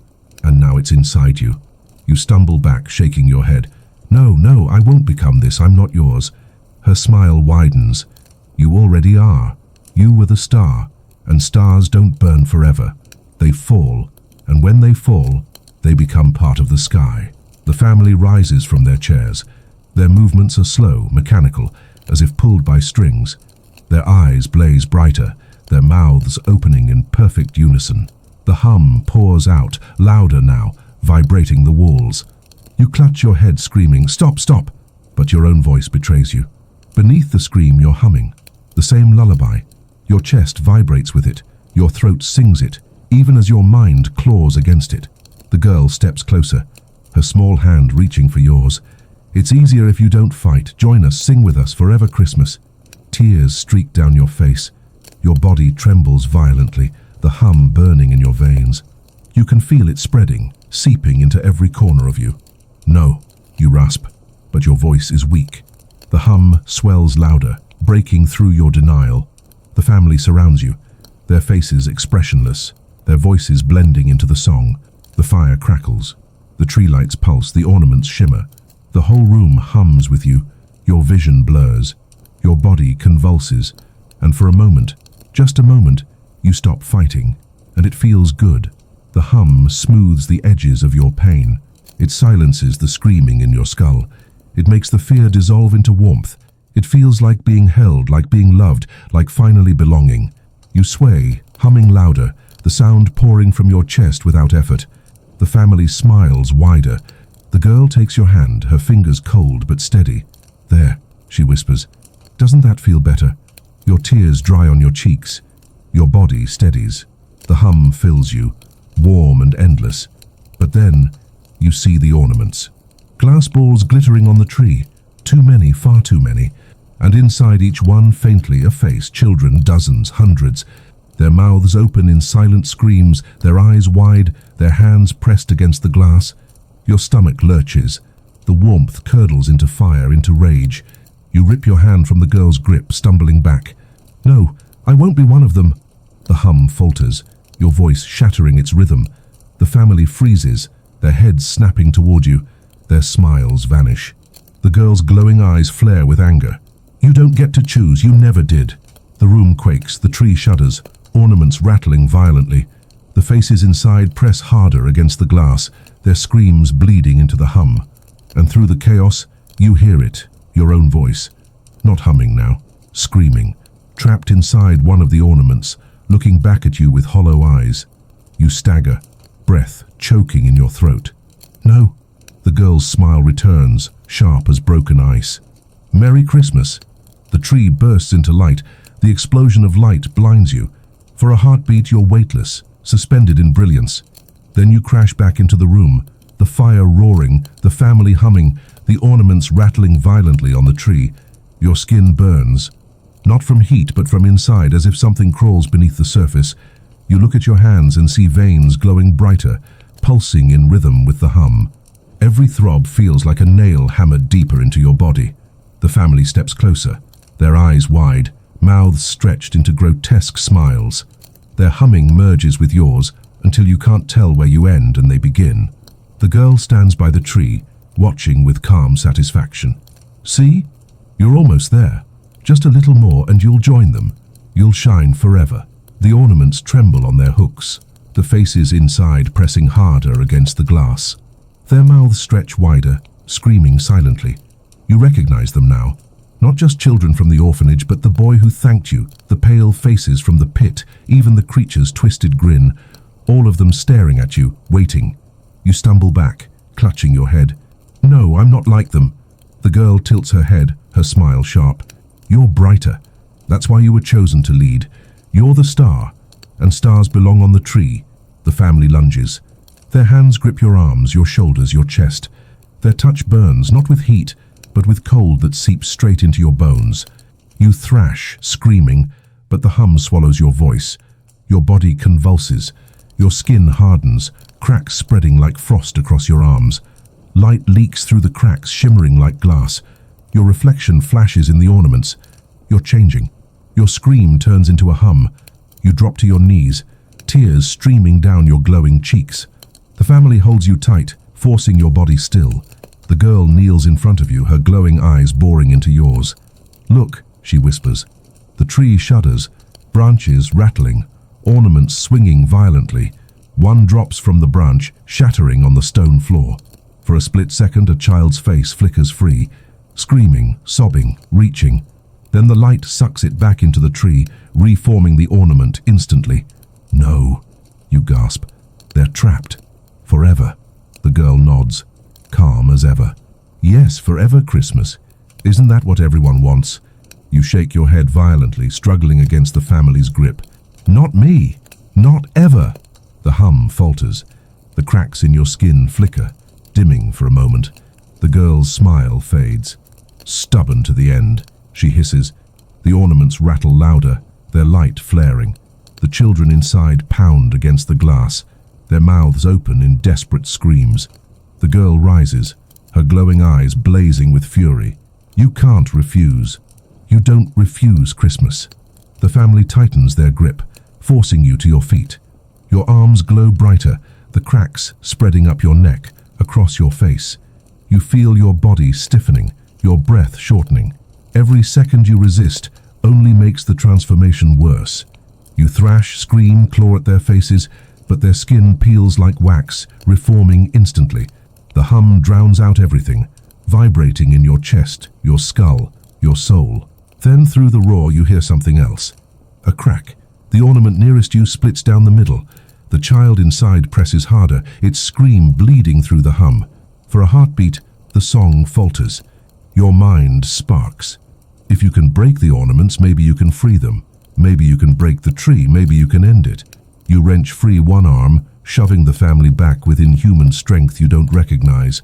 And now it's inside you. You stumble back, shaking your head. No, I won't become this. I'm not yours. Her smile widens. You already are. You were the star, and stars don't burn forever. They fall, and when they fall, they become part of the sky. The family rises from their chairs. Their movements are slow, mechanical, as if pulled by strings. Their eyes blaze brighter, their mouths opening in perfect unison. The hum pours out, louder now, vibrating the walls. You clutch your head, screaming, "Stop, stop!" But your own voice betrays you. Beneath the scream, you're humming. The same lullaby. Your chest vibrates with it. Your throat sings it, even as your mind claws against it. The girl steps closer, her small hand reaching for yours. It's easier if you don't fight. Join us, sing with us, forever Christmas. Tears streak down your face. Your body trembles violently, the hum burning in your veins. You can feel it spreading, seeping into every corner of you. No, you rasp, but your voice is weak. The hum swells louder, breaking through your denial. The family surrounds you, their faces expressionless, their voices blending into the song. The fire crackles. The tree lights pulse, the ornaments shimmer. The whole room hums with you. Your vision blurs. Your body convulses. And for a moment, just a moment, you stop fighting. And it feels good. The hum smooths the edges of your pain. It silences the screaming in your skull. It makes the fear dissolve into warmth. It feels like being held, like being loved, like finally belonging. You sway, humming louder, the sound pouring from your chest without effort. The family smiles wider. The girl takes your hand, her fingers cold but steady. "There," she whispers. "Doesn't that feel better?" Your tears dry on your cheeks. Your body steadies. The hum fills you, warm and endless. But then, you see the ornaments. Glass balls glittering on the tree. Too many, far too many. And inside each one, faintly, a face, children, dozens, hundreds. Their mouths open in silent screams, their eyes wide, their hands pressed against the glass. Your stomach lurches. The warmth curdles into fire, into rage. You rip your hand from the girl's grip, stumbling back. "No, I won't be one of them." The hum falters, your voice shattering its rhythm. The family freezes, their heads snapping toward you. Their smiles vanish. The girl's glowing eyes flare with anger. "You don't get to choose, you never did." The room quakes, the tree shudders, ornaments rattling violently. The faces inside press harder against the glass, their screams bleeding into the hum. And through the chaos, you hear it, your own voice. Not humming now, screaming, trapped inside one of the ornaments, looking back at you with hollow eyes. You stagger, breath choking in your throat. "No." The girl's smile returns, sharp as broken ice. "Merry Christmas." The tree bursts into light. The explosion of light blinds you. For a heartbeat, you're weightless, suspended in brilliance. Then you crash back into the room, the fire roaring, the family humming, the ornaments rattling violently on the tree. Your skin burns, not from heat but from inside, as if something crawls beneath the surface. You look at your hands and see veins glowing brighter, pulsing in rhythm with the hum. Every throb feels like a nail hammered deeper into your body. The family steps closer, their eyes wide, mouths stretched into grotesque smiles. Their humming merges with yours until you can't tell where you end and they begin. The girl stands by the tree, watching with calm satisfaction. "See? You're almost there. Just a little more and you'll join them. You'll shine forever." The ornaments tremble on their hooks, the faces inside pressing harder against the glass. Their mouths stretch wider, screaming silently. You recognize them now. Not just children from the orphanage, but the boy who thanked you, the pale faces from the pit, even the creature's twisted grin, all of them staring at you, waiting. You stumble back, clutching your head. No, I'm not like them. The girl tilts her head, her smile sharp. You're brighter. That's why you were chosen to lead. You're the star, and stars belong on the tree. The family lunges. Their hands grip your arms, your shoulders, your chest. Their touch burns, not with heat, but with cold that seeps straight into your bones. You thrash, screaming, but the hum swallows your voice. Your body convulses. Your skin hardens, cracks spreading like frost across your arms. Light leaks through the cracks, shimmering like glass. Your reflection flashes in the ornaments. You're changing. Your scream turns into a hum. You drop to your knees, tears streaming down your glowing cheeks. The family holds you tight, forcing your body still. The girl kneels in front of you, her glowing eyes boring into yours. Look, she whispers. The tree shudders, branches rattling, ornaments swinging violently. One drops from the branch, shattering on the stone floor. For a split second, a child's face flickers free, screaming, sobbing, reaching. Then the light sucks it back into the tree, reforming the ornament instantly. No, you gasp. They're trapped. Forever. The girl nods, calm as ever. Yes, forever Christmas. Isn't that what everyone wants? You shake your head violently, struggling against the family's grip. Not me. Not ever. The hum falters. The cracks in your skin flicker, dimming for a moment. The girl's smile fades. Stubborn to the end, she hisses. The ornaments rattle louder, their light flaring. The children inside pound against the glass, their mouths open in desperate screams. The girl rises, her glowing eyes blazing with fury. You can't refuse. You don't refuse Christmas. The family tightens their grip, forcing you to your feet. Your arms glow brighter, the cracks spreading up your neck, across your face. You feel your body stiffening, your breath shortening. Every second you resist only makes the transformation worse. You thrash, scream, claw at their faces, but their skin peels like wax, reforming instantly. The hum drowns out everything, vibrating in your chest, your skull, your soul. Then through the roar you hear something else. A crack. The ornament nearest you splits down the middle. The child inside presses harder, its scream bleeding through the hum. For a heartbeat, the song falters. Your mind sparks. If you can break the ornaments, maybe you can free them. Maybe you can break the tree, maybe you can end it. You wrench free one arm, shoving the family back with inhuman strength you don't recognize.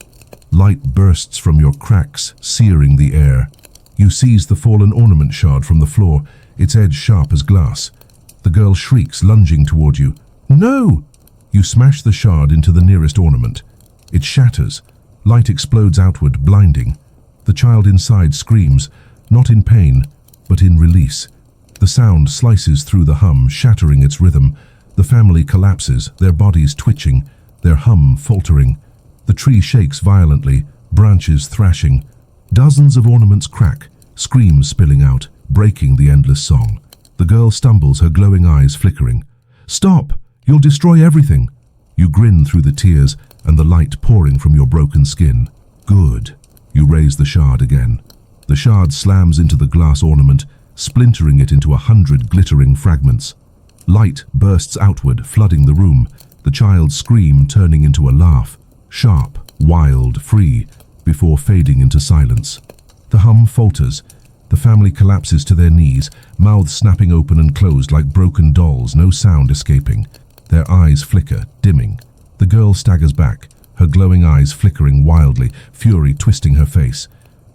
Light bursts from your cracks, searing the air. You seize the fallen ornament shard from the floor, its edge sharp as glass. The girl shrieks, lunging toward you. No! You smash the shard into the nearest ornament. It shatters. Light explodes outward, blinding. The child inside screams, not in pain, but in release. The sound slices through the hum, shattering its rhythm. The family collapses, their bodies twitching, their hum faltering. The tree shakes violently, branches thrashing. Dozens of ornaments crack, screams spilling out, breaking the endless song. The girl stumbles, her glowing eyes flickering. Stop! You'll destroy everything! You grin through the tears and the light pouring from your broken skin. Good. You raise the shard again. The shard slams into the glass ornament, splintering it into 100 glittering fragments. Light bursts outward, flooding the room, the child's scream turning into a laugh, sharp, wild, free, before fading into silence. The hum falters. The family collapses to their knees, mouths snapping open and closed like broken dolls, no sound escaping. Their eyes flicker, dimming. The girl staggers back, her glowing eyes flickering wildly, fury twisting her face.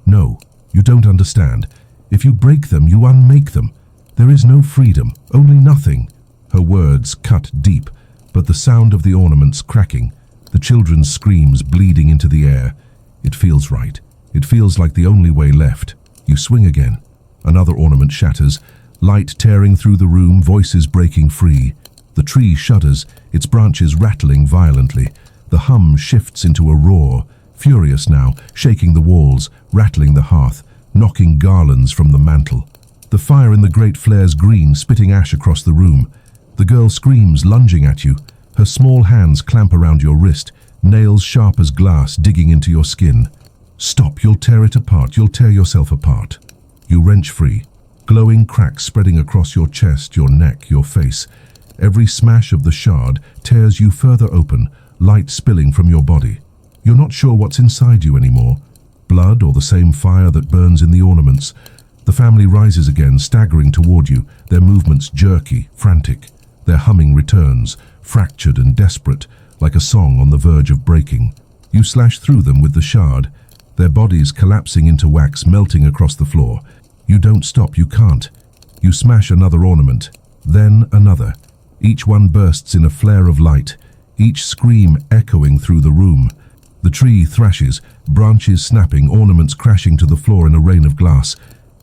No, you don't understand. If you break them, you unmake them. There is no freedom, only nothing. Her words cut deep, but the sound of the ornaments cracking, the children's screams bleeding into the air. It feels right. It feels like the only way left. You swing again. Another ornament shatters, light tearing through the room, voices breaking free. The tree shudders, its branches rattling violently. The hum shifts into a roar, furious now, shaking the walls, rattling the hearth, knocking garlands from the mantel. The fire in the grate flares green, spitting ash across the room. The girl screams, lunging at you. Her small hands clamp around your wrist, nails sharp as glass digging into your skin. Stop, you'll tear it apart, you'll tear yourself apart. You wrench free, glowing cracks spreading across your chest, your neck, your face. Every smash of the shard tears you further open, light spilling from your body. You're not sure what's inside you anymore. Blood or the same fire that burns in the ornaments. The family rises again, staggering toward you, their movements jerky, frantic. Their humming returns, fractured and desperate, like a song on the verge of breaking. You slash through them with the shard, their bodies collapsing into wax, melting across the floor. You don't stop, you can't. You smash another ornament, then another. Each one bursts in a flare of light, each scream echoing through the room. The tree thrashes, branches snapping, ornaments crashing to the floor in a rain of glass.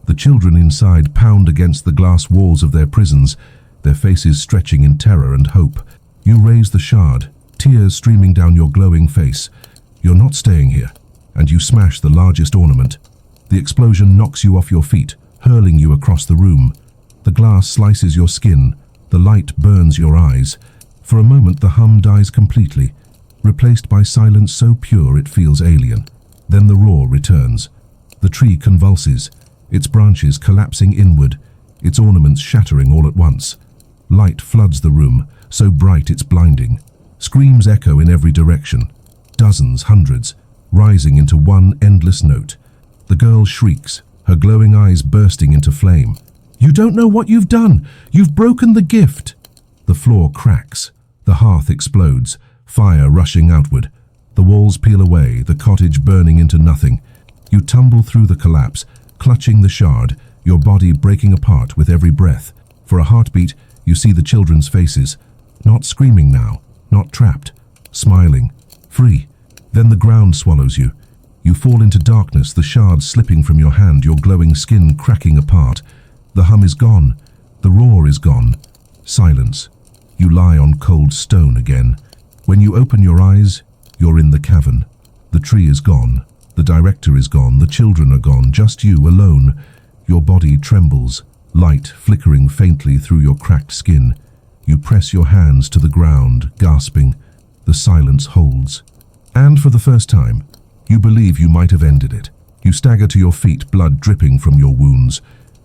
The children inside pound against the glass walls of their prisons, their faces stretching in terror and hope. You raise the shard, tears streaming down your glowing face. You're not staying here, and you smash the largest ornament. The explosion knocks you off your feet, hurling you across the room. The glass slices your skin, the light burns your eyes. For a moment the hum dies completely, replaced by silence so pure it feels alien. Then the roar returns. The tree convulses, its branches collapsing inward, its ornaments shattering all at once. Light floods the room, so bright it's blinding. Screams echo in every direction, dozens, hundreds, rising into one endless note. The girl shrieks, her glowing eyes bursting into flame. "You don't know what you've done! You've broken the gift!" The floor cracks, the hearth explodes, fire rushing outward. The walls peel away, the cottage burning into nothing. You tumble through the collapse, clutching the shard, your body breaking apart with every breath. For a heartbeat, you see the children's faces, not screaming now, not trapped, smiling, free. Then the ground swallows you. You fall into darkness, the shard slipping from your hand, your glowing skin cracking apart. The hum is gone, the roar is gone. Silence. You lie on cold stone again. When you open your eyes, you're in the cavern. The tree is gone, the director is gone, the children are gone, just you alone. Your body trembles, light flickering faintly through your cracked skin. You press your hands to the ground, gasping. The silence holds. And for the first time, you believe you might have ended it. You stagger to your feet, blood dripping from your wounds,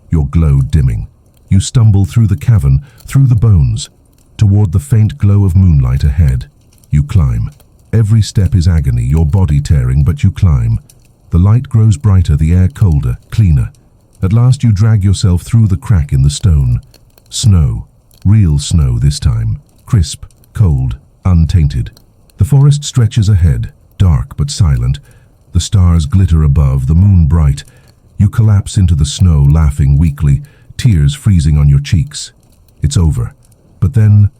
your glow dimming. You stumble through the cavern, through the bones, toward the faint glow of moonlight ahead. You climb. Every step is agony, your body tearing, but you climb. The light grows brighter, the air colder, cleaner. At last you drag yourself through the crack in the stone. Snow. Real snow this time. Crisp, cold, untainted. The forest stretches ahead, dark but silent. The stars glitter above, the moon bright. You collapse into the snow, laughing weakly, tears freezing on your cheeks. It's over. But then,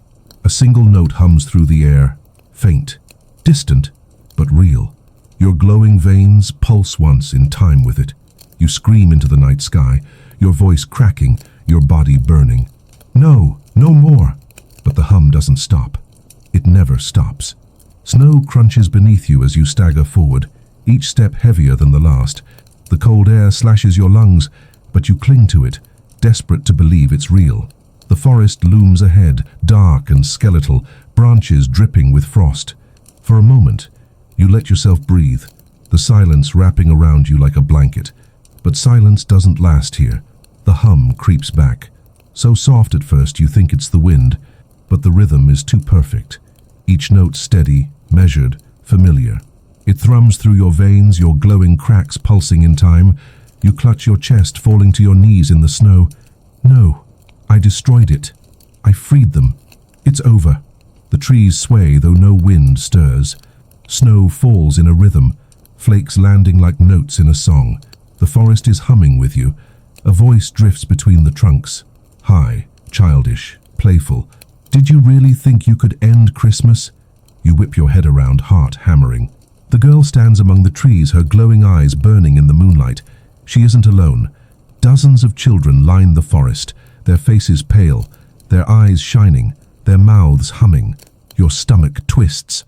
a single note hums through the air, faint, distant, but real. Your glowing veins pulse once in time with it. You scream into the night sky, your voice cracking, your body burning. No, no more. But the hum doesn't stop. It never stops. Snow crunches beneath you as you stagger forward, each step heavier than the last. The cold air slashes your lungs, but you cling to it, desperate to believe it's real. The forest looms ahead, dark and skeletal, branches dripping with frost. For a moment, you let yourself breathe, the silence wrapping around you like a blanket. But silence doesn't last here. The hum creeps back. So soft at first you think it's the wind, but the rhythm is too perfect. Each note steady, measured, familiar. It thrums through your veins, your glowing cracks pulsing in time. You clutch your chest, falling to your knees in the snow. No, I destroyed it. I freed them. It's over. The trees sway, though no wind stirs. Snow falls in a rhythm, flakes landing like notes in a song. The forest is humming with you. A voice drifts between the trunks. High, childish, playful. Did you really think you could end Christmas? You whip your head around, heart hammering. The girl stands among the trees, her glowing eyes burning in the moonlight. She isn't alone. Dozens of children line the forest, their faces pale, their eyes shining, their mouths humming. Your stomach twists.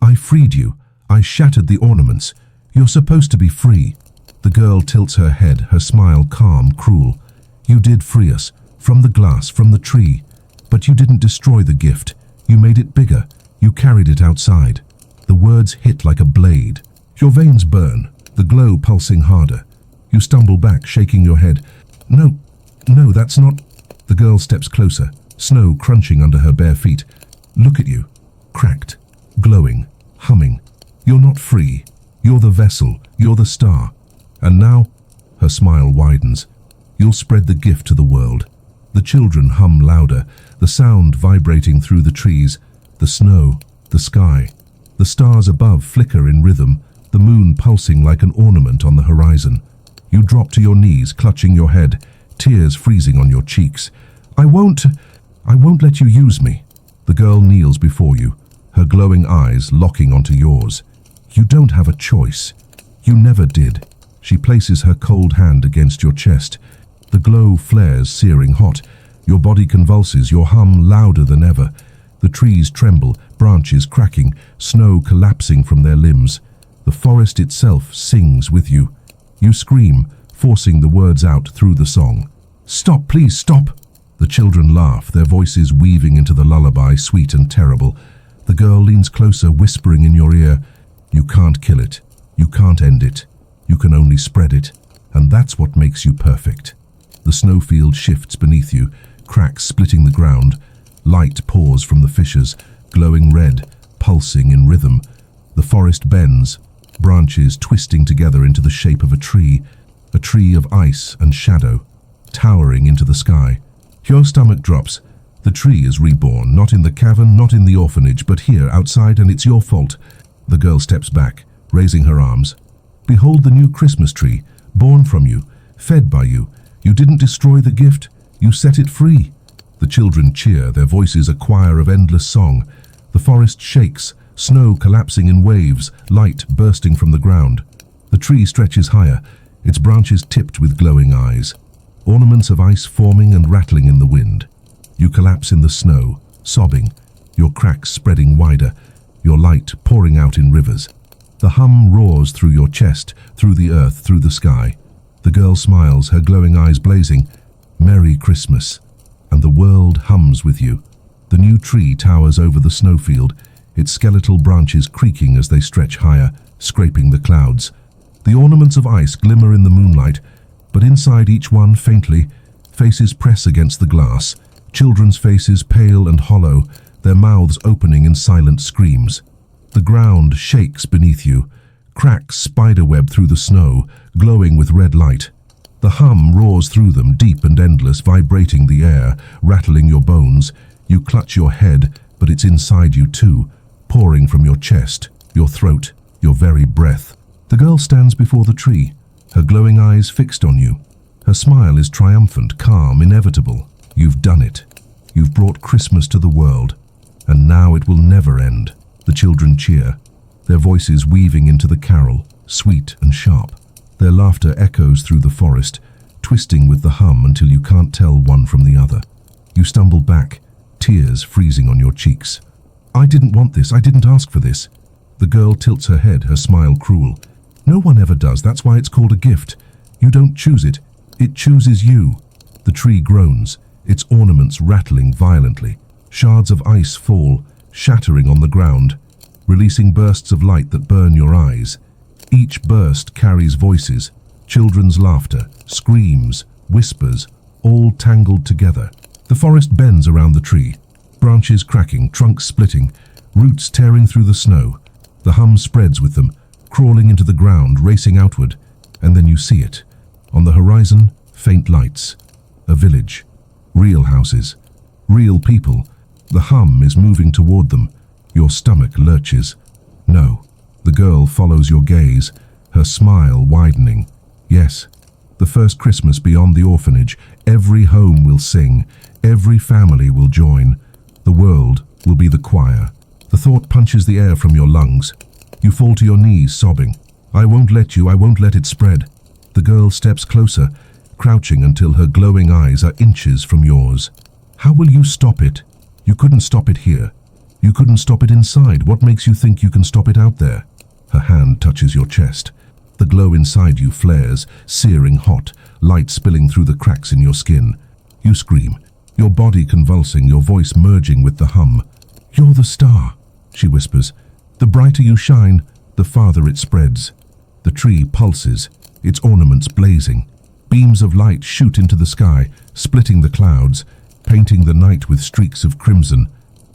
I freed you. I shattered the ornaments. You're supposed to be free. The girl tilts her head, her smile calm, cruel. You did free us, from the glass, from the tree. But you didn't destroy the gift. You made it bigger. You carried it outside. The words hit like a blade. Your veins burn, the glow pulsing harder. You stumble back, shaking your head. No, no, that's not... The girl steps closer, snow crunching under her bare feet. Look at you. Cracked, glowing, humming. You're not free. You're the vessel. You're the star. And now, her smile widens. You'll spread the gift to the world. The children hum louder, the sound vibrating through the trees, the snow, the sky. The stars above flicker in rhythm, the moon pulsing like an ornament on the horizon. You drop to your knees, clutching your head, tears freezing on your cheeks. I won't let you use me. The girl kneels before you, her glowing eyes locking onto yours. You don't have a choice. You never did. She places her cold hand against your chest. The glow flares, searing hot. Your body convulses, your hum louder than ever. The trees tremble, branches cracking, snow collapsing from their limbs. The forest itself sings with you. You scream, forcing the words out through the song. Stop, please, stop! The children laugh, their voices weaving into the lullaby, sweet and terrible. The girl leans closer, whispering in your ear, you can't kill it. You can't end it. You can only spread it. And that's what makes you perfect. The snowfield shifts beneath you, cracks splitting the ground. Light pours from the fissures, glowing red, pulsing in rhythm. The forest bends, branches twisting together into the shape of a tree of ice and shadow, towering into the sky. Your stomach drops. The tree is reborn, not in the cavern, not in the orphanage, but here, outside, and it's your fault. The girl steps back, raising her arms. Behold the new Christmas tree, born from you, fed by you. You didn't destroy the gift, you set it free. The children cheer, their voices a choir of endless song. The forest shakes, snow collapsing in waves, light bursting from the ground. The tree stretches higher, its branches tipped with glowing eyes. Ornaments of ice forming and rattling in the wind. You collapse in the snow, sobbing, your cracks spreading wider, your light pouring out in rivers. The hum roars through your chest, through the earth, through the sky. The girl smiles, her glowing eyes blazing. Merry Christmas. And the world hums with you. The new tree towers over the snowfield, its skeletal branches creaking as they stretch higher, scraping the clouds. The ornaments of ice glimmer in the moonlight, but inside each one, faintly, faces press against the glass, children's faces pale and hollow, their mouths opening in silent screams. The ground shakes beneath you, cracks spiderweb through the snow, glowing with red light. The hum roars through them, deep and endless, vibrating the air, rattling your bones. You clutch your head, but it's inside you too, pouring from your chest, your throat, your very breath. The girl stands before the tree, her glowing eyes fixed on you. Her smile is triumphant, calm, inevitable. You've done it. You've brought Christmas to the world, and now it will never end. The children cheer, their voices weaving into the carol, sweet and sharp. Their laughter echoes through the forest, twisting with the hum until you can't tell one from the other. You stumble back, tears freezing on your cheeks. I didn't want this. I didn't ask for this. The girl tilts her head, her smile cruel. No one ever does. That's why it's called a gift. You don't choose it. It chooses you. The tree groans, its ornaments rattling violently. Shards of ice fall, shattering on the ground, releasing bursts of light that burn your eyes. Each burst carries voices, children's laughter, screams, whispers, all tangled together. The forest bends around the tree, branches cracking, trunks splitting, roots tearing through the snow. The hum spreads with them, crawling into the ground, racing outward, and then you see it. On the horizon, faint lights. A village. Real houses. Real people. The hum is moving toward them. Your stomach lurches. No. The girl follows your gaze, her smile widening. Yes, the first Christmas beyond the orphanage. Every home will sing. Every family will join. The world will be the choir. The thought punches the air from your lungs. You fall to your knees, sobbing. I won't let you. I won't let it spread. The girl steps closer, crouching until her glowing eyes are inches from yours. How will you stop it? You couldn't stop it here. You couldn't stop it inside. What makes you think you can stop it out there? Her hand touches your chest. The glow inside you flares, searing hot, light spilling through the cracks in your skin. You scream, your body convulsing, your voice merging with the hum. You're the star, she whispers. The brighter you shine, the farther it spreads. The tree pulses, its ornaments blazing. Beams of light shoot into the sky, splitting the clouds, painting the night with streaks of crimson.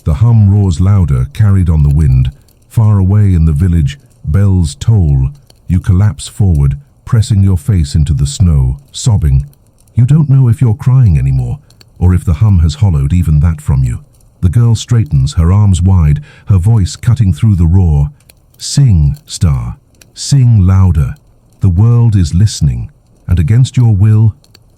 The hum roars louder, carried on the wind. Far away in the village, bells toll. You collapse forward, pressing your face into the snow, sobbing. You don't know if you're crying anymore, or if the hum has hollowed even that from you. The girl straightens, her arms wide, her voice cutting through the roar. Sing, star. Sing louder. The world is listening, and against your will,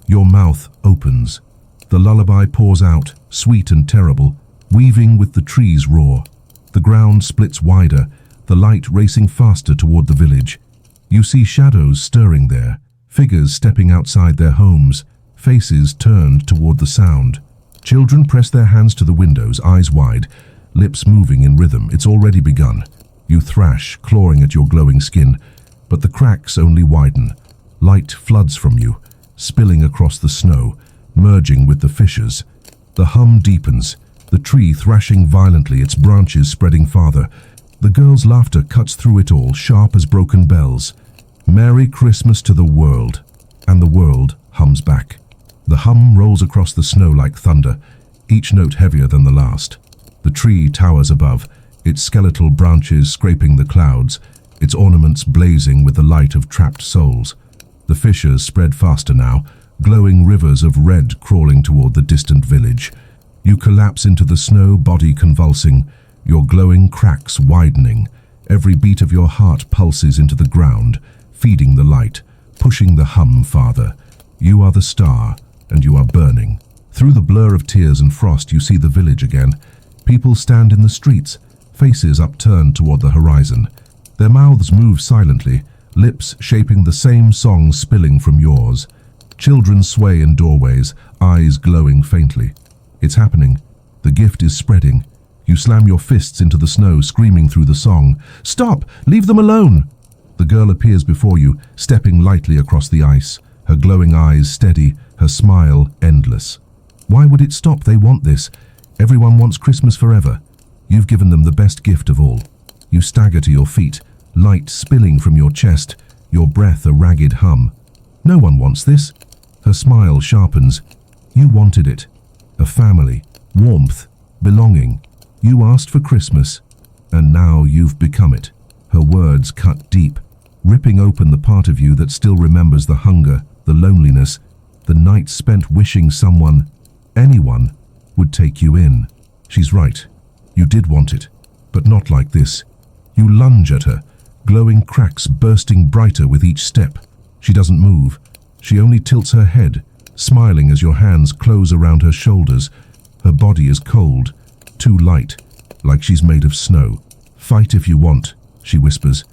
your mouth opens. The lullaby pours out, sweet and terrible, weaving with the trees' roar. The ground splits wider, the light racing faster toward the village. You see shadows stirring there, figures stepping outside their homes, faces turned toward the sound. Children press their hands to the windows, eyes wide, lips moving in rhythm. It's already begun. You thrash, clawing at your glowing skin, but the cracks only widen. Light floods from you, spilling across the snow, merging with the fissures. The hum deepens, the tree thrashing violently, its branches spreading farther. The girl's laughter cuts through it all, sharp as broken bells. Merry Christmas to the world, and the world hums back. The hum rolls across the snow like thunder, each note heavier than the last. The tree towers above, its skeletal branches scraping the clouds, its ornaments blazing with the light of trapped souls. The fissures spread faster now, glowing rivers of red crawling toward the distant village. You collapse into the snow, body convulsing, your glowing cracks widening. Every beat of your heart pulses into the ground, feeding the light, pushing the hum farther. You are the star, and you are burning. Through the blur of tears and frost, you see the village again. People stand in the streets, faces upturned toward the horizon. Their mouths move silently, lips shaping the same song spilling from yours. Children sway in doorways, eyes glowing faintly. It's happening. The gift is spreading. You slam your fists into the snow, screaming through the song. Stop! Leave them alone! The girl appears before you, stepping lightly across the ice, her glowing eyes steady, her smile endless. Why would it stop? They want this. Everyone wants Christmas forever. You've given them the best gift of all. You stagger to your feet, light spilling from your chest, your breath a ragged hum. No one wants this. Her smile sharpens. You wanted it. A family, warmth, belonging. You asked for Christmas, and now you've become it. Her words cut deep, ripping open the part of you that still remembers the hunger, the loneliness, the nights spent wishing someone, anyone, would take you in. She's right. You did want it, but not like this. You lunge at her, glowing cracks bursting brighter with each step. She doesn't move. She only tilts her head, smiling as your hands close around her shoulders. Her body is cold, too light, like she's made of snow. Fight if you want, she whispers.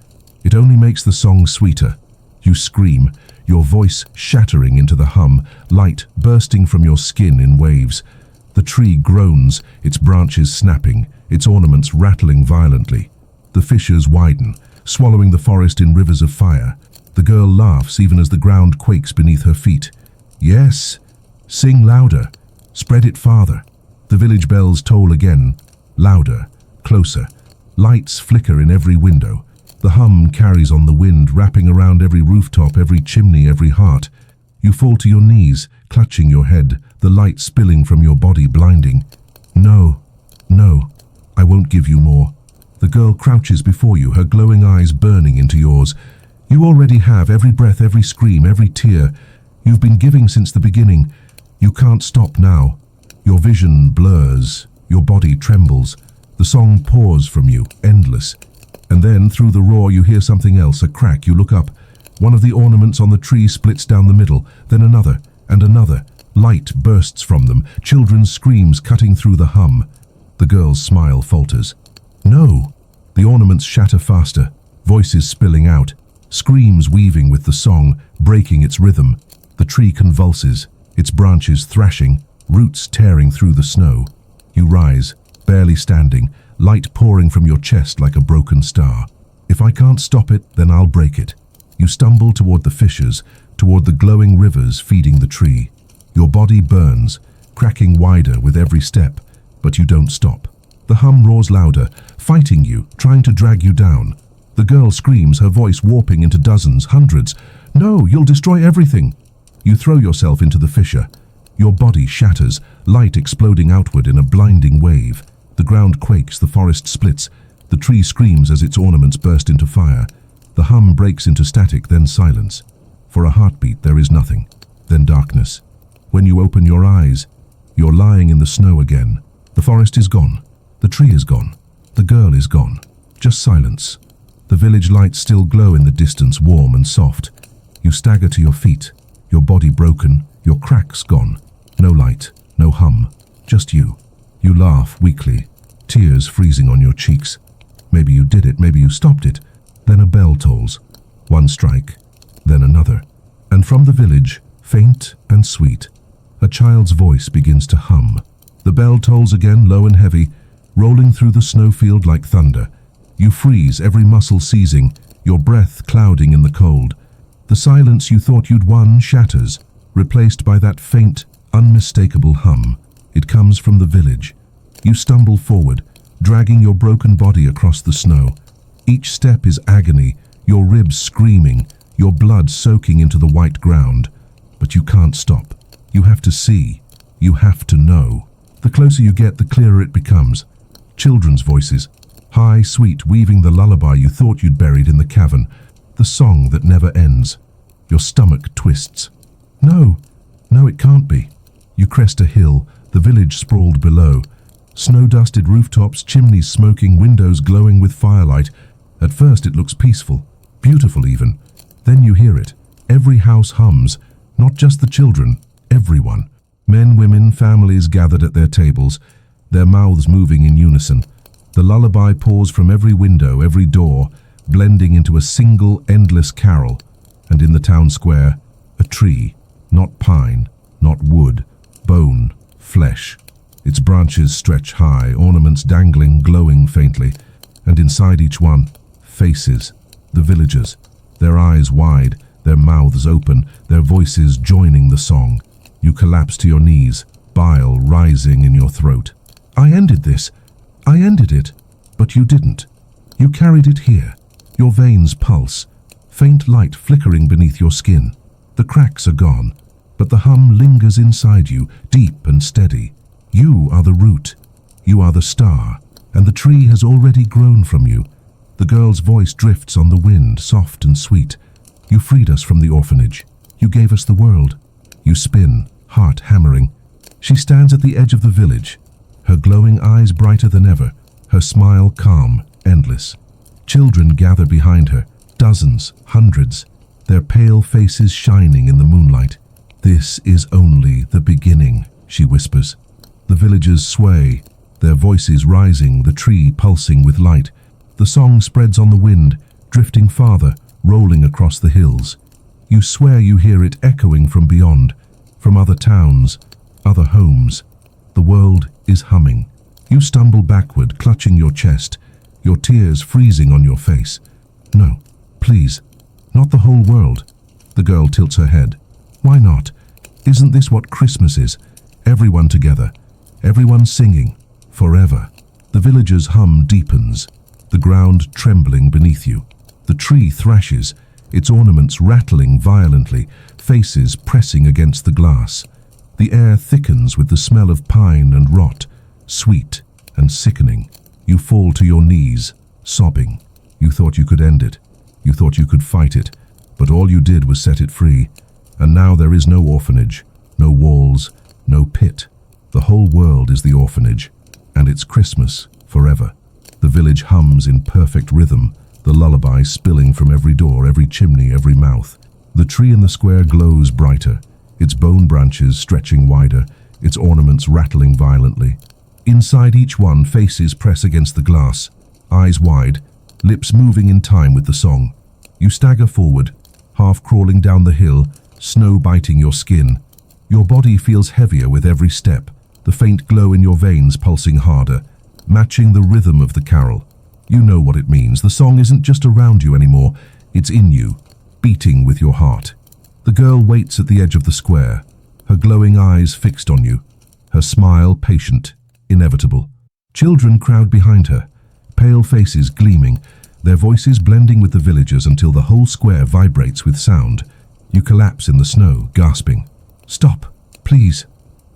It only makes the song sweeter. You scream, your voice shattering into the hum, light bursting from your skin in waves. The tree groans, its branches snapping, its ornaments rattling violently. The fissures widen, swallowing the forest in rivers of fire. The girl laughs even as the ground quakes beneath her feet. Yes, sing louder, spread it farther. The village bells toll again, louder, closer. Lights flicker in every window. The hum carries on the wind, wrapping around every rooftop, every chimney, every heart. You fall to your knees, clutching your head, the light spilling from your body, blinding. No, no, I won't give you more. The girl crouches before you, her glowing eyes burning into yours. You already have every breath, every scream, every tear. You've been giving since the beginning. You can't stop now. Your vision blurs, your body trembles. The song pours from you, endless. And then, through the roar, you hear something else, a crack. You look up. One of the ornaments on the tree splits down the middle, then another, and another. Light bursts from them, children's screams cutting through the hum. The girl's smile falters. No! The ornaments shatter faster, voices spilling out, screams weaving with the song, breaking its rhythm. The tree convulses, its branches thrashing, roots tearing through the snow. You rise, barely standing, light pouring from your chest like a broken star. If I can't stop it, then I'll break it. You stumble toward the fissures, toward the glowing rivers feeding the tree. Your body burns, cracking wider with every step, but you don't stop. The hum roars louder, fighting you, trying to drag you down. The girl screams, her voice warping into dozens, hundreds. No, you'll destroy everything. You throw yourself into the fissure. Your body shatters, light exploding outward in a blinding wave. The ground quakes, the forest splits. The tree screams as its ornaments burst into fire. The hum breaks into static, then silence. For a heartbeat, there is nothing. Then darkness. When you open your eyes, you're lying in the snow again. The forest is gone. The tree is gone. The girl is gone. Just silence. The village lights still glow in the distance, warm and soft. You stagger to your feet, your body broken, your cracks gone. No light, no hum, just you. You laugh weakly, tears freezing on your cheeks. Maybe you did it, maybe you stopped it. Then a bell tolls. One strike, then another. And from the village, faint and sweet, a child's voice begins to hum. The bell tolls again, low and heavy, rolling through the snowfield like thunder. You freeze, every muscle seizing, your breath clouding in the cold. The silence you thought you'd won shatters, replaced by that faint, unmistakable hum. It comes from the village. You stumble forward, dragging your broken body across the snow. Each step is agony, your ribs screaming, your blood soaking into the white ground. But you can't stop. You have to see. You have to know. The closer you get, the clearer it becomes. Children's voices, high, sweet, weaving the lullaby you thought you'd buried in the cavern. The song that never ends. Your stomach twists. No, it can't be. You crest a hill, the village sprawled below. Snow-dusted rooftops, chimneys smoking, windows glowing with firelight. At first it looks peaceful, beautiful even. Then you hear it. Every house hums, not just the children, everyone. Men, women, families gathered at their tables, their mouths moving in unison. The lullaby pours from every window, every door, blending into a single, endless carol. And in the town square, a tree, not pine, not wood, bone, flesh. Its branches stretch high, ornaments dangling, glowing faintly. And inside each one, faces, the villagers, their eyes wide, their mouths open, their voices joining the song. You collapse to your knees, bile rising in your throat. I ended this. I ended it. But you didn't. You carried it here. Your veins pulse, faint light flickering beneath your skin. The cracks are gone, but the hum lingers inside you, deep and steady. You are the root. You are the star, and the tree has already grown from you. The girl's voice drifts on the wind, soft and sweet. You freed us from the orphanage. You gave us the world. You spin, heart hammering. She stands at the edge of the village, her glowing eyes brighter than ever, her smile calm, endless. Children gather behind her, dozens, hundreds, their pale faces shining in the moonlight. This is only the beginning, she whispers. The villagers sway, their voices rising, the tree pulsing with light. The song spreads on the wind, drifting farther, rolling across the hills. You swear you hear it echoing from beyond, from other towns, other homes. The world is humming. You stumble backward, clutching your chest, your tears freezing on your face. No, please, not the whole world. The girl tilts her head. Why not? Isn't this what Christmas is? Everyone together, everyone singing, forever. The villagers' hum deepens, the ground trembling beneath you. The tree thrashes, its ornaments rattling violently, faces pressing against the glass. The air thickens with the smell of pine and rot, sweet and sickening. You fall to your knees, sobbing. You thought you could end it. You thought you could fight it. But all you did was set it free. And now there is no orphanage, no walls, no pit. The whole world is the orphanage, and it's Christmas forever. The village hums in perfect rhythm, the lullaby spilling from every door, every chimney, every mouth. The tree in the square glows brighter, its bone branches stretching wider, its ornaments rattling violently. Inside each one, faces press against the glass, eyes wide, lips moving in time with the song. You stagger forward, half crawling down the hill, snow biting your skin. Your body feels heavier with every step, the faint glow in your veins pulsing harder, matching the rhythm of the carol. You know what it means. The song isn't just around you anymore, it's in you, beating with your heart. The girl waits at the edge of the square, her glowing eyes fixed on you, her smile patient, inevitable. Children crowd behind her, pale faces gleaming, their voices blending with the villagers until the whole square vibrates with sound. You collapse in the snow, gasping. "Stop! Please!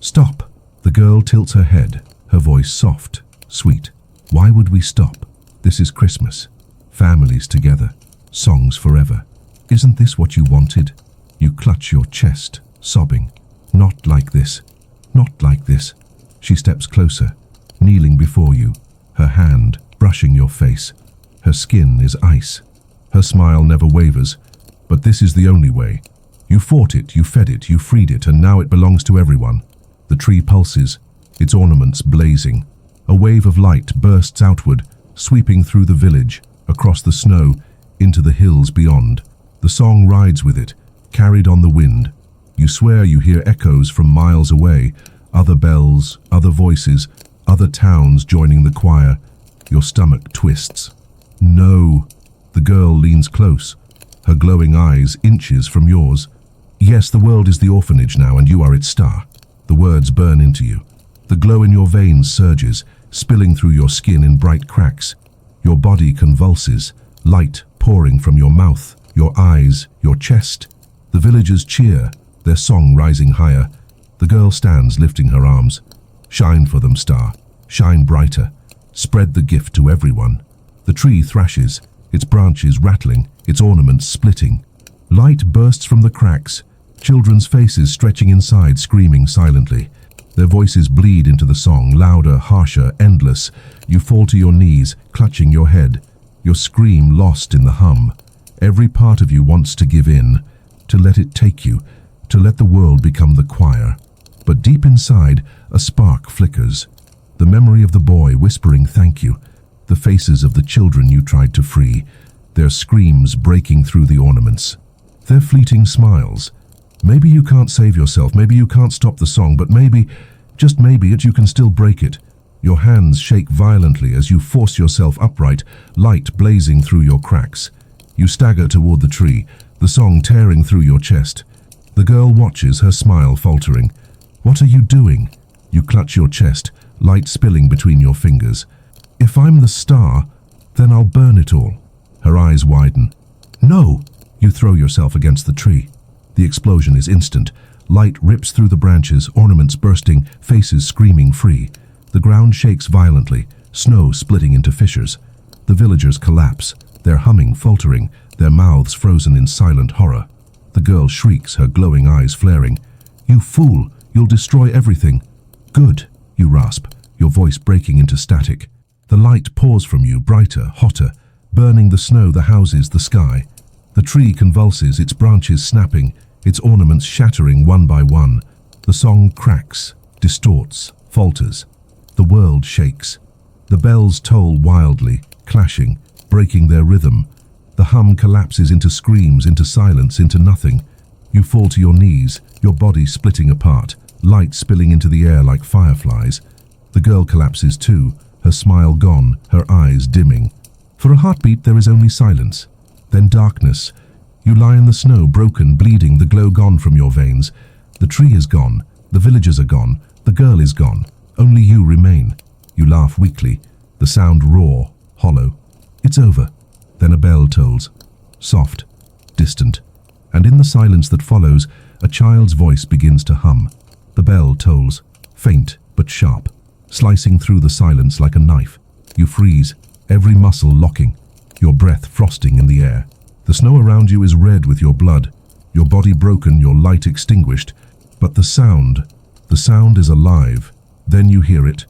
Stop!" The girl tilts her head, her voice soft, sweet. "Why would we stop? This is Christmas. Families together. Songs forever. Isn't this what you wanted?" You clutch your chest, sobbing. "Not like this. Not like this." She steps closer, kneeling before you, her hand brushing your face. Her skin is ice. Her smile never wavers. But this is the only way. You fought it, you fed it, you freed it, and now it belongs to everyone. The tree pulses, its ornaments blazing. A wave of light bursts outward, sweeping through the village, across the snow, into the hills beyond. The song rides with it, carried on the wind. You swear you hear echoes from miles away, other bells, other voices, other towns joining the choir. Your stomach twists. "No." The girl leans close, her glowing eyes inches from yours. "Yes, the world is the orphanage now, and you are its star." The words burn into you. The glow in your veins surges, spilling through your skin in bright cracks. Your body convulses, light pouring from your mouth, your eyes, your chest. The villagers cheer, their song rising higher. The girl stands lifting her arms. "Shine for them, star. Shine brighter. Spread the gift to everyone." The tree thrashes, its branches rattling, its ornaments splitting. Light bursts from the cracks, children's faces stretching inside, screaming silently. Their voices bleed into the song, louder, harsher, endless. You fall to your knees, clutching your head, your scream lost in the hum. Every part of you wants to give in, to let it take you, to let the world become the choir. But deep inside, a spark flickers. The memory of the boy whispering thank you, the faces of the children you tried to free, their screams breaking through the ornaments. Their fleeting smiles. Maybe you can't save yourself, maybe you can't stop the song, but maybe, just maybe, you can still break it. Your hands shake violently as you force yourself upright, light blazing through your cracks. You stagger toward the tree, the song tearing through your chest. The girl watches, her smile faltering. "What are you doing?" You clutch your chest, light spilling between your fingers. "If I'm the star, then I'll burn it all." Her eyes widen. "No!" You throw yourself against the tree. The explosion is instant. Light rips through the branches, ornaments bursting, faces screaming free. The ground shakes violently, snow splitting into fissures. The villagers collapse, their humming faltering, their mouths frozen in silent horror. The girl shrieks, her glowing eyes flaring. "You fool! You'll destroy everything." "Good," you rasp, your voice breaking into static. The light pours from you, brighter, hotter, burning the snow, the houses, the sky. The tree convulses, its branches snapping, its ornaments shattering one by one. The song cracks, distorts, falters. The world shakes. The bells toll wildly, clashing, breaking their rhythm. The hum collapses into screams, into silence, into nothing. You fall to your knees, your body splitting apart, light spilling into the air like fireflies. The girl collapses too, her smile gone, her eyes dimming. For a heartbeat there is only silence. Then darkness. You lie in the snow, broken, bleeding, the glow gone from your veins. The tree is gone, the villagers are gone, the girl is gone. Only you remain. You laugh weakly, the sound raw, hollow. It's over. Then a bell tolls, soft, distant. And in the silence that follows, a child's voice begins to hum. The bell tolls, faint but sharp, slicing through the silence like a knife. You freeze, every muscle locking, your breath frosting in the air. The snow around you is red with your blood, your body broken, your light extinguished. But the sound is alive. Then you hear it,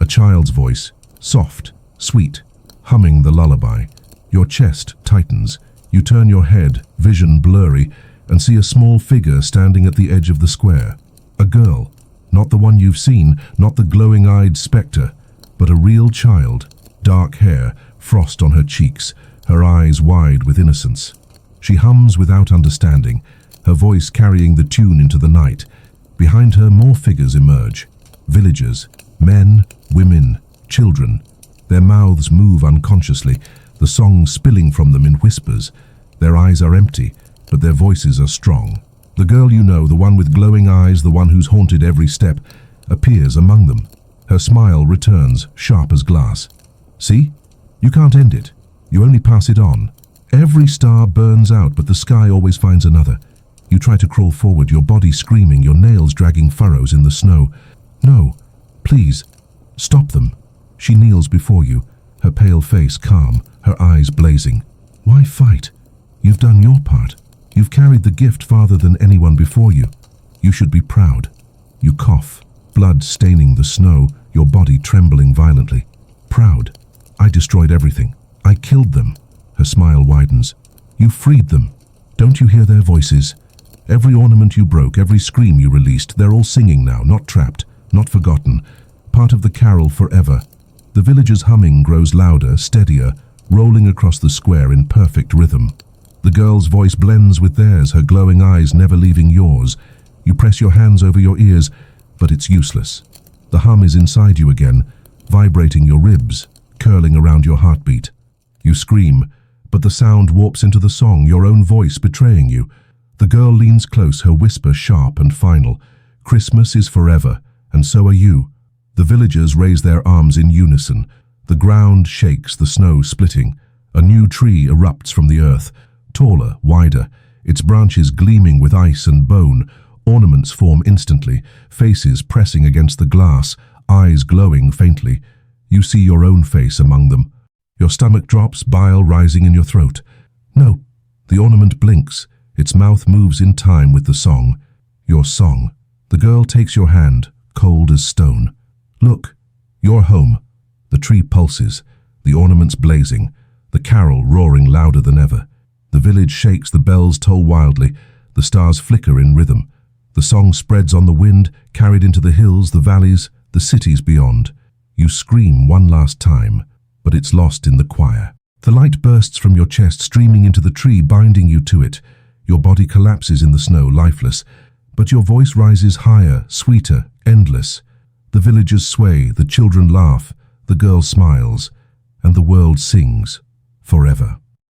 a child's voice, soft, sweet, humming the lullaby. Your chest tightens. You turn your head, vision blurry, and see a small figure standing at the edge of the square. A girl, not the one you've seen, not the glowing-eyed spectre, but a real child, dark hair, frost on her cheeks, her eyes wide with innocence. She hums without understanding, her voice carrying the tune into the night. Behind her, more figures emerge. Villagers, men, women, children. Their mouths move unconsciously, the song spilling from them in whispers. Their eyes are empty, but their voices are strong. The girl you know, the one with glowing eyes, the one who's haunted every step, appears among them. Her smile returns, sharp as glass. See? You can't end it. You only pass it on. Every star burns out, but the sky always finds another. You try to crawl forward, your body screaming, your nails dragging furrows in the snow. No, please, stop them. She kneels before you, her pale face calm, her eyes blazing. Why fight? You've done your part. You've carried the gift farther than anyone before you. You should be proud. You cough, blood staining the snow, your body trembling violently. Proud. I destroyed everything. I killed them. Her smile widens. You freed them. Don't you hear their voices? Every ornament you broke, every scream you released, they're all singing now, not trapped, not forgotten. Part of the carol forever. The villagers' humming grows louder, steadier, rolling across the square in perfect rhythm. The girl's voice blends with theirs, her glowing eyes never leaving yours. You press your hands over your ears, but it's useless. The hum is inside you again, vibrating your ribs, curling around your heartbeat. You scream, but the sound warps into the song, your own voice betraying you. The girl leans close, her whisper sharp and final. Christmas is forever, and so are you. The villagers raise their arms in unison. The ground shakes, the snow splitting. A new tree erupts from the earth, taller, wider, its branches gleaming with ice and bone. Ornaments form instantly, faces pressing against the glass, eyes glowing faintly. You see your own face among them. Your stomach drops, bile rising in your throat. No, the ornament blinks. Its mouth moves in time with the song. Your song. The girl takes your hand, cold as stone. Look, you're home. The tree pulses, the ornaments blazing, the carol roaring louder than ever. The village shakes, the bells toll wildly, the stars flicker in rhythm. The song spreads on the wind, carried into the hills, the valleys, the cities beyond. You scream one last time, but it's lost in the choir. The light bursts from your chest, streaming into the tree, binding you to it. Your body collapses in the snow, lifeless, but your voice rises higher, sweeter, endless. The villagers sway, the children laugh, the girl smiles, and the world sings forever.